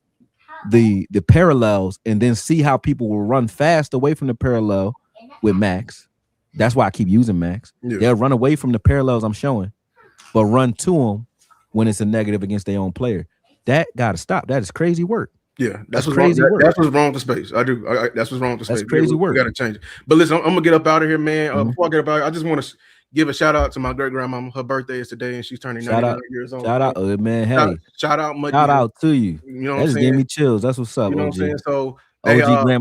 the parallels and then see how people will run fast away from the parallel with Maxx. That's why I keep using Maxx. They'll run away from the parallels I'm showing, but run to them when it's a negative against their own player. That got to stop. That is crazy work. Yeah, that's what's crazy work. That's what's wrong with the space. That's what's wrong with the space. That's crazy work. We got to change it. But listen, I'm gonna get up out of here, man. Before I get up out, I just want to give a shout out to my great grandmama. Her birthday is today, and she's turning 99 years old. Shout out, man. Hey, shout out, shout out to you. You know, that just gave me chills. That's what's up. You know OG. what I'm saying? So,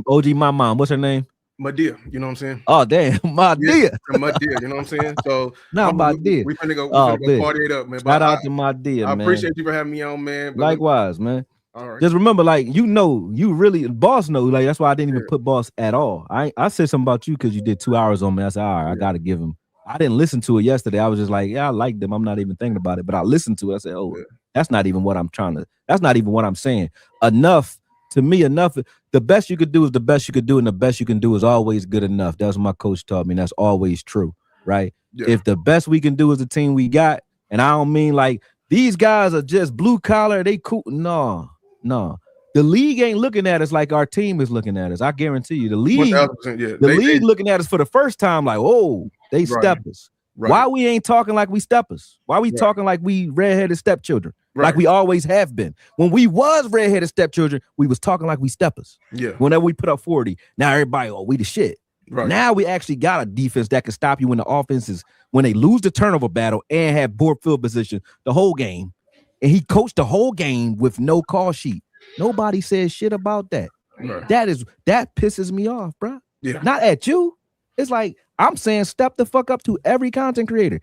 OG my mom. What's her name? My dear. You know what I'm saying? Oh damn, my dear. My dear. You know what I'm saying? So, my dear. We finna go party it up, man. Shout out to my dear. I man. appreciate you for having me on, man. Likewise, man. All right. Just remember, like, you really boss know. Like, that's why I didn't even put boss at all. I said something about you because you did 2 hours on me. I said, all right, I gotta give him. I didn't listen to it yesterday. I was just like, I like them. I'm not even thinking about it. But I listened to it. I said, that's not even what I'm that's not even what I'm saying. Enough to me, enough. The best you could do is the best you could do, and the best you can do is always good enough. That's what my coach taught me, and that's always true, right? Yeah. If the best we can do is the team we got, and I don't mean like these guys are just blue collar, they cool. No. The league ain't looking at us like our team is looking at us. I guarantee you. The league, 1000%, yeah. the league looking at us for the first time like, oh, they step us. Right. Why we ain't talking like we steppers? Why we talking like we redheaded stepchildren? Like we always have been. When we was redheaded stepchildren, we was talking like we steppers. Yeah. Whenever we put up 40, now everybody, oh, we the shit. Right. Now we actually got a defense that can stop you when the offense is when they lose the turnover battle and have board field position the whole game. And he coached the whole game with no call sheet. Nobody says shit about that. Right. That pisses me off, bro. Yeah. Not at you. It's like I'm saying step the fuck up to every content creator.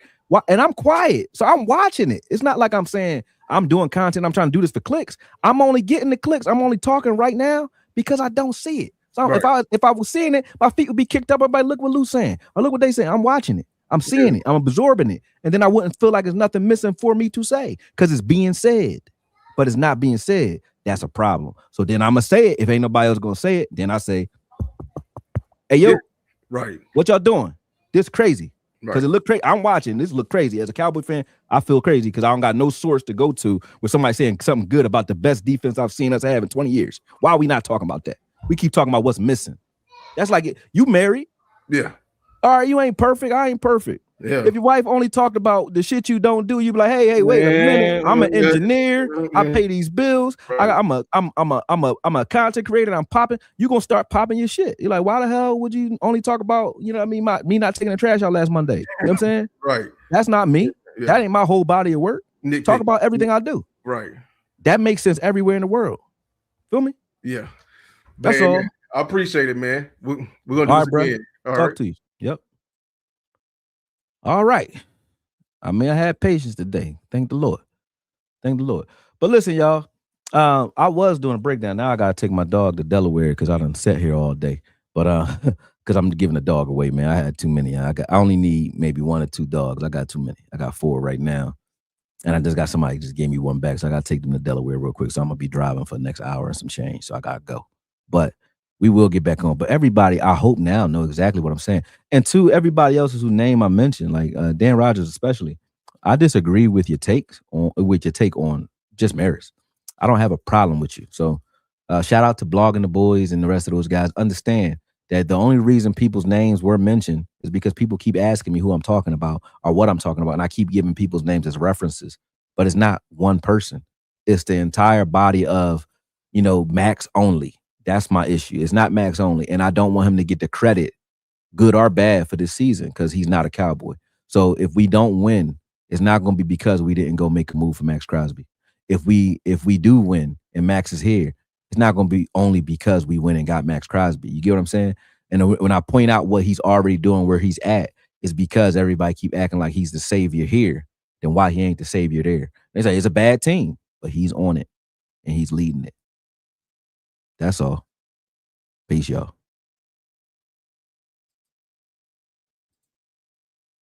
And I'm quiet. So I'm watching it. It's not like I'm saying I'm doing content. I'm trying to do this for clicks. I'm only getting the clicks. I'm only talking right now because I don't see it. So if I was seeing it, my feet would be kicked up. Everybody, look what Lou's saying. Or look what they saying. I'm watching it. I'm seeing it. I'm absorbing it. And then I wouldn't feel like there's nothing missing for me to say because it's being said. But it's not being said. That's a problem. So then I'm going to say it. If ain't nobody else going to say it, then I say, hey, yo, what y'all doing? This crazy. Because it look crazy. I'm watching. This look crazy. As a Cowboy fan, I feel crazy because I don't got no source to go to with somebody saying something good about the best defense I've seen us have in 20 years. Why are we not talking about that? We keep talking about what's missing. That's like you married. Yeah. All right, you ain't perfect. I ain't perfect. Yeah. If your wife only talked about the shit you don't do, you be like, hey, wait a minute. I'm an engineer. I pay these bills. I'm a content creator. And I'm popping. You gonna start popping your shit. You're like, why the hell would you only talk about, you know what I mean, me not taking the trash out last Monday? You know what I'm saying? Right. That's not me. Yeah. That ain't my whole body of work. Talk about everything I do. Right. That makes sense everywhere in the world. Feel me? Yeah. That's all. Man, I appreciate it, man. We're gonna do this again. Talk to you. Yep. All right. I mean, I had patience today. Thank the Lord. Thank the Lord. But listen, y'all. I was doing a breakdown. Now I gotta take my dog to Delaware because I done sat here all day. But because I'm giving the dog away, man. I had too many. I only need maybe 1 or 2 dogs. I got too many. I got 4 right now. And I just got somebody just gave me 1 back. So I gotta take them to Delaware real quick. So I'm gonna be driving for the next hour and some change. So I gotta go. But we will get back on. But everybody, I hope now know exactly what I'm saying. And to everybody else whose name I mentioned, like Dan Rogers especially, I disagree with your take on just Maris. I don't have a problem with you. So shout out to Blogging the Boys and the rest of those guys. Understand that the only reason people's names were mentioned is because people keep asking me who I'm talking about or what I'm talking about. And I keep giving people's names as references. But it's not one person. It's the entire body of, Maxx only. That's my issue. It's not Maxx only. And I don't want him to get the credit, good or bad, for this season because he's not a Cowboy. So if we don't win, it's not going to be because we didn't go make a move for Maxx Crosby. If we do win and Maxx is here, it's not going to be only because we went and got Maxx Crosby. You get what I'm saying? And when I point out what he's already doing, where he's at, is because everybody keep acting like he's the savior here. Then why he ain't the savior there? They say it's a bad team, but he's on it and he's leading it. That's all. Peace, y'all.